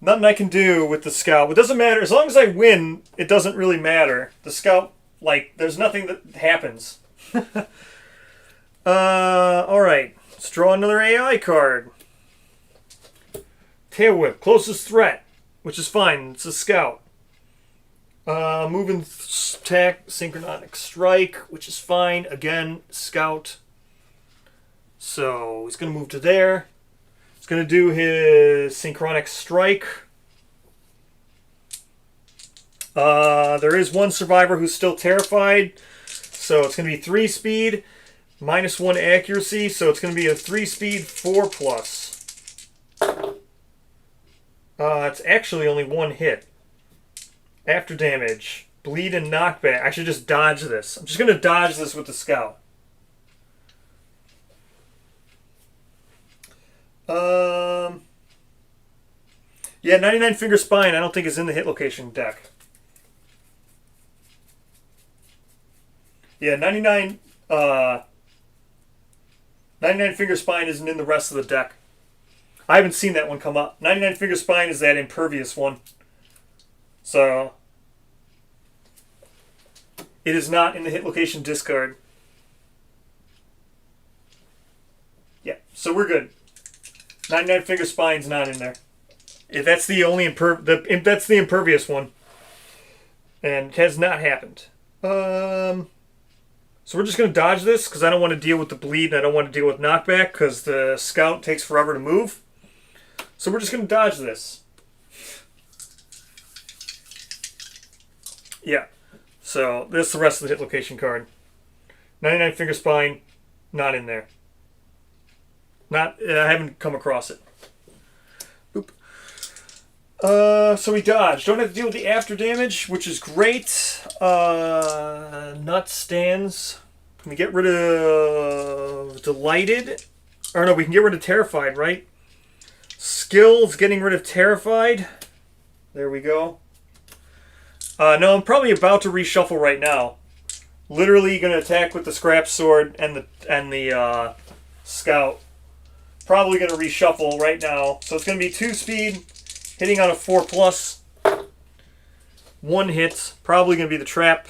Nothing I can do with the scout. It doesn't matter. As long as I win, it doesn't really matter. The scout, like, there's nothing that happens. Alright. Let's draw another AI card. Tail Whip. Closest threat, which is fine. It's a scout. Moving attack. Synchronic Strike, which is fine. Again, scout. So he's going to move to there. He's going to do his Synchronic Strike. There is one survivor who's still terrified. So it's going to be 3 speed, -1 accuracy. So it's going to be a 3 speed, 4+. It's actually only 1 hit. After damage, bleed and knockback. I should just dodge this. I'm just going to dodge this with the scout. Yeah, 99 Finger Spine I don't think is in the hit location deck. Yeah, 99 Finger Spine isn't in the rest of the deck. I haven't seen that one come up. 99 Finger Spine is that impervious one. So it is not in the hit location discard. Yeah, so we're good. 99 Finger Spine's not in there. If that's the only that's the impervious one. And it has not happened. So we're just going to dodge this because I don't want to deal with the bleed and I don't want to deal with knockback because the scout takes forever to move. So we're just going to dodge this. Yeah. So this is the rest of the hit location card. 99 Finger Spine, not in there. I haven't come across it. Oop. So we dodge. Don't have to deal with the after damage, which is great. Nut stands. Can we get rid of Delighted? Or no, we can get rid of Terrified, right? Skills, getting rid of Terrified. There we go. No, I'm probably about to reshuffle right now. Literally going to attack with the Scrap Sword and the Scout. Probably going to reshuffle right now. So it's going to be 2 speed, hitting on a 4+. 1 hit. Probably going to be the trap.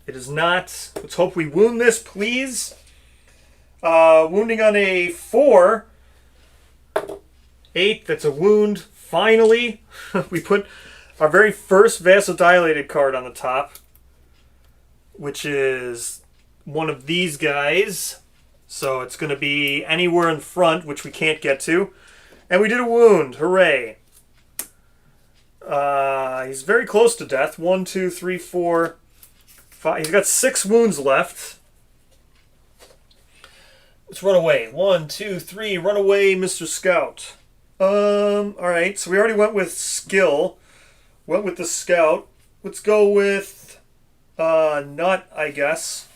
It is not. Let's hope we wound this, please. Wounding on a 4. 8, that's a wound. Finally, we put our very first Vasodilated card on the top, which is one of these guys. So it's going to be anywhere in front, which we can't get to. And we did a wound. Hooray. He's very close to death. 1, 2, 3, 4, 5. He's got 6 wounds left. Let's run away. 1, 2, 3. Run away, Mr. Scout. Alright, so we already went with skill. Went with the scout. Let's go with nut, I guess.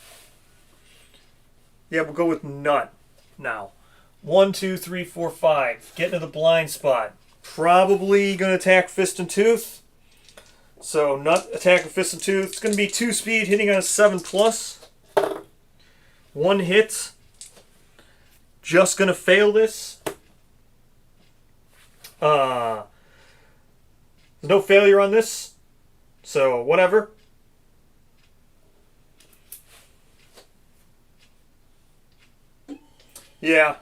Yeah, we'll go with nut now. 1, 2, 3, 4, 5. Get into the blind spot. Probably going to attack Fist and Tooth. So nut attack with Fist and Tooth. It's going to be 2 speed, hitting on a 7+. 1 hit. Just going to fail this. There's no failure on this, so whatever. Yeah.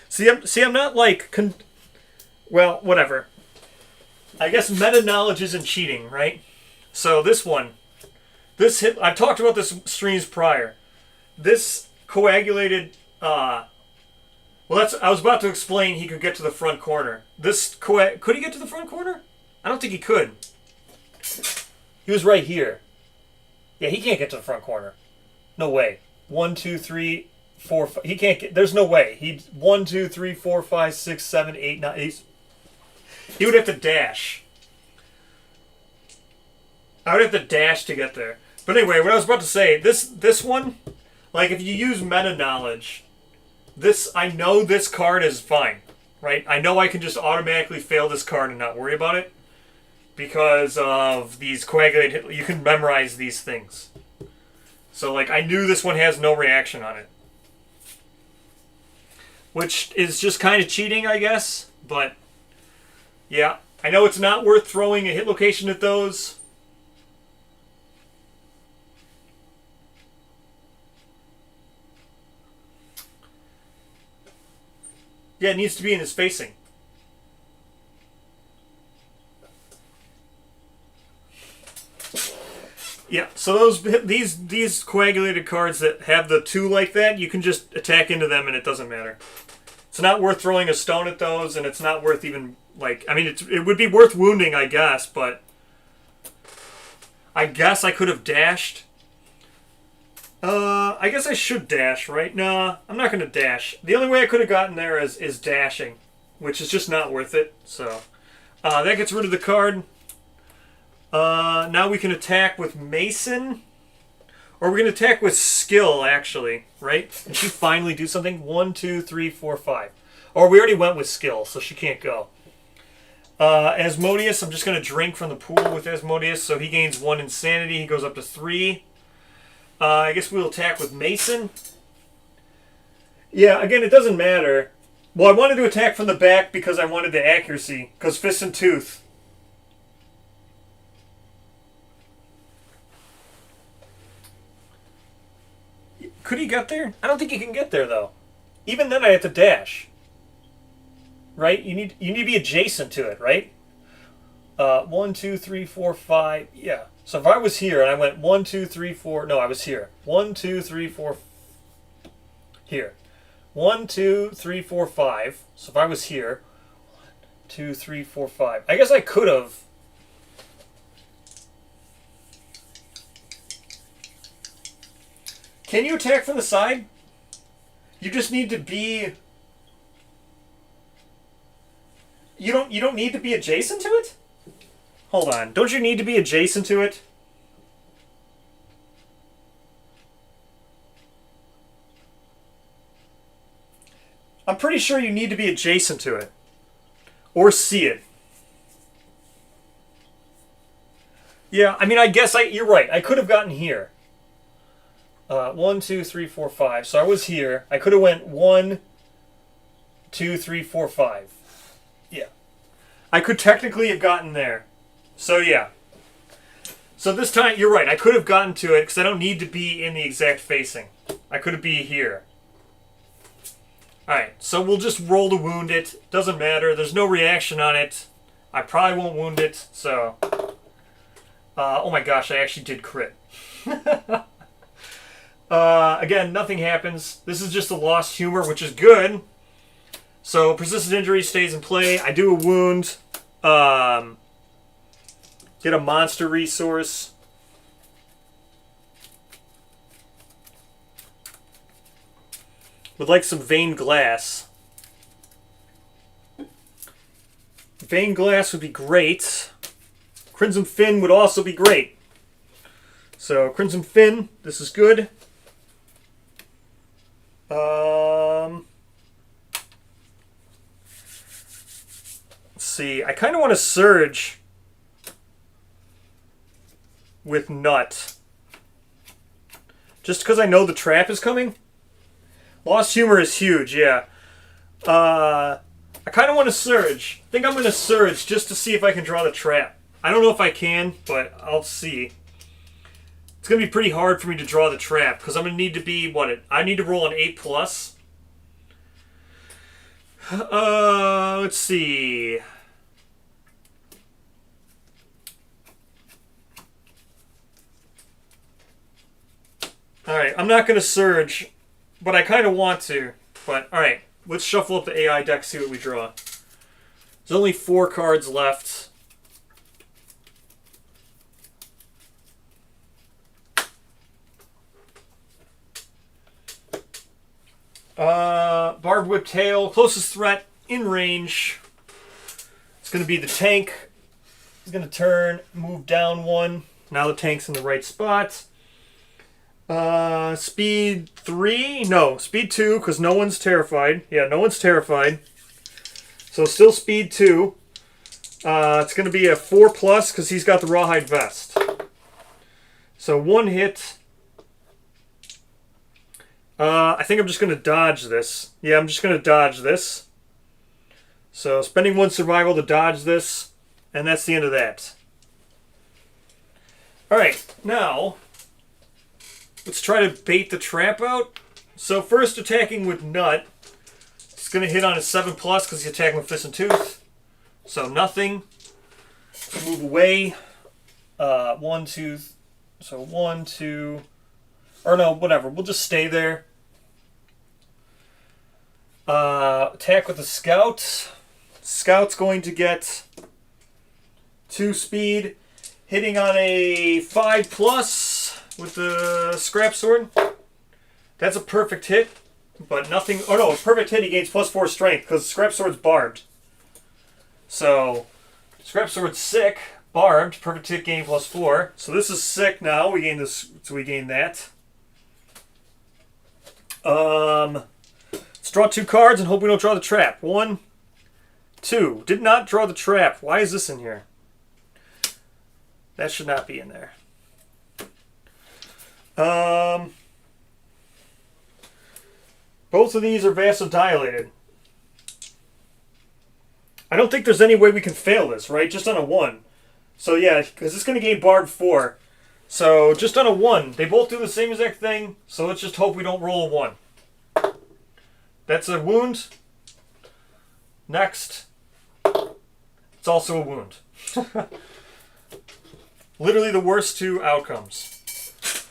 See, I'm not like, well, whatever. I guess meta knowledge isn't cheating, right? So this one, this hit. I've talked about this streams prior. This coagulated. Well, I was about to explain he could get to the front corner. Could he get to the front corner? I don't think he could. He was right here. Yeah, he can't get to the front corner. No way. 1, 2, 3, 4, 5. He can't get. There's no way. 1, 2, 3, 4, 5, 6, 7, 8, 9. He would have to dash. I would have to dash to get there. But anyway, what I was about to say, this one, like if you use meta knowledge. I know this card is fine, right? I know I can just automatically fail this card and not worry about it because of these coagulated. You can memorize these things. So, like, I knew this one has no reaction on it. which is just kind of cheating, I guess. But yeah, I know it's not worth throwing a hit location at those. Yeah, it needs to be in his facing. Yeah, so these coagulated cards that have the 2 like that, you can just attack into them and it doesn't matter. It's not worth throwing a stone at those, and it's not worth even, like, I mean, it would be worth wounding, I guess, but I guess I could have dashed. I guess I should dash, right? Nah, I'm not going to dash. The only way I could have gotten there is dashing, which is just not worth it, so. That gets rid of the card. Now we can attack with Mason. Or we're going to attack with skill, actually, right? And she finally do something. 1, 2, 3, 4, 5. Or we already went with skill, so she can't go. Asmodeus, I'm just going to drink from the pool with Asmodeus, so he gains 1 insanity. He goes up to 3. I guess we'll attack with Mason. Yeah, again, it doesn't matter. Well, I wanted to attack from the back because I wanted the accuracy. Because Fist and Tooth. Could he get there? I don't think he can get there, though. Even then, I have to dash. Right? You need to be adjacent to it, right? 1, 2, 3, 4, 5. Yeah. So if I was here and I went 1, 2, 3, 4. No, I was here. 1, 2, 3, 4. Here. 1, 2, 3, 4, 5. So if I was here. 1, 2, 3, 4, 5. I guess I could have. Can you attack from the side? You just need to be... You don't need to be adjacent to it? Hold on. Don't you need to be adjacent to it? I'm pretty sure you need to be adjacent to it. Or see it. Yeah, I mean, I guess you're right. I could have gotten here. 1, 2, 3, 4, 5. So I was here. I could have went 1, 2, 3, 4, 5. Yeah. I could technically have gotten there. So yeah. So this time, you're right. I could have gotten to it because I don't need to be in the exact facing. I could be here. Alright, so we'll just roll to wound it. Doesn't matter. There's no reaction on it. I probably won't wound it, so... oh my gosh, I actually did crit. Again, nothing happens. This is just a lost humor, which is good. So, persistent injury stays in play. I do a wound. Get a monster resource. Would like some Vein Glass. Vein Glass would be great. Crimson Fin would also be great. So, Crimson Fin, this is good. Let's see. I kind of want to Surge with Nut. Just because I know the trap is coming. Lost Humor is huge, yeah. I kind of want to Surge. I think I'm going to Surge just to see if I can draw the trap. I don't know if I can, but I'll see. It's going to be pretty hard for me to draw the trap, because I'm going to need to be, I need to roll an 8+. Let's see. Alright, I'm not going to Surge, but I kind of want to. But, alright, let's shuffle up the AI deck, see what we draw. There's only 4 cards left. Barbed Whip Tail, closest threat, in range. It's going to be the tank. He's going to turn, move down 1. Now the tank's in the right spot. Speed 3? No, speed 2, because no one's terrified. Yeah, no one's terrified. So still speed 2. It's going to be a 4+, because he's got the Rawhide Vest. So 1 hit. I think I'm just going to dodge this. Yeah, I'm just going to dodge this. So spending 1 survival to dodge this, and that's the end of that. Alright, now let's try to bait the trap out. So first attacking with Nut. It's going to hit on a 7+ because he's attacking with Fist and Tooth. So nothing. Move away. 1, 2. So 1, 2. Or no, whatever. We'll just stay there. Attack with the Scout. Scout's going to get 2 speed. Hitting on a 5+ with the Scrap Sword. That's a perfect hit. But nothing... Oh no, a perfect hit, he gains +4 strength because Scrap Sword's barbed. So, Scrap Sword's sick, barbed, perfect hit, gain +4. So this is sick now. We gain this, so we gain that. Let's draw 2 cards and hope we don't draw the trap. 1, 2. Did not draw the trap. Why is this in here? That should not be in there. Both of these are vasodilated. I don't think there's any way we can fail this, right? Just on a 1. So yeah, because it's going to gain Barb 4. So just on a 1. They both do the same exact thing, so let's just hope we don't roll a 1. That's a wound. Next. It's also a wound. Literally the worst 2 outcomes.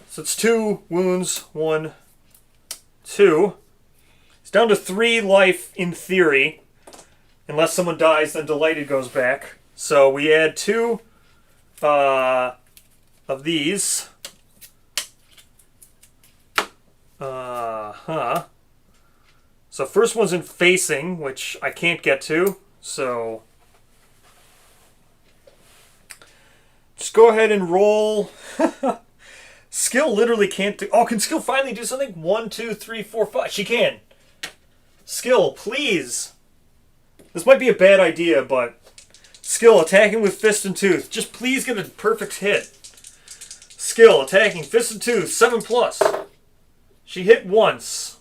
So it's 2 wounds. 1, 2. It's down to 3 life in theory. Unless someone dies, then Delighted goes back. So we add 2 of these. So first one's in facing, which I can't get to. So just go ahead and roll. Skill literally can't do... Oh, can Skill finally do something? 1, 2, 3, 4, 5. She can. Skill, please. This might be a bad idea, but... Skill, attacking with Fist and Tooth. Just please get a perfect hit. Skill, attacking, Fist and Tooth, 7+. She hit once.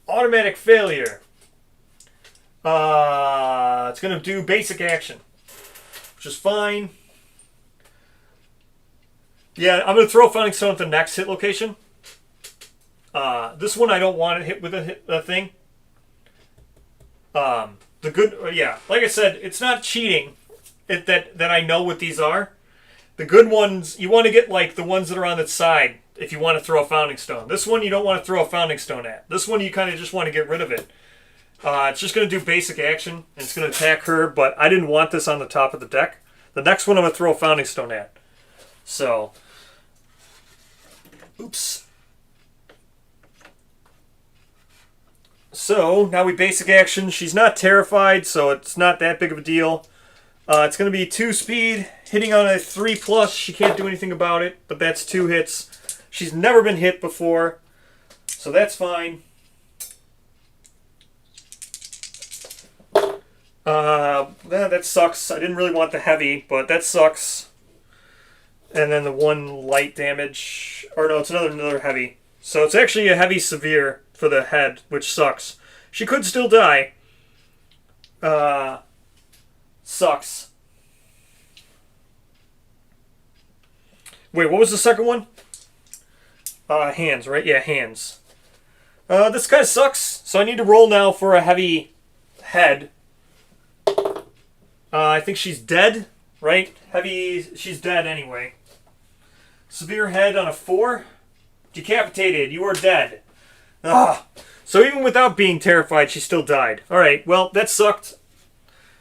Automatic failure. It's going to do basic action, which is fine. Yeah, I'm going to throw Founding Stone at the next hit location. This one I don't want to hit with a thing. The good, yeah, like I said, it's not cheating that I know what these are. The good ones, you want to get like the ones that are on the side if you want to throw a Founding Stone. This one you don't want to throw a Founding Stone at. This one you kind of just want to get rid of it. It's just going to do basic action, and it's going to attack her, but I didn't want this on the top of the deck. The next one I'm going to throw a Founding Stone at. So, oops. So, now we basic action. She's not terrified, so it's not that big of a deal. It's going to be 2 speed, hitting on a 3+. She can't do anything about it, but that's 2 hits. She's never been hit before, so that's fine. That sucks. I didn't really want the heavy, but that sucks. And then the 1 light damage. Or no, it's another heavy. So it's actually a heavy severe for the head, which sucks. She could still die. Sucks. Wait, what was the second one? Hands, right? Yeah, hands. This kind of sucks. So I need to roll now for a heavy head. I think she's dead, right? Heavy, she's dead anyway. Severe head on a 4. Decapitated, you are dead. Ah. So even without being terrified, she still died. Alright, well, that sucked.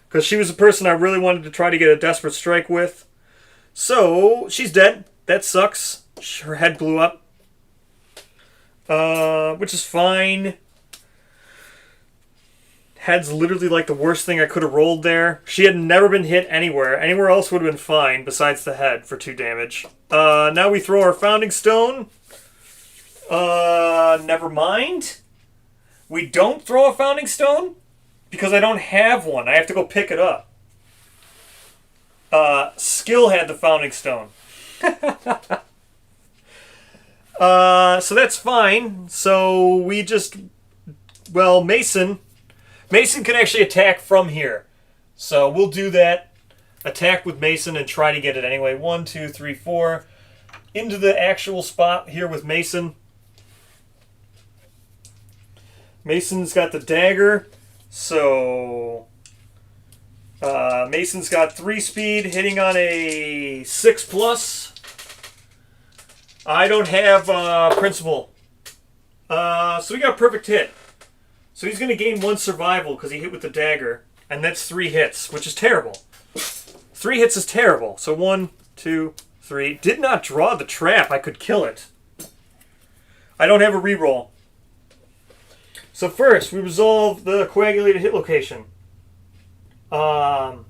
Because she was a person I really wanted to try to get a desperate strike with. So, she's dead. That sucks. Her head blew up. Which is fine. Head's literally like the worst thing I could have rolled there. She had never been hit anywhere. Anywhere else would have been fine besides the head for 2 damage. Now we throw our Founding Stone. Never mind. We don't throw a Founding Stone because I don't have one. I have to go pick it up. Skill had the Founding Stone. So that's fine. So we just, well, Mason can actually attack from here. So we'll do that. Attack with Mason and try to get it anyway. 1, 2, 3, 4. Into the actual spot here with Mason. Mason's got the dagger. So Mason's got 3 speed, hitting on a 6+. I don't have principal. So we got a perfect hit. So he's going to gain 1 survival because he hit with the dagger. And that's 3 hits, which is terrible. 3 hits is terrible. So 1, 2, 3. Did not draw the trap. I could kill it. I don't have a reroll. So first, we resolve the coagulated hit location. No,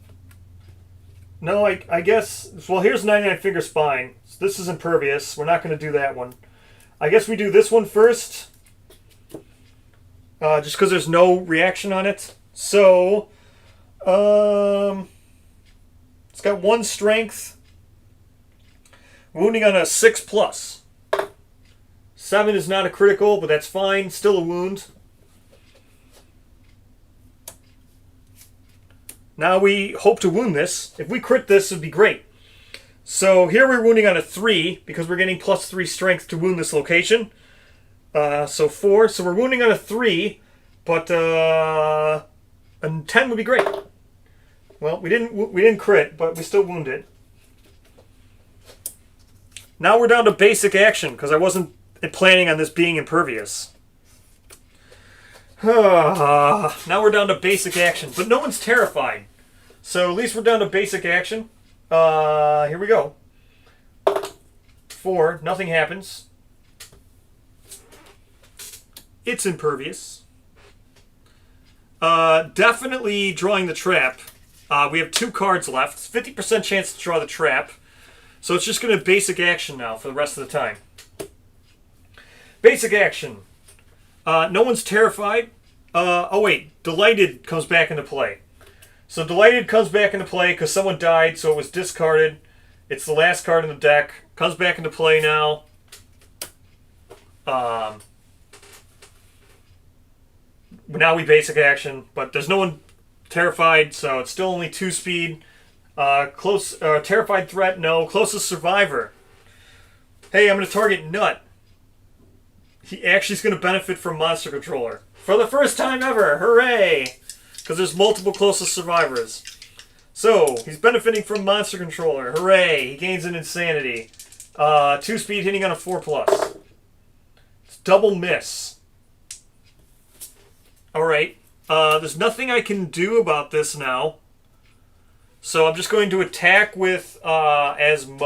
I guess... Well, here's 99 Finger Spine. So this is impervious. We're not going to do that one. I guess we do this one first. Just because there's no reaction on it. So... it's got 1 strength. Wounding on a 6+. 7 is not a critical, but that's fine. Still a wound. Now we hope to wound this. If we crit this, it would be great. So here we're wounding on a 3, because we're getting +3 strength to wound this location. So 4. So we're wounding on a 3, but a 10 would be great. Well, we didn't crit, but we still wounded. Now we're down to basic action, because I wasn't planning on this being impervious. Now we're down to basic action, but no one's terrified. So at least we're down to basic action. Here we go. 4, nothing happens. It's impervious. Definitely drawing the trap. We have 2 cards left. 50% chance to draw the trap. So it's just going to basic action now for the rest of the time. Basic action. No one's terrified. Oh wait, Delighted comes back into play. So Delighted comes back into play because someone died, so it was discarded. It's the last card in the deck. Comes back into play now. Now we basic action, but there's no one terrified, so it's still only 2 speed. Terrified threat, no. Closest survivor. Hey, I'm going to target Nut. He actually is going to benefit from Monster Controller. For the first time ever! Hooray! Because there's multiple closest survivors. So, he's benefiting from Monster Controller. Hooray! He gains an Insanity. 2 speed hitting on a 4+. It's double miss. Alright. There's nothing I can do about this now. So I'm just going to attack with Mason.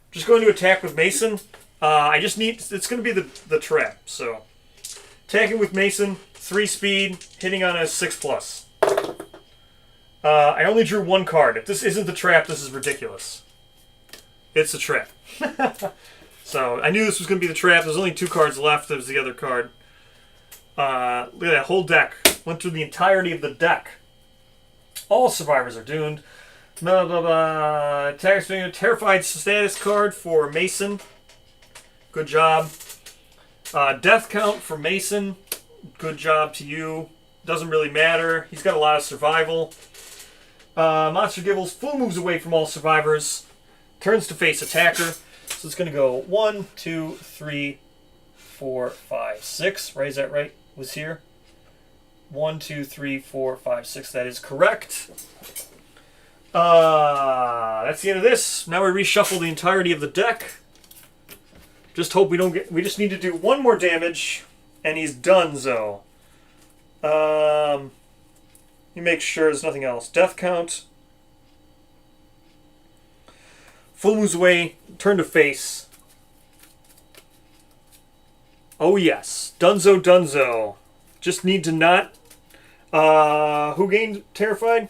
Just going to attack with Mason. I just need... It's going to be the trap. So, attacking with Mason. 3 speed. Hitting on a 6+. I only drew 1 card. If this isn't the trap, this is ridiculous. It's a trap. So, I knew this was going to be the trap. There's only 2 cards left. There's the other card. Look at that whole deck. Went through the entirety of the deck. All survivors are doomed. Blah, blah, blah. Attackers being a terrified status card for Mason. Good job. Death count for Mason. Good job to you. Doesn't really matter. He's got a lot of survival. Monster Gibbles full moves away from all survivors. Turns to face attacker. So it's going to go 1, 2, 3, 4, 5, 6. Right? Is that right? Was here? 1, 2, 3, 4, 5, 6. That is correct. That's the end of this. Now we reshuffle the entirety of the deck. Just hope we don't get... We just need to do 1 more damage, and he's donezo. Let me make sure there's nothing else. Death count. Full moves away. Turn to face. Oh yes. Dunzo, dunzo. Just need to not... who gained Terrified?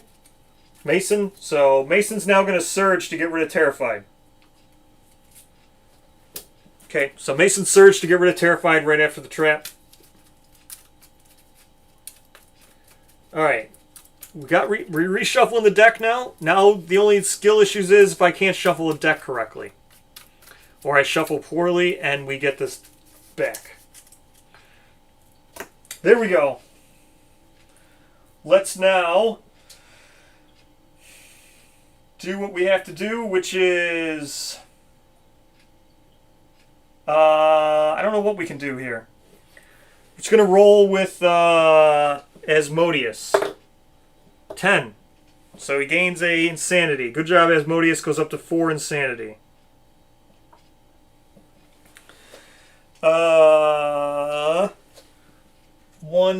Mason. So Mason's now going to surge to get rid of Terrified. Okay, so Mason surged to get rid of Terrified right after the trap. Alright. we got reshuffling the deck now. Now the only skill issues is if I can't shuffle a deck correctly. Or I shuffle poorly and we get this back. There we go. Let's now do what we have to do, which is... I don't know what we can do here. We're just going to roll with Asmodeus. 10. So he gains a insanity. Good job, Asmodeus. Goes up to 4 insanity. 1,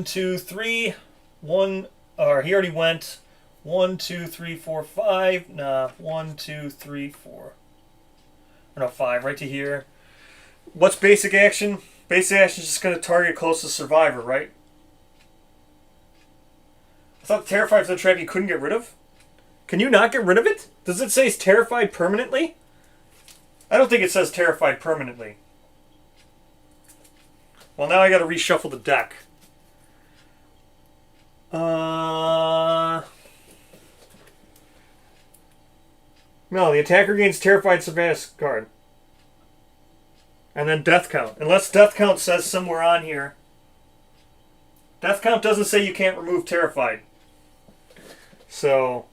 2, 3. 1. Or he already went. 1, 2, 3, 4, 5. Nah. 1, 2, 3, 4. Or no, 5. Right to here. What's basic action? Basic action is just going to target closest survivor, right? I thought terrified for the trap you couldn't get rid of. Can you not get rid of it? Does it say it's terrified permanently? I don't think it says terrified permanently. Well, now I got to reshuffle the deck. No, the attacker gains terrified survivor card. And then death count. Unless death count says somewhere on here. Death count doesn't say you can't remove terrified. So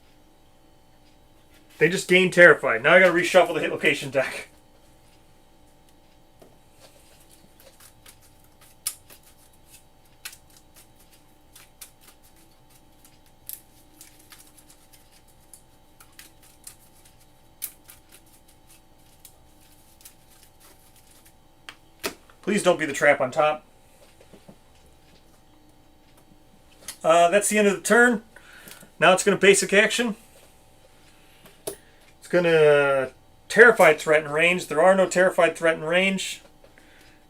they just gain terrified. Now I gotta reshuffle the hit location deck. Please don't be the trap on top. That's the end of the turn. Now it's going to basic action. It's going to terrified threat in range. There are no terrified threat in range.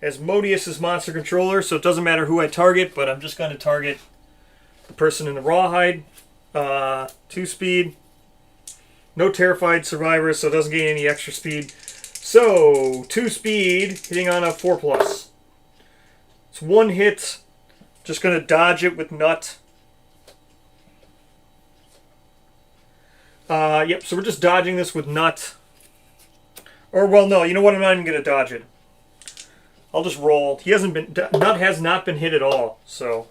Asmodeus is monster controller, so it doesn't matter who I target, but I'm just going to target the person in the rawhide. 2 speed. No terrified survivors, so it doesn't gain any extra speed. So, 2 speed, hitting on a 4+. It's 1 hit. Just going to dodge it with Nut. Yep, so we're just dodging this with Nut. Or, well, no, you know what? I'm not even going to dodge it. I'll just roll. He hasn't been... Nut has not been hit at all, so...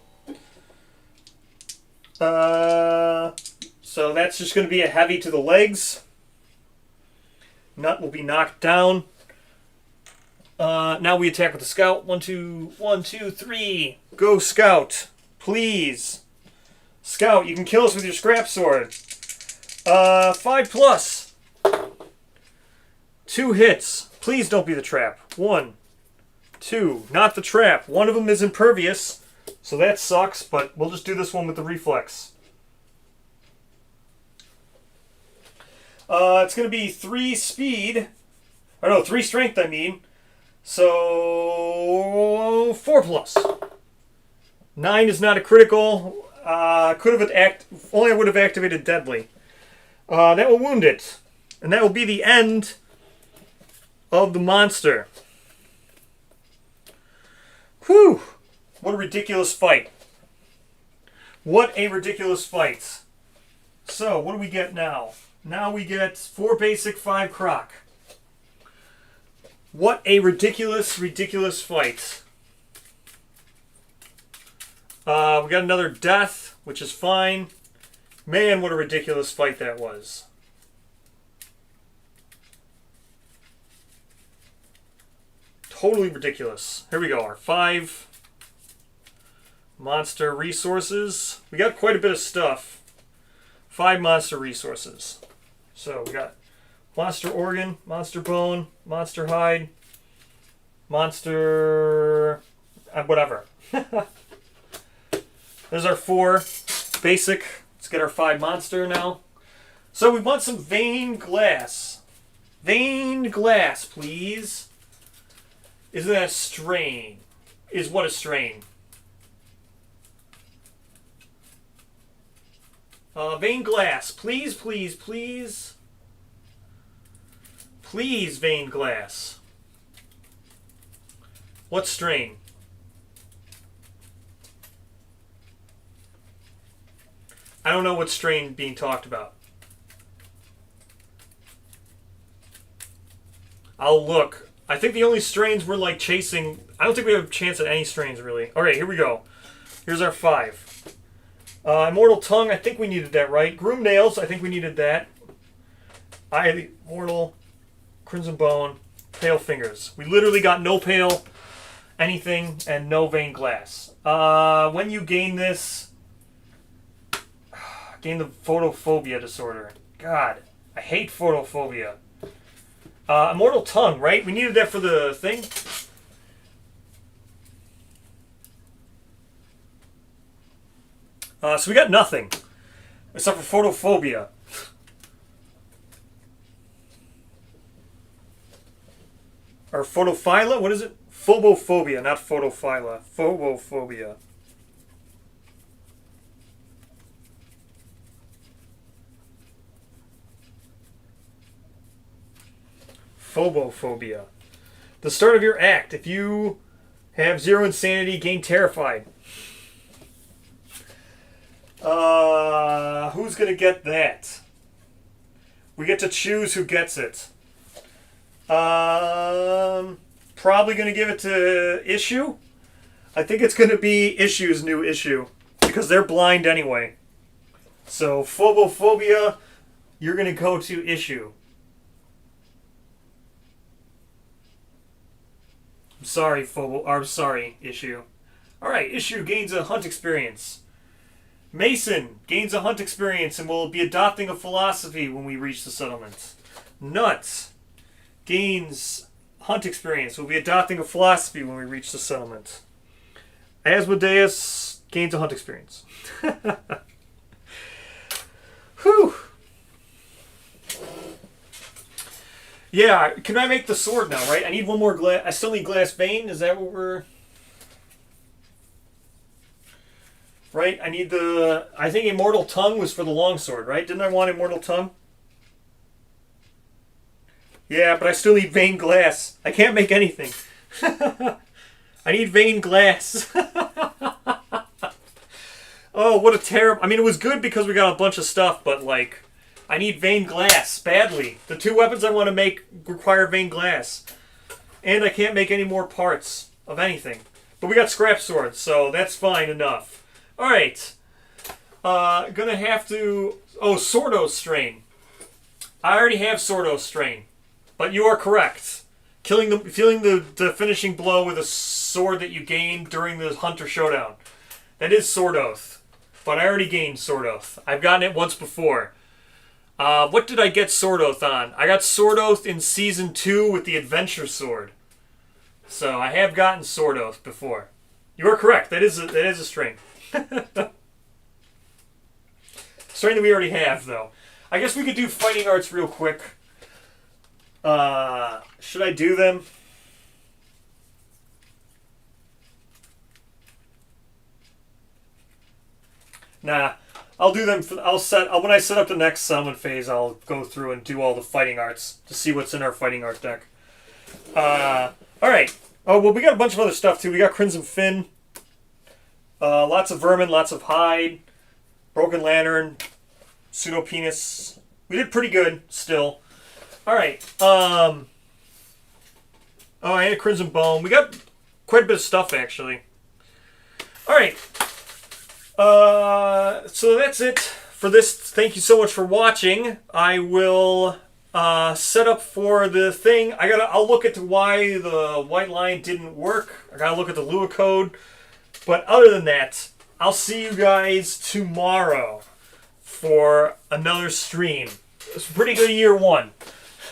So that's just going to be a heavy to the legs. Nut will be knocked down. Now we attack with the scout. 1, 2, 1, 2, 3. Go, scout. Please. Scout, you can kill us with your scrap sword. 5+. 2 hits. Please don't be the trap. 1, 2. Not the trap. One of them is impervious, so that sucks, but we'll just do this one with the reflex. It's going to be 3 speed. Or no, 3 strength, I mean. So 4+. 9 is not a critical. Could have only I would have activated deadly. That will wound it. And that will be the end of the monster. Whew. What a ridiculous fight. What a ridiculous fight. So, what do we get now? Now we get 4 basic, 5 Croc. What a ridiculous, ridiculous fight. We got another death, which is fine. Man, what a ridiculous fight that was. Totally ridiculous. Here we go, our 5 monster resources. We got quite a bit of stuff. 5 monster resources. So we got monster organ, monster bone, monster hide, monster... whatever. There's our 4 basic. Let's get our 5 monster now. So we want some veined glass. Veined glass, please. Isn't that a strain? Is what a strain? Veined glass. Please, please, please. Please, veined glass. What strain? I don't know what strain being talked about. I'll look. I think the only strains we're like chasing... I don't think we have a chance at any strains, really. Alright, here we go. Here's our 5. Immortal Tongue, I think we needed that, right? Groom Nails, I think we needed that. Eye of the Immortal, Crimson Bone, Pale Fingers. We literally got no pale anything and no vein glass. When you gain this... Gain the photophobia disorder. God, I hate photophobia. Immortal Tongue, right? We needed that for the thing. So we got nothing. Except for photophobia. Or photophilia? What is it? Phobophobia, not photophilia. Phobophobia. Phobophobia. The start of your act. If you have 0 insanity, gain terrified. Who's going to get that? We get to choose who gets it. Probably going to give it to Issue. I think it's going to be Issue's new issue. Because they're blind anyway. So, Phobophobia, you're going to go to Issue. Sorry, sorry, Issue. Alright, Issue gains a hunt experience. Mason gains a hunt experience and will be adopting a philosophy when we reach the settlement. Nuts gains hunt experience. We'll be adopting a philosophy when we reach the settlement. Asmodeus gains a hunt experience. Whew. Yeah, can I make the sword now, right? I need one more glass. I still need glass vein. Is that what we're... Right? I need the... I think Immortal Tongue was for the longsword, right? Didn't I want Immortal Tongue? Yeah, but I still need vein glass. I can't make anything. I need vein glass. Oh, what a terrible... I mean, it was good because we got a bunch of stuff, but, like... I need vein glass badly. The 2 weapons I want to make require vein glass. And I can't make any more parts of anything. But we got scrap swords, so that's fine enough. Alright. Gonna have to... Oh, Sordo Strain. I already have Sordo Strain. But you are correct. Feeling the finishing blow with a sword that you gained during the Hunter Showdown. That is Sword Oath. But I already gained Sword Oath. I've gotten it once before. What did I get Sword Oath on? I got Sword Oath in Season 2 with the Adventure Sword. So I have gotten Sword Oath before. You are correct. That is a string. String that we already have, though. I guess we could do fighting arts real quick. Should I do them? Nah. I'll do them. When I set up the next summon phase, I'll go through and do all the fighting arts to see what's in our fighting art deck. All right. Oh well, we got a bunch of other stuff too. We got Crimson Fin, lots of vermin, lots of hide, Broken Lantern, Pseudo Penis. We did pretty good still. All right. Oh, and a Crimson Bone. We got quite a bit of stuff actually. All right. So that's it for this. Thank you so much for watching. I will set up for the thing. I'll look at why the white line didn't work. I gotta look at the Lua code. But other than that, I'll see you guys tomorrow for another stream. It's a pretty good year 1.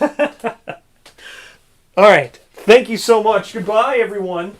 All right. Thank you so much. Goodbye, everyone.